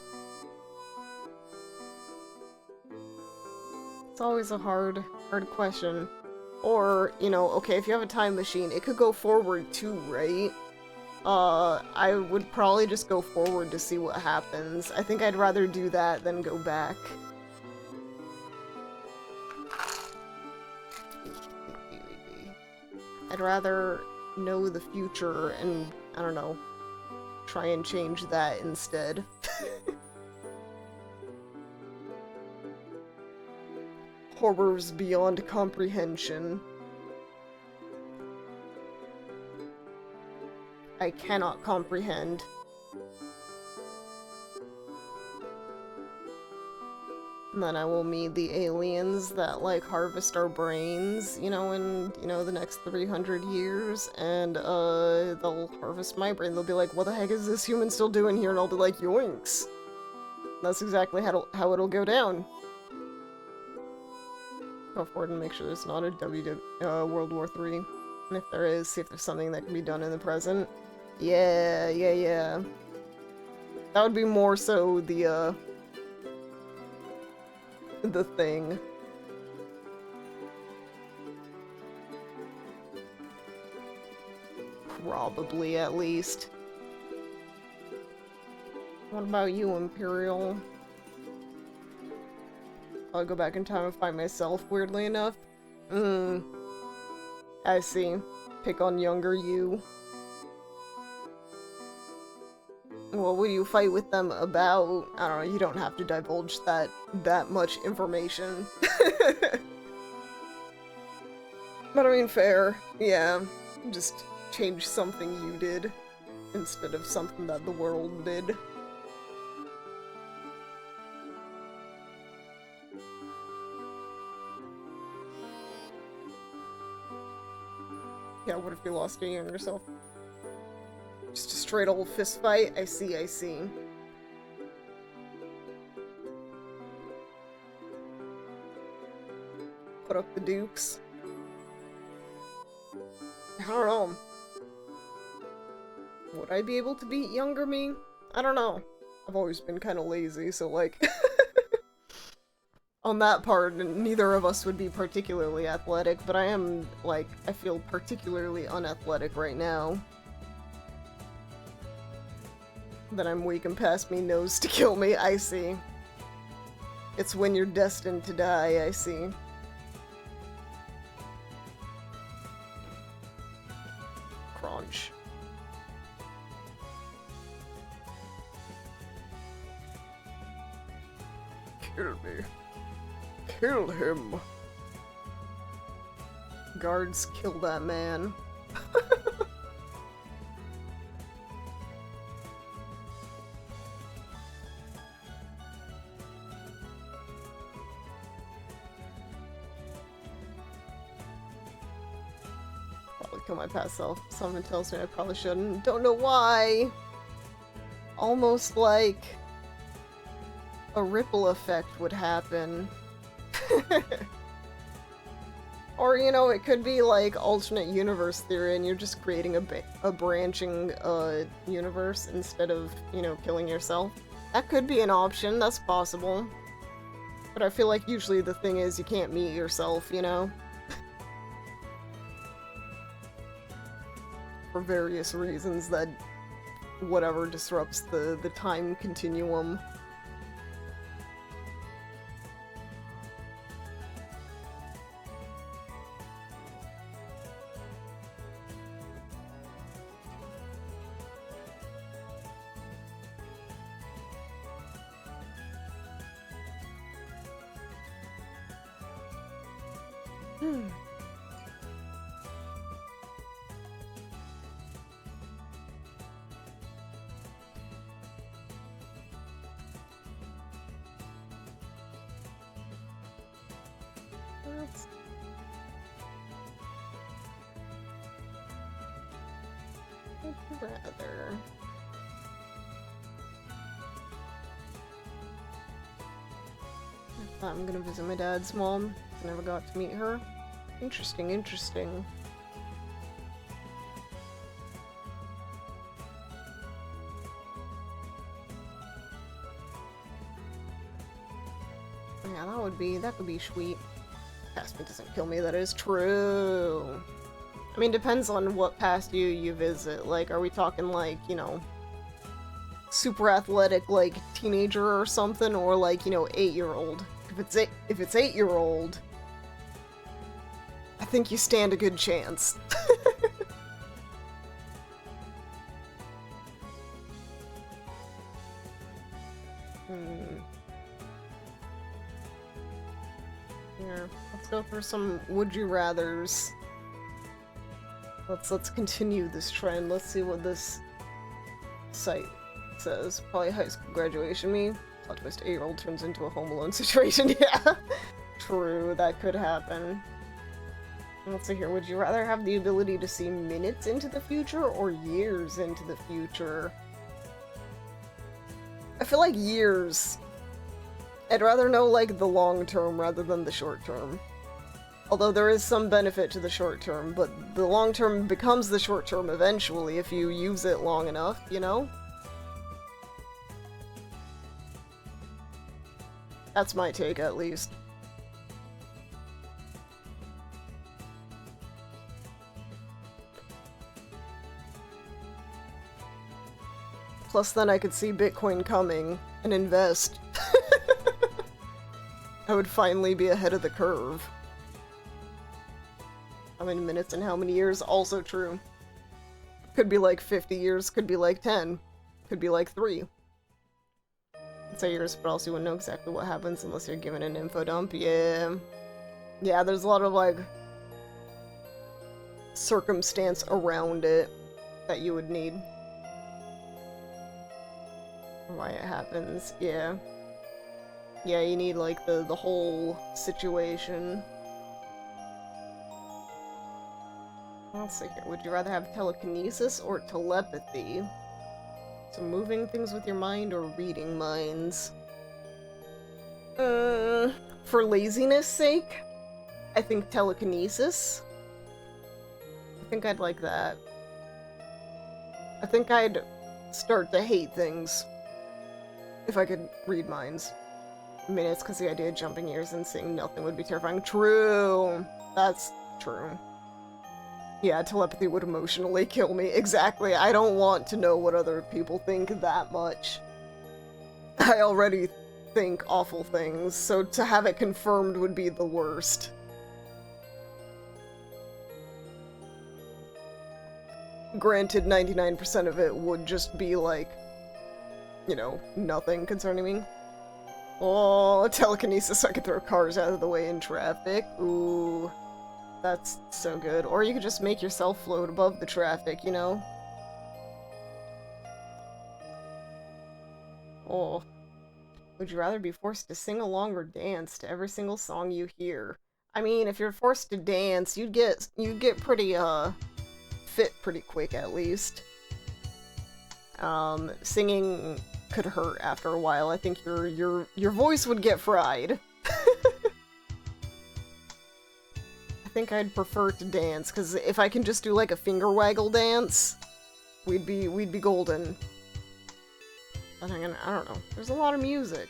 It's always a hard question. Or, you know, okay, if you have a time machine, it could go forward too, right? I would probably just go forward to see what happens. I think I'd rather do that than go back. I'd rather know the future and, I don't know, try and change that instead. Horrors beyond comprehension. I cannot comprehend. And then I will meet the aliens that, like, harvest our brains, you know, in, you know, the next 300 years, and, they'll harvest my brain. They'll be like, what the heck is this human still doing here? And I'll be like, yoinks! That's exactly how it'll go down. Go forward and make sure there's not a World War III. And if there is, see if there's something that can be done in the present. Yeah. That would be more so the thing. Probably, at least. What about you, Imperial? I'll go back in time and find myself, weirdly enough. I see. Pick on younger you. What would you fight with them about? I don't know, you don't have to divulge that much information. But I mean, fair. Yeah. Just change something you did instead of something that the world did. Yeah, what if you lost any on yourself? Just a straight old fist fight? I see. Put up the dukes. I don't know. Would I be able to beat younger me? I don't know. I've always been kind of lazy, so like... On that part, neither of us would be particularly athletic, but I am, like, I feel particularly unathletic right now. That I'm weak and past me knows to kill me, I see. It's when you're destined to die, I see. Crunch. Kill me. Kill him. Guards, kill that man. Probably kill my past self. Something tells me I probably shouldn't. Don't know why. Almost like a ripple effect would happen. Or, you know, it could be like alternate universe theory and you're just creating a branching universe instead of, you know, killing yourself. That could be an option, that's possible. But I feel like usually the thing is you can't meet yourself, you know? For various reasons that whatever disrupts the time continuum. Rather. I'm gonna visit my dad's mom. I never got to meet her. Interesting, interesting. Yeah, that could be sweet. Past me doesn't kill me, that is true. I mean, depends on what past you visit. Like, are we talking like, you know, super athletic, like, teenager or something, or like, you know, 8-year-old? If it's 8-year-old, I think you stand a good chance. Here, let's go through some would you rathers. Let's continue this trend. Let's see what this site says. Probably high school graduation me. Plot twist, 8-year-old turns into a Home Alone situation. Yeah, true, that could happen. Let's see here. Would you rather have the ability to see minutes into the future or years into the future? I feel like years. I'd rather know, like, the long term rather than the short term. Although there is some benefit to the short term, but the long term becomes the short term eventually if you use it long enough, you know? That's my take, at least. Plus then I could see Bitcoin coming and invest. I would finally be ahead of the curve. How many minutes and how many years? Also true. Could be like 50 years, could be like 10, could be like 3. I'd say years, but also you wouldn't know exactly what happens unless you're given an info dump. Yeah. Yeah, there's a lot of, like, circumstance around it that you would need. Why it happens, yeah. Yeah, you need, like, the whole situation. Let's see here. Would you rather have telekinesis or telepathy? So moving things with your mind or reading minds? For laziness sake, I think telekinesis. I think I'd like that. I think I'd start to hate things if I could read minds. I mean, it's because the idea of jumping years and seeing nothing would be terrifying. True! That's true. Yeah, telepathy would emotionally kill me. Exactly. I don't want to know what other people think that much. I already think awful things, so to have it confirmed would be the worst. Granted, 99% of it would just be like, you know, nothing concerning me. Oh, telekinesis, so I could throw cars out of the way in traffic. Ooh, that's so good. Or you could just make yourself float above the traffic, you know? Oh. Would you rather be forced to sing along or dance to every single song you hear? I mean, if you're forced to dance, you'd get pretty, fit pretty quick, at least. Singing could hurt after a while. I think your voice would get fried. I think I'd prefer to dance, because if I can just do like a finger waggle dance, we'd be golden. But I don't know. There's a lot of music.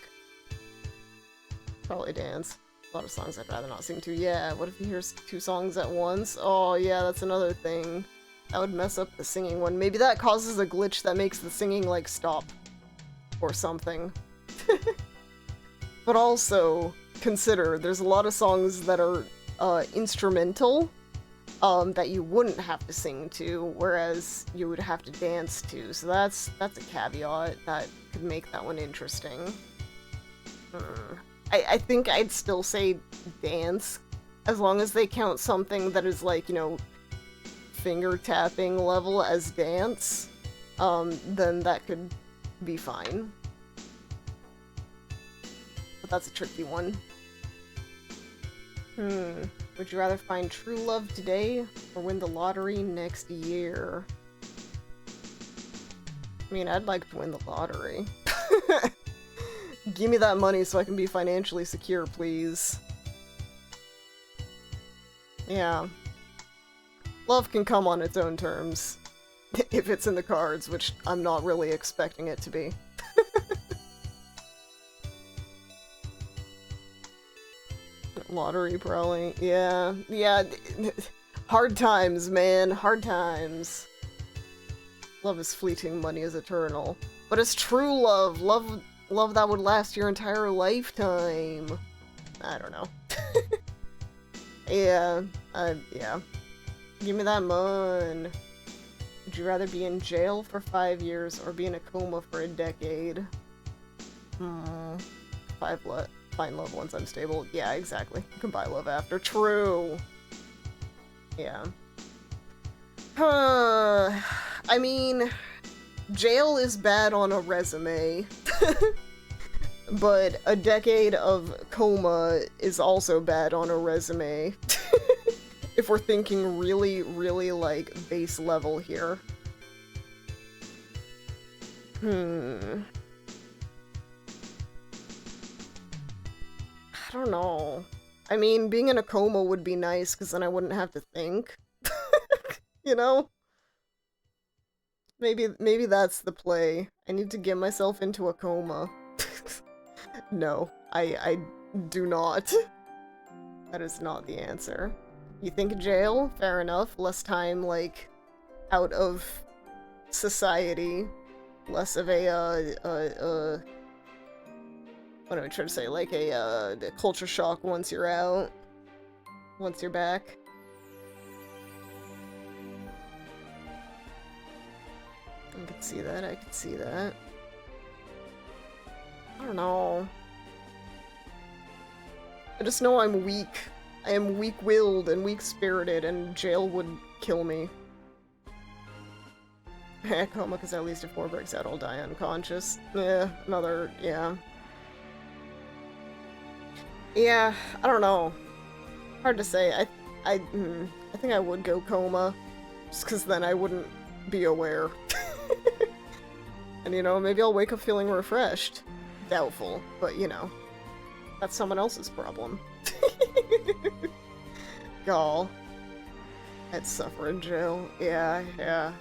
Probably dance. A lot of songs I'd rather not sing to. Yeah, what if you hear 2 songs at once? Oh yeah, that's another thing. That would mess up the singing one. Maybe that causes a glitch that makes the singing, like, stop. Or something. But also, consider, there's a lot of songs that are instrumental that you wouldn't have to sing to, whereas you would have to dance to. So that's a caveat that could make that one interesting. I think I'd still say dance, as long as they count something that is like, you know, finger tapping level as dance, then that could be fine. But that's a tricky one. Would you rather find true love today or win the lottery next year? I mean, I'd like to win the lottery. Give me that money so I can be financially secure, please. Yeah. Love can come on its own terms. If it's in the cards, which I'm not really expecting it to be. Lottery, probably. Yeah. Yeah. Hard times, man. Hard times. Love is fleeting, money is eternal. But it's true love. Love that would last your entire lifetime. I don't know. Yeah. Yeah. Give me that mon. Would you rather be in jail for 5 years or be in a coma for a decade? Find love once I'm stable. Yeah, exactly. You can buy love after. True. Yeah. I mean, jail is bad on a resume. But a decade of coma is also bad on a resume. If we're thinking really, really, like, base level here. I don't know. I mean, being in a coma would be nice, because then I wouldn't have to think. You know? Maybe that's the play. I need to get myself into a coma. No, I do not. That is not the answer. You think jail? Fair enough. Less time, like, out of society. Less of a, what am I trying to say? Like a culture shock once you're out. Once you're back. I could see that, I could see that. I don't know. I just know I'm weak. I am weak-willed and weak-spirited, and jail would kill me. Coma, because at least if 4 breaks out, I'll die unconscious. Yeah, another, yeah. Yeah, I don't know. Hard to say. I think I would go coma, just because then I wouldn't be aware. And, you know, maybe I'll wake up feeling refreshed. Doubtful, but, you know, that's someone else's problem. Gall. I'd suffer in jail. Yeah, yeah.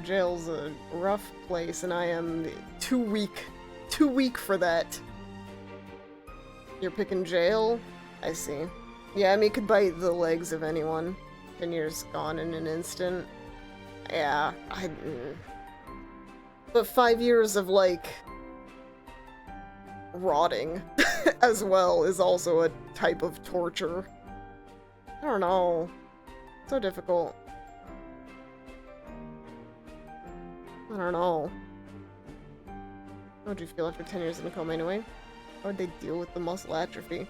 Jail's a rough place, and I am too weak for that. You're picking jail? I see. Yeah, I mean, it could bite the legs of anyone. 10 years gone in an instant. Yeah, But 5 years of, like, rotting as well is also a type of torture. I don't know. So difficult. I don't know. How would you feel after 10 years in a coma anyway? How would they deal with the muscle atrophy?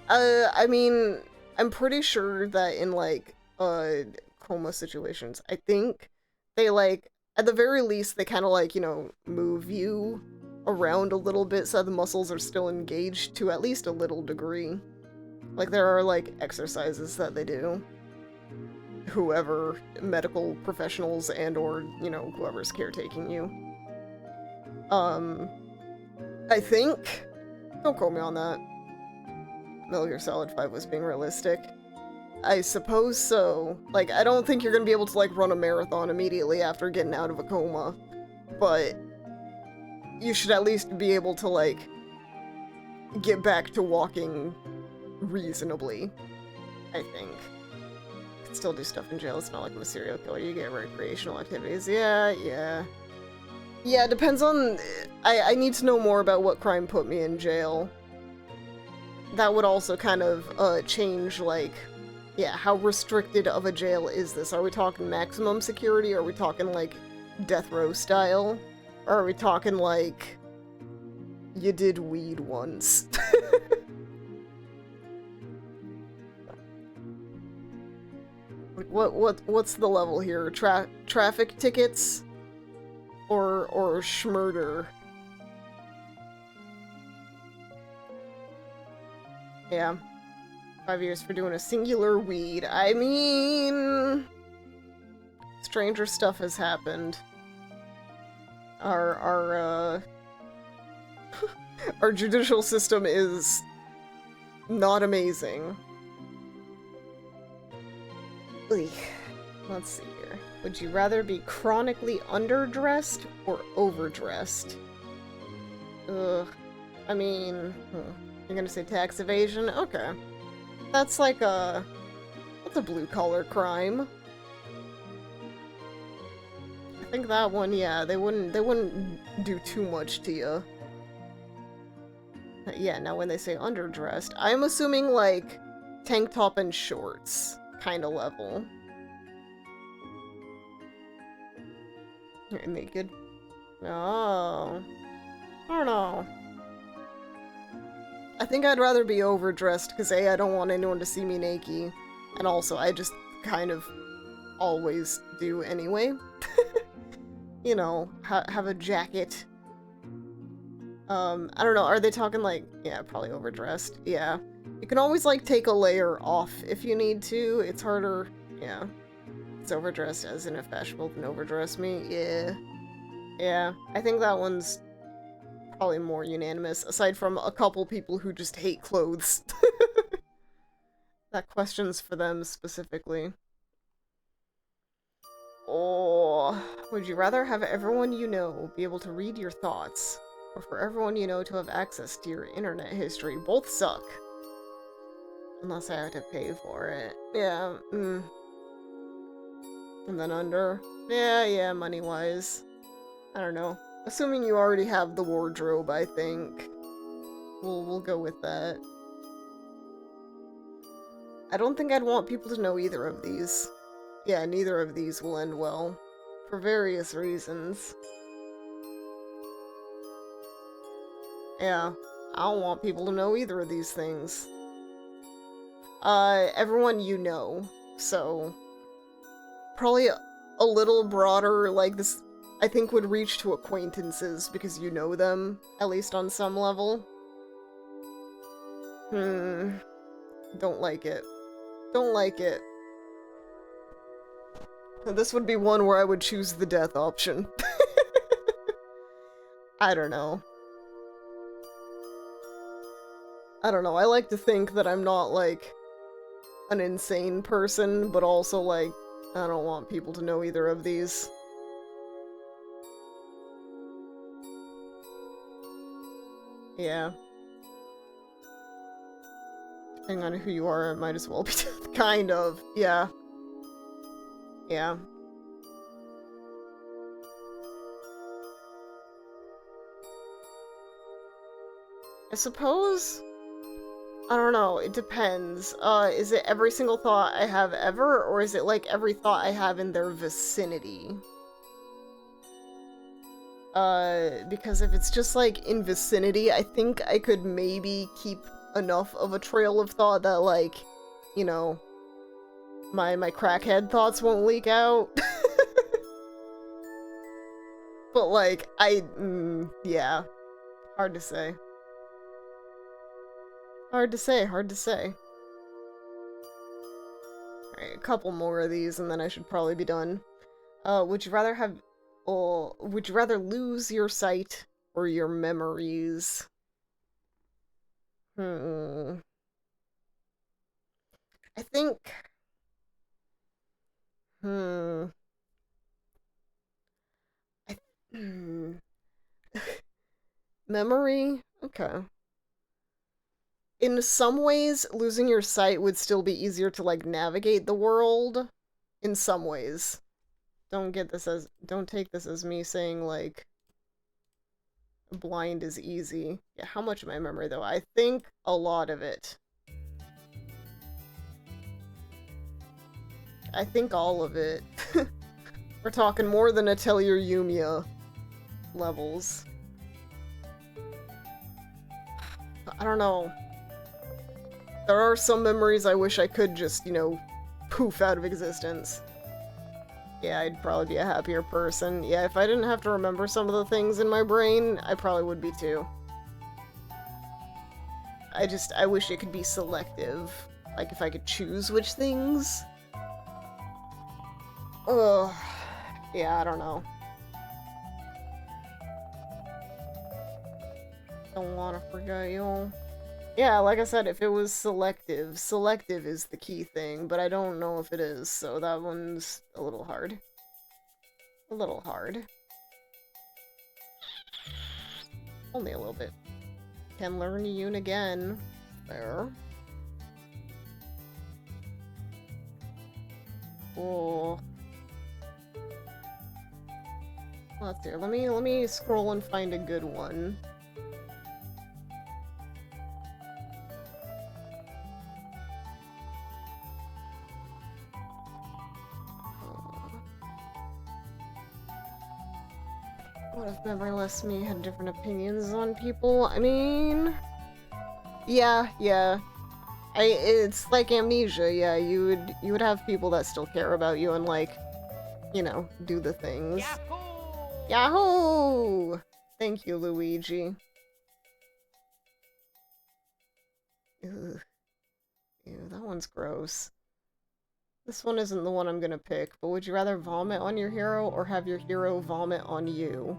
I mean, I'm pretty sure that in, like, coma situations, I think they, like, at the very least, they kind of, like, you know, move you around a little bit so the muscles are still engaged to at least a little degree. Like, there are, like, exercises that they do. Whoever, medical professionals and or, you know, whoever's caretaking you. I think... Don't quote me on that. Metal Gear Solid 5 was being realistic. I suppose so. Like, I don't think you're gonna be able to, like, run a marathon immediately after getting out of a coma. But you should at least be able to, like, get back to walking reasonably, I think. You can still do stuff in jail. It's not like I'm a serial killer. You get recreational activities. Yeah, yeah. Yeah, it depends on... I need to know more about what crime put me in jail. That would also kind of, change, like... Yeah, how restricted of a jail is this? Are we talking maximum security? Are we talking, like, death row style? Or are we talking, like... You did weed once? What's the level here? Traffic tickets? Or schmurder? Yeah. 5 years for doing a singular weed. I mean... Stranger stuff has happened. Our judicial system is not amazing. Ugh. Let's see here. Would you rather be chronically underdressed or overdressed? Ugh. I mean, you're gonna say tax evasion? Okay. That's like that's a blue-collar crime. I think that one, yeah, they wouldn't do too much to you. Yeah, now when they say underdressed, I'm assuming like tank top and shorts kind of level. Naked. Oh. I don't know. I think I'd rather be overdressed because A, I don't want anyone to see me naked, and also I just kind of always do anyway. You know, have a jacket. I don't know, are they talking like, yeah, probably overdressed, yeah. You can always like take a layer off if you need to, it's harder, yeah. It's overdressed as in if fashionable than overdress me, yeah. Yeah, I think that one's probably more unanimous, aside from a couple people who just hate clothes. That question's for them specifically. Or would you rather have everyone you know be able to read your thoughts, or for everyone you know to have access to your internet history? Both suck. Unless I have to pay for it. Yeah, And then under. Yeah, money-wise. I don't know. Assuming you already have the wardrobe, I think. We'll go with that. I don't think I'd want people to know either of these. Yeah, neither of these will end well. For various reasons. Yeah, I don't want people to know either of these things. Everyone you know, so... Probably a little broader, like this, I think would reach to acquaintances, because you know them, at least on some level. Don't like it. Don't like it. This would be one where I would choose the death option. I don't know. I don't know, I like to think that I'm not, like, an insane person, but also, like, I don't want people to know either of these. Yeah. Depending on who you are, it might as well be kind of, yeah. Yeah. I suppose... I don't know, it depends. Is it every single thought I have ever, or is it like every thought I have in their vicinity? Because if it's just like in vicinity, I think I could maybe keep enough of a trail of thought that, like, you know, my crackhead thoughts won't leak out. But like, yeah, hard to say. Hard to say. Alright, a couple more of these and then I should probably be done. Would you rather have... Or would you rather lose your sight or your memories? I think... Memory? Okay. In some ways, losing your sight would still be easier to, like, navigate the world. In some ways. Don't take this as me saying, like, blind is easy. Yeah, how much of my memory, though? I think a lot of it. I think all of it. We're talking more than Atelier Yoonia levels. I don't know. There are some memories I wish I could just, you know, poof out of existence. Yeah, I'd probably be a happier person. Yeah, if I didn't have to remember some of the things in my brain, I probably would be too. I wish it could be selective. Like, if I could choose which things. Ugh. Yeah, I don't know. Don't wanna forget you. Yeah, like I said, if it was selective, selective is the key thing, but I don't know if it is, so that one's a little hard. A little hard. Only a little bit. Can learn Yoon again. There. Oh. Let's see. Let me scroll and find a good one. What if Memoryless Me had different opinions on people? I mean, yeah. It's like Amnesia. Yeah, you would have people that still care about you and like, you know, do the things. Yahoo! Yahoo! Thank you, Luigi. Ugh. Ew, that one's gross. This one isn't the one I'm gonna pick, but would you rather vomit on your hero or have your hero vomit on you?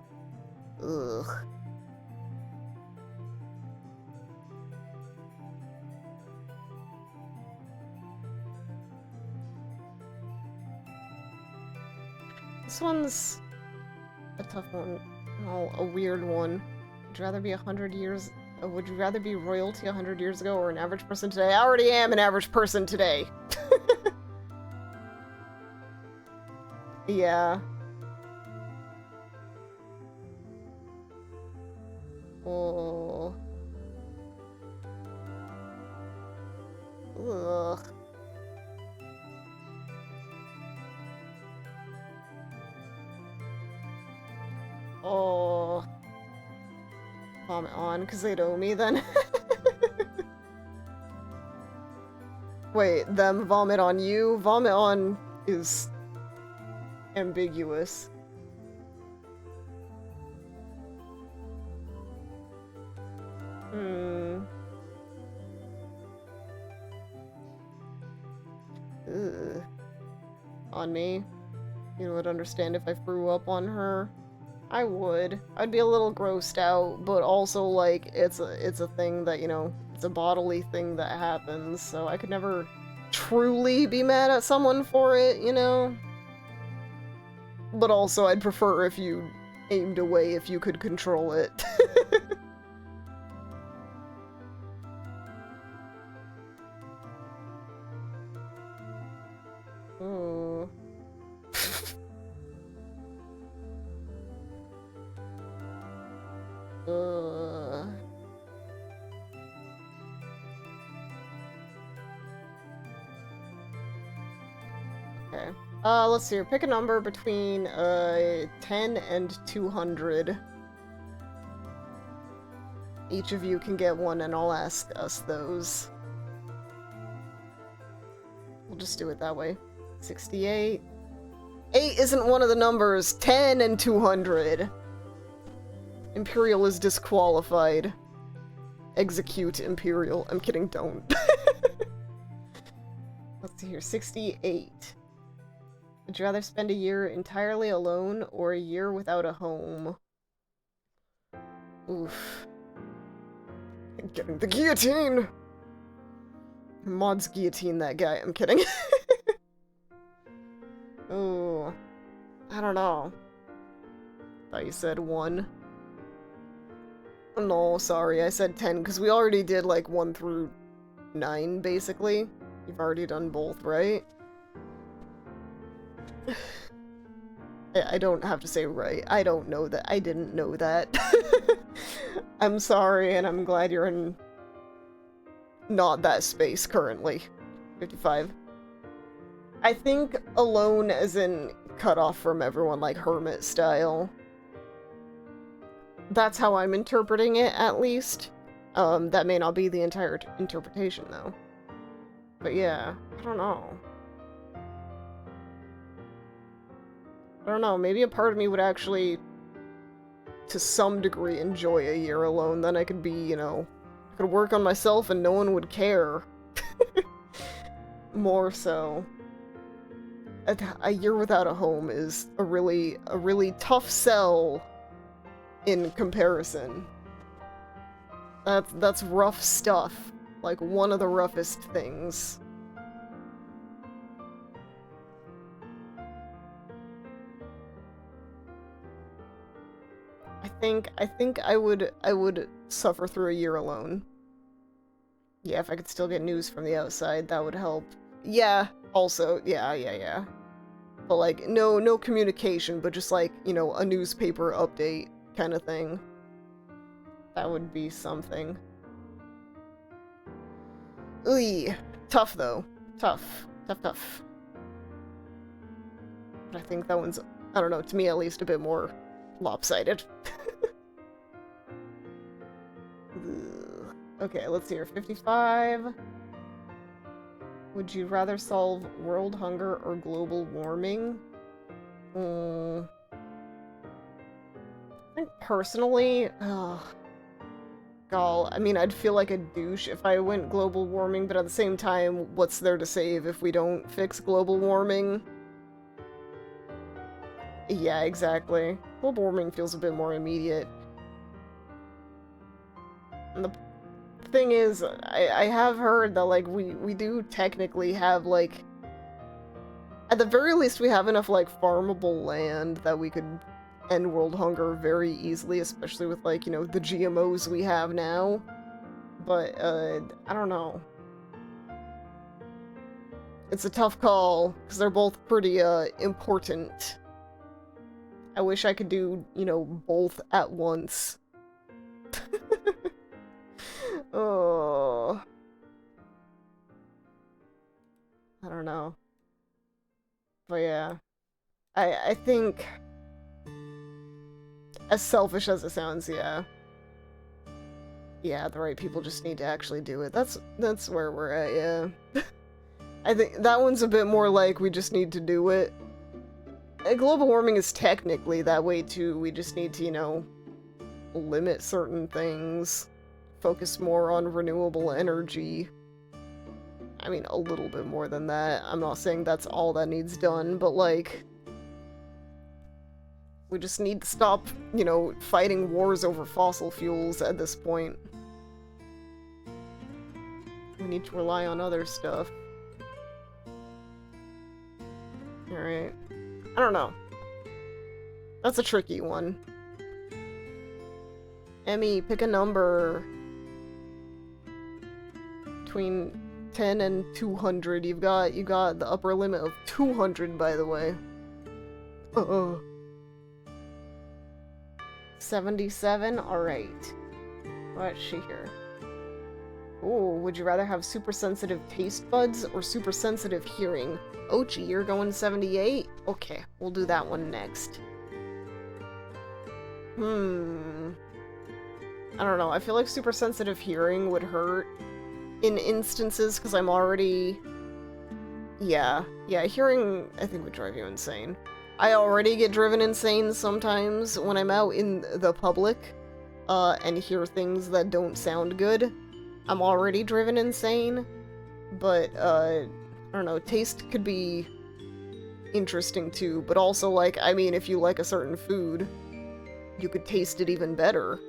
Ugh. This one's a tough one. Oh, a weird one. Would you rather be 100 years... would you rather be royalty 100 years ago or an average person today? I already am an average person today. Yeah. Oh. Ugh. Oh. Vomit on, because they'd owe me then. Wait, them vomit on you? Vomit on is ambiguous. Ugh. On me? You would understand if I threw up on her? I would. I'd be a little grossed out, but also, like, it's a thing that, you know, it's a bodily thing that happens, so I could never truly be mad at someone for it, you know? But also, I'd prefer if you aimed away if you could control it. Oh. Okay. Let's see here. Pick a number between 10 and 200. Each of you can get one, and I'll ask us those. We'll just do it that way. 68. 8 isn't one of the numbers. 10 and 200. Imperial is disqualified. Execute Imperial. I'm kidding, don't. Let's see here. 68. Would you rather spend a year entirely alone or a year without a home? Oof. Getting the guillotine! Mods guillotine that guy. I'm kidding. Oh. I don't know. Thought you said 1. No, sorry, I said 10, because we already did, like, 1 through 9, basically. You've already done both, right? I don't have to say right. I don't know that. I didn't know that. I'm sorry, and I'm glad you're in not that space currently. 55. I think alone as in cut off from everyone, like hermit style. That's how I'm interpreting it, at least. That may not be the entire interpretation, though. But yeah, I don't know. I don't know, maybe a part of me would actually, to some degree, enjoy a year alone. Then I could be, you know, I could work on myself and no one would care. More so. A year without a home is a really tough sell in comparison. That's rough stuff. Like, one of the roughest things. I think I would suffer through a year alone. Yeah, if I could still get news from the outside, that would help. Yeah, also, yeah. But like, no communication, but just like, you know, a newspaper update kind of thing. That would be something. Ooh, tough though. Tough. But I think that one's, I don't know, to me at least a bit more lopsided. Okay, let's see here. 55. Would you rather solve world hunger or global warming? I think personally, gall, I mean, I'd feel like a douche if I went global warming, but at the same time, what's there to save if we don't fix global warming? Yeah, exactly. Global warming feels a bit more immediate. And the thing is, I have heard that, like, we do technically have, like, at the very least we have enough, like, farmable land that we could end world hunger very easily, especially with, like, you know, the GMOs we have now. But, I don't know. It's a tough call, because they're both pretty, important. I wish I could do, you know, both at once. Oh. I don't know. But yeah. I think, as selfish as it sounds, yeah. Yeah, the right people just need to actually do it. That's where we're at, yeah. I think that one's a bit more like we just need to do it. Global warming is technically that way too. We just need to, you know, limit certain things. Focus more on renewable energy. I mean, a little bit more than that. I'm not saying that's all that needs done, but like, we just need to stop, you know, fighting wars over fossil fuels at this point. We need to rely on other stuff. Alright. I don't know. That's a tricky one. Emmy, pick a number. Between 10 and 200. You got the upper limit of 200, by the way. 77? Alright. What's she here? Ooh, would you rather have super sensitive taste buds or super sensitive hearing? Ochi, you're going 78? Okay, we'll do that one next. I don't know, I feel like super sensitive hearing would hurt in instances because I'm already... Yeah, hearing I think would drive you insane. I already get driven insane sometimes when I'm out in the public and hear things that don't sound good. I'm already driven insane, but I don't know, taste could be interesting too, but also, like, I mean, if you like a certain food, you could taste it even better.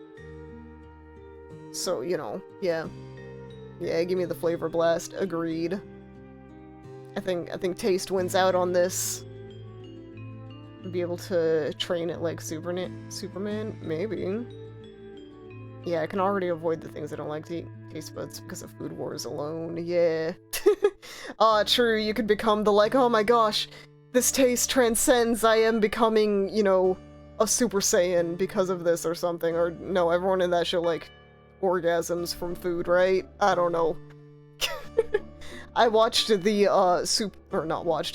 So, you know, yeah. Yeah, give me the flavor blast. Agreed. I think taste wins out on this. Be able to train it like Superman? Maybe. Yeah, I can already avoid the things I don't like to eat. Taste buds because of food wars alone. Yeah. True, you could become the like, oh my gosh, this taste transcends, I am becoming, you know, a Super Saiyan because of this or something. Or, no, everyone in that show, like, orgasms from food, right? I don't know. I watched the,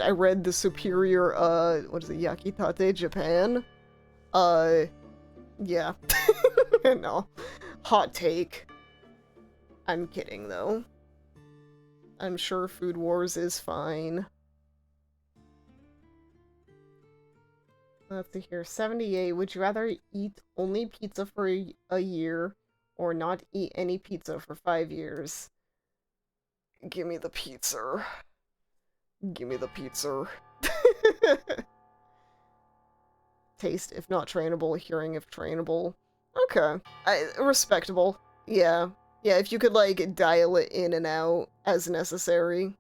I read the Superior, what is it, Yakitate Japan? Yeah. No. Hot take. I'm kidding, though. I'm sure Food Wars is fine. Let's see here. 78. Would you rather eat only pizza for a year or not eat any pizza for 5 years? Give me the pizza. Give me the pizza. Taste if not trainable, hearing if trainable. Okay. Respectable. Yeah. Yeah, if you could, like, dial it in and out as necessary,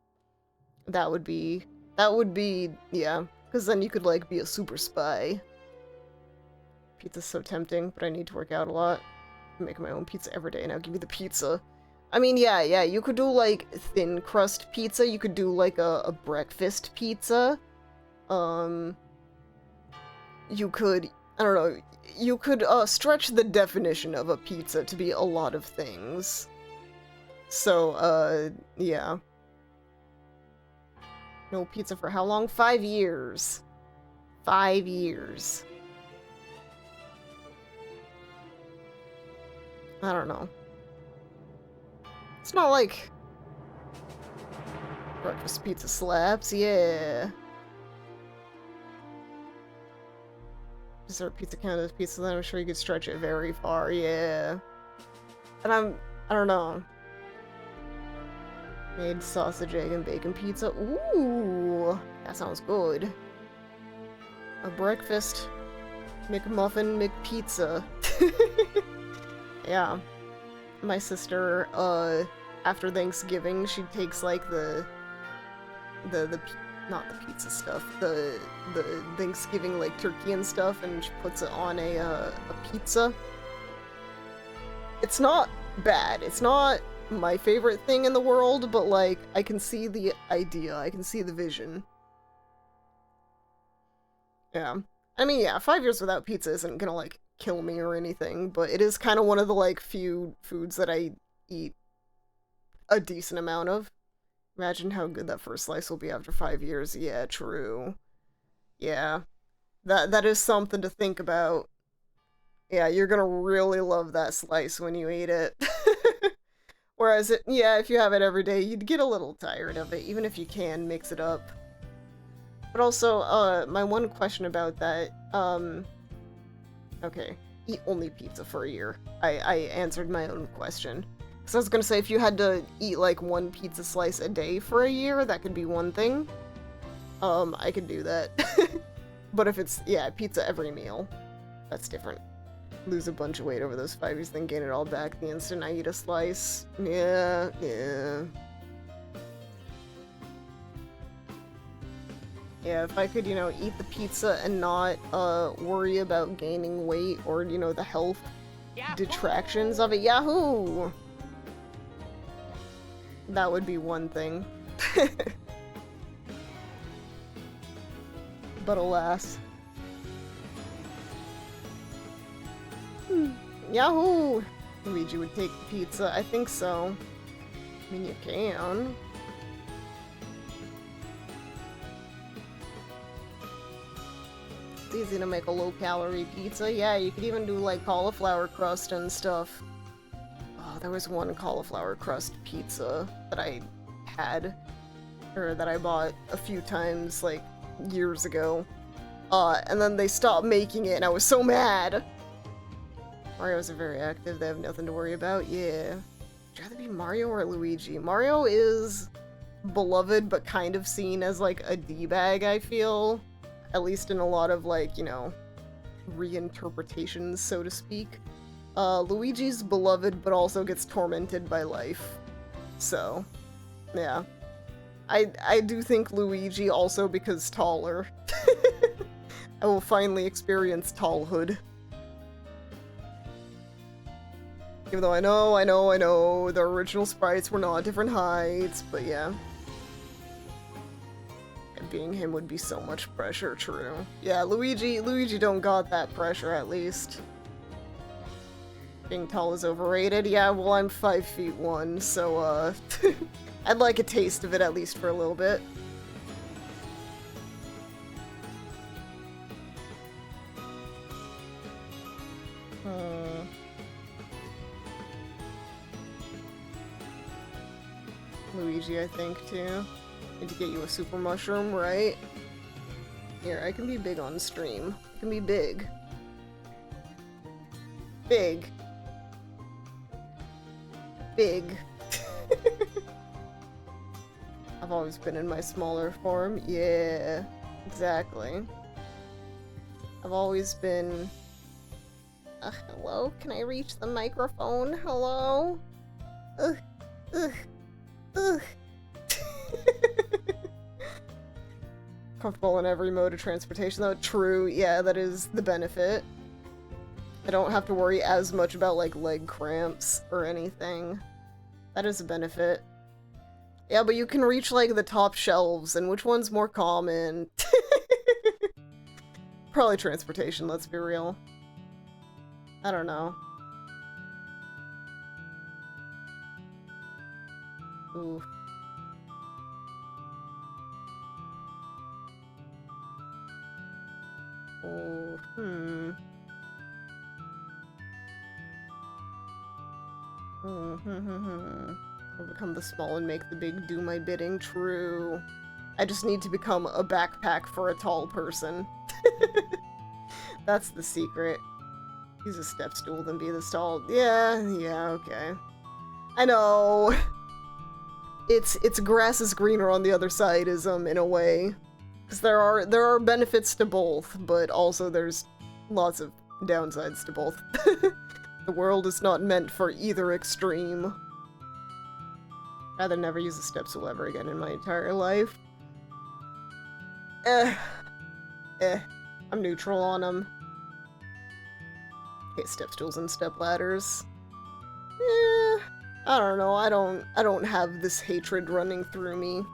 that would be, yeah. Because then you could, like, be a super spy. Pizza's so tempting, but I need to work out a lot. I'm making my own pizza every day now. Give me the pizza. I mean, yeah, you could do, like, thin crust pizza. You could do, like, a breakfast pizza. You could, I don't know, you could, stretch the definition of a pizza to be a lot of things. So, yeah. No pizza for how long? 5 years. 5 years. I don't know. It's not like... Breakfast pizza slaps, yeah. Dessert pizza count as pizza, then I'm sure you could stretch it very far, yeah. And I don't know. Made sausage, egg, and bacon pizza. Ooh, that sounds good. A breakfast McMuffin McPizza. Yeah. My sister, after Thanksgiving, she takes, like, not the pizza stuff, the Thanksgiving, like, turkey and stuff, and she puts it on a pizza. It's not bad. It's not my favorite thing in the world, but, like, I can see the idea. I can see the vision. Yeah. I mean, yeah, 5 years without pizza isn't gonna, like, kill me or anything, but it is kind of one of the, like, few foods that I eat a decent amount of. Imagine how good that first slice will be after 5 years. Yeah, true. Yeah. That is something to think about. Yeah, you're gonna really love that slice when you eat it. Whereas, if you have it every day, you'd get a little tired of it, even if you can mix it up. But also, my one question about that, okay, eat only pizza for a year. I answered my own question. So I was gonna say, if you had to eat, like, one pizza slice a day for a year, that could be one thing. I could do that. But if it's, pizza every meal, that's different. Lose a bunch of weight over those 5 years, then gain it all back the instant I eat a slice. Yeah. Yeah, if I could, eat the pizza and not, worry about gaining weight or, the health detractions of it, yahoo! That would be one thing. But alas. Yahoo! Luigi would take the pizza. I think so. I mean, you can. It's easy to make a low-calorie pizza. Yeah, you could even do, like, cauliflower crust and stuff. Oh, there was one cauliflower crust pizza that I had, or that I bought a few times, like, years ago. And then they stopped making it, and I was so mad! Marios are very active, they have nothing to worry about, yeah. Would you rather be Mario or Luigi? Mario is beloved, but kind of seen as, like, a D-bag, I feel. At least in a lot of, like, reinterpretations, so to speak. Luigi's beloved, but also gets tormented by life. So, yeah. I do think Luigi also because taller. I will finally experience tallhood. Even though I know, the original sprites were not different heights, but yeah. And being him would be so much pressure, true. Yeah, Luigi don't got that pressure, at least. Being tall is overrated? Yeah, well, I'm 5'1", so, I'd like a taste of it, at least for a little bit. Luigi, I think, too. Need to get you a super mushroom, right? Here, I can be big on stream. I can be big. Big. Big. I've always been in my smaller form. Yeah, exactly. I've always been Hello? Can I reach the microphone? Hello? Ugh. Ugh. Ugh. Comfortable in every mode of transportation, though. True, yeah, that is the benefit. I don't have to worry as much about, like, leg cramps or anything. That is a benefit. Yeah, but you can reach, like, the top shelves, and which one's more common? Probably transportation, let's be real. I don't know. Ooh. Oh, I'll become the small and make the big do my bidding. True. I just need to become a backpack for a tall person. That's the secret. Use a step stool, then be this tall. Yeah, okay. I know. It's grass is greener on the other side ism in a way. Because there are benefits to both, but also there's lots of downsides to both. The world is not meant for either extreme. Rather never use a step stool ever again in my entire life. I'm neutral on them. Okay, step stools and step ladders. I don't know. I don't have this hatred running through me.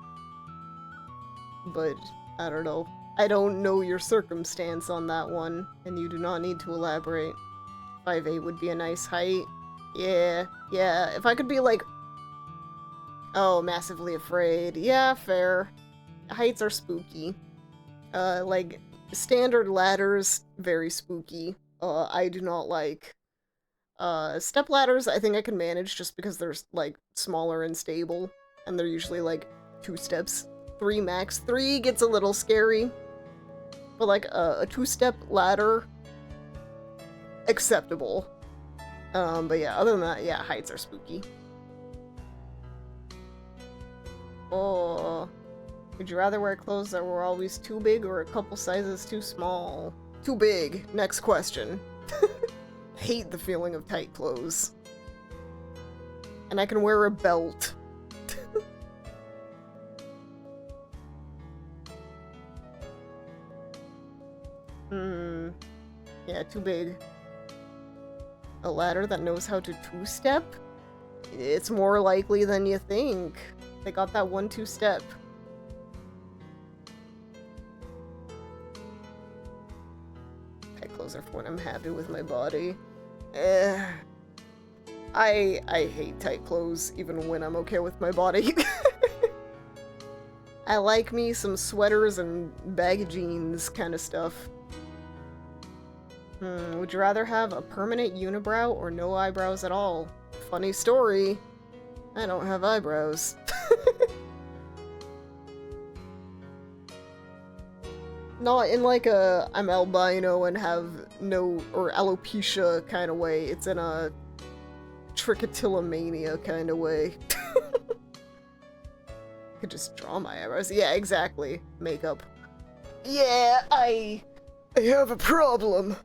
But I don't know. I don't know your circumstance on that one, and you do not need to elaborate. 5'8" would be a nice height. Yeah. If I could be like, oh, massively afraid. Yeah, fair. Heights are spooky. Like, standard ladders, very spooky. I do not like. Step ladders, I think I can manage just because they're, like, smaller and stable. And they're usually, like, 2 steps. 3 max. 3 gets a little scary. But, like, a 2-step ladder, acceptable. But yeah, other than that, yeah, heights are spooky. Oh. Would you rather wear clothes that were always too big or a couple sizes too small? Too big. Next question. Hate the feeling of tight clothes. And I can wear a belt. Yeah, too big. A ladder that knows how to 2-step? It's more likely than you think. They got that 1-2 step. Tight clothes are for when I'm happy with my body. I hate tight clothes even when I'm okay with my body. I like me some sweaters and baggy jeans kind of stuff. Would you rather have a permanent unibrow or no eyebrows at all? Funny story. I don't have eyebrows. Not in like a I'm albino and have no, or alopecia kind of way. It's in a trichotillomania kind of way. Could just draw my eyebrows. Yeah, exactly. Makeup. Yeah, I have a problem.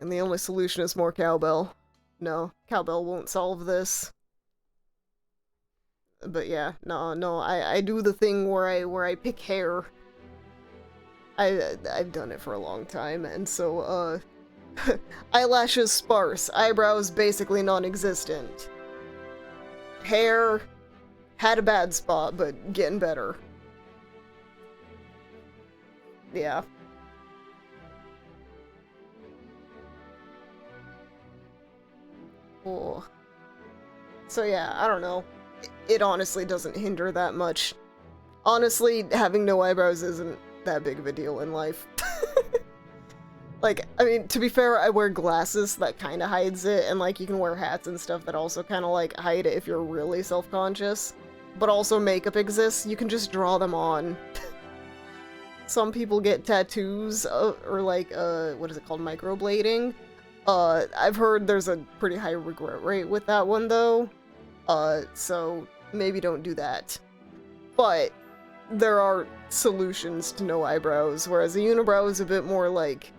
And the only solution is more cowbell. No, cowbell won't solve this. But yeah, no, I do the thing where I pick hair. I've done it for a long time, and so, eyelashes sparse, eyebrows basically non-existent. Hair had a bad spot, but getting better. Yeah. Oh. So yeah, I don't know. It honestly doesn't hinder that much. Honestly, having no eyebrows isn't that big of a deal in life. Like, I mean, to be fair, I wear glasses that kind of hides it, and like, you can wear hats and stuff that also kind of like hide it if you're really self-conscious. But also makeup exists, you can just draw them on. Some people get tattoos, or like, what is it called, microblading? I've heard there's a pretty high regret rate with that one, though. So maybe don't do that. But there are solutions to no eyebrows, whereas a unibrow is a bit more like,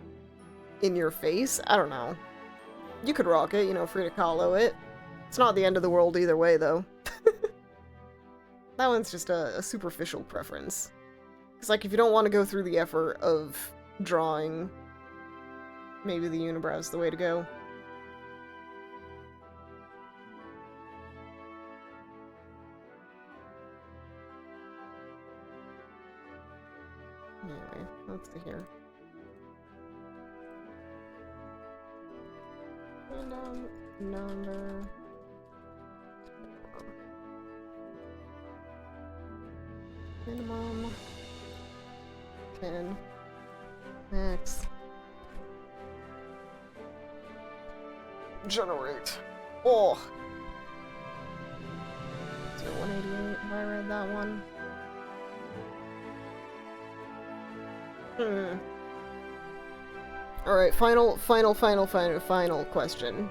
in your face. I don't know. You could rock it, you know, free to collo it. It's not the end of the world either way, though. That one's just a superficial preference. It's like, if you don't want to go through the effort of drawing, maybe the unibrow's the way to go. Anyway, let's see here. Random number. Minimum 10. Max. Generate. Oh! So 188 if I read that one. Alright, final question.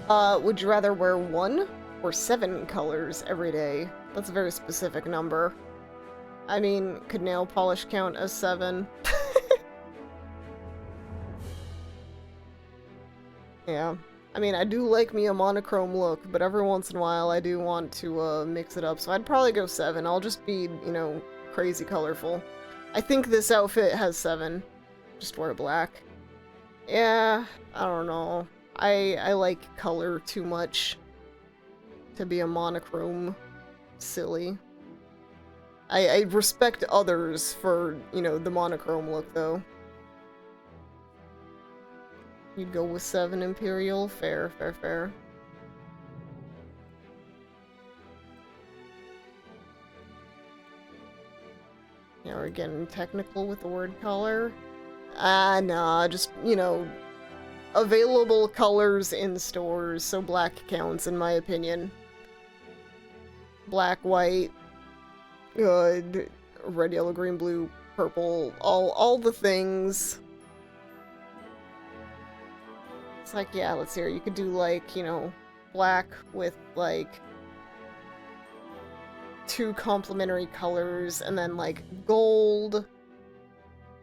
Would you rather wear 1 or 7 colors every day? That's a very specific number. I mean, could nail polish count as 7? Yeah. I mean, I do like me a monochrome look, but every once in a while I do want to mix it up, so I'd probably go 7. I'll just be, you know, crazy colorful. I think this outfit has 7. Just wear black. Yeah, I don't know. I like color too much to be a monochrome silly. I respect others for, you know, the monochrome look, though. You'd go with 7 Imperial? Fair, fair, fair. Yeah, we're getting technical with the word color. Nah, just, you know, available colors in stores, so black counts, in my opinion. Black, white, red, yellow, green, blue, purple, all the things. It's like, yeah, let's see here. You could do, like, you know, black with, like, 2 complementary colors, and then, like, gold.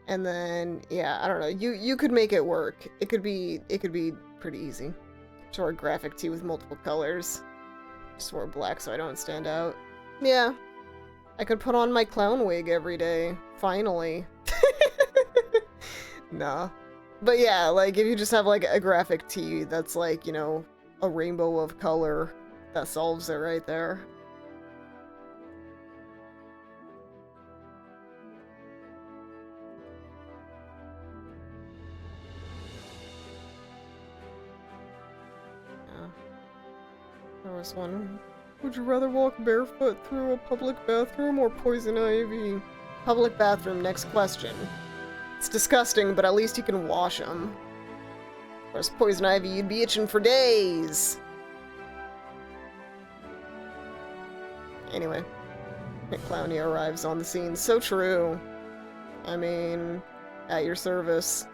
And then, yeah, I don't know. You could make it work. It could be pretty easy. Just wear a graphic tee with multiple colors. Just wear black so I don't stand out. Yeah. I could put on my clown wig every day. Finally. Nah. But yeah, like, if you just have, like, a graphic tee that's, like, you know, a rainbow of color, that solves it right there. There was one. Would you rather walk barefoot through a public bathroom or poison ivy? Public bathroom, next question. It's disgusting, but at least you can wash them. Whereas poison ivy, you'd be itching for days. Anyway, McClowny arrives on the scene. So true. I mean, at your service.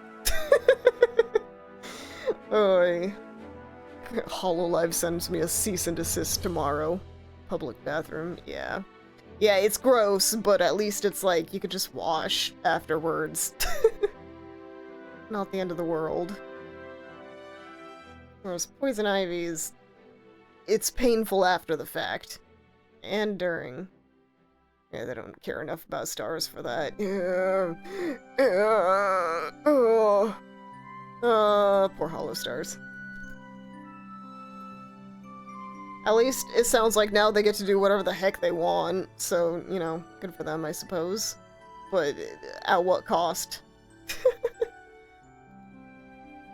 Oy. HoloLive sends me a cease and desist tomorrow. Public bathroom, yeah. Yeah, it's gross, but at least it's like, you could just wash afterwards. Not the end of the world. Whereas poison ivy's, it's painful after the fact. And during. Yeah, they don't care enough about stars for that. Poor hollow stars. At least it sounds like now they get to do whatever the heck they want, so, you know, good for them, I suppose. But at what cost?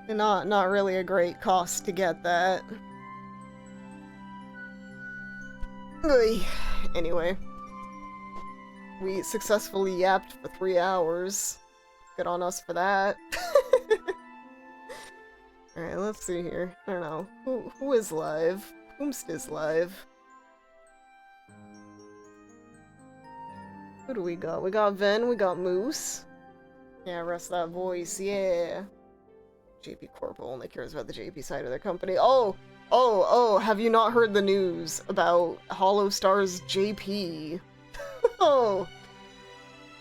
Not really a great cost to get that. Oy. Anyway. We successfully yapped for 3 hours. Good on us for that. Alright, let's see here. I don't know. Who is live? Whomst is live. Who do we got? We got Ven, we got Moose. Yeah, rest that voice, yeah. JP Corp only cares about the JP side of their company. Oh, have you not heard the news about Hollow Stars JP? Oh.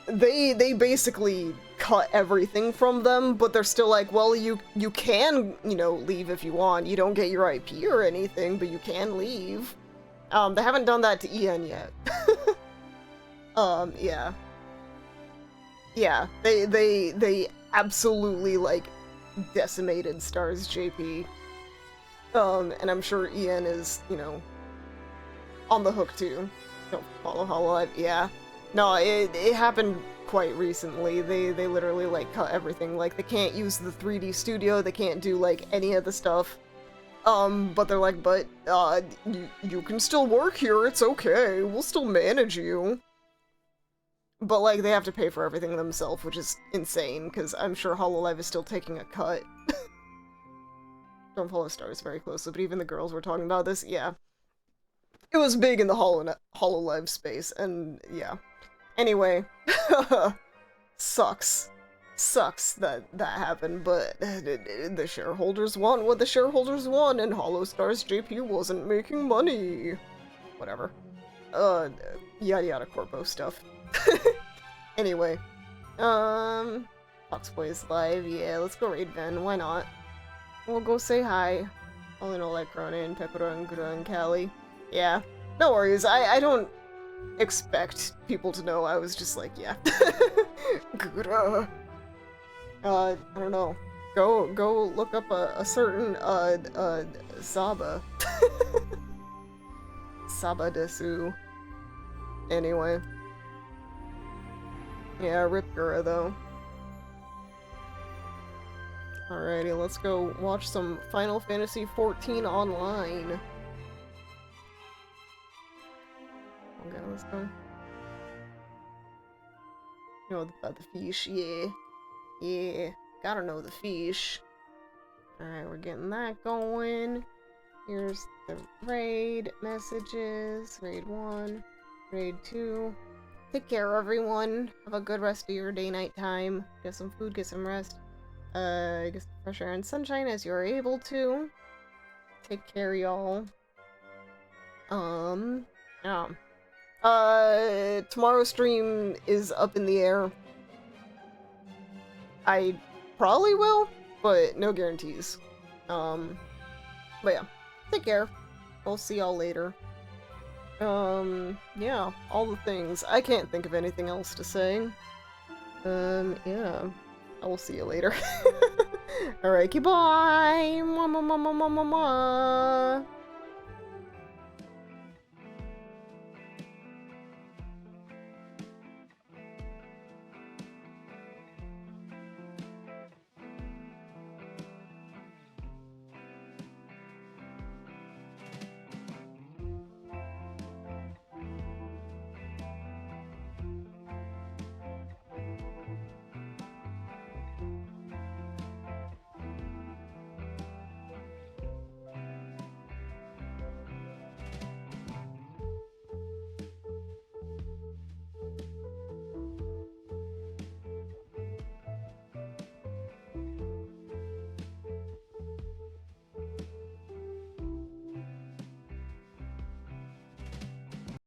They basically cut everything from them, but they're still like, well, you can, you know, leave if you want. You don't get your IP or anything, but you can leave. They haven't done that to EN yet. Yeah. Yeah, they absolutely, like, decimated Stars JP. And I'm sure EN is, you know, on the hook too. Don't follow Hololive, yeah. No, it happened quite recently. They literally, like, cut everything. Like, they can't use the 3D studio, they can't do, like, any of the stuff. But they're like, but, you can still work here, it's okay, we'll still manage you. But, like, they have to pay for everything themselves, which is insane, because I'm sure Hololive is still taking a cut. Don't follow Stars very closely, but even the girls were talking about this, yeah. It was big in the Hololive space, and yeah. Anyway, sucks. Sucks that happened, but the shareholders want what the shareholders want, and Holostars JP wasn't making money. Whatever. Yada yada corpo stuff. Anyway, Foxboy's live, yeah, let's go raid Ven, why not? We'll go say hi. Only know like Cronin, Pepper, and Gura, and Callie. Yeah, no worries, I don't expect people to know, I was just like, yeah. Gura. I don't know. Go look up a certain, Saba. Saba desu. Anyway. Yeah, rip Gura, though. Alrighty, let's go watch some Final Fantasy XIV online. Okay, let's go. You know about the fish, yeah. Yeah, gotta know the fish. Alright, we're getting that going. Here's the raid messages. Raid 1, raid 2. Take care, everyone. Have a good rest of your day, night time. Get some food, get some rest. Get some fresh air and sunshine as you're able to. Take care, y'all. Yeah. Tomorrow's stream is up in the air. I probably will, but no guarantees. But yeah. Take care. We'll see y'all later. Yeah, all the things. I can't think of anything else to say. Yeah. I will see you later. Alright, goodbye! Mwah, mwah, mwah, mwah, mwah, mwah.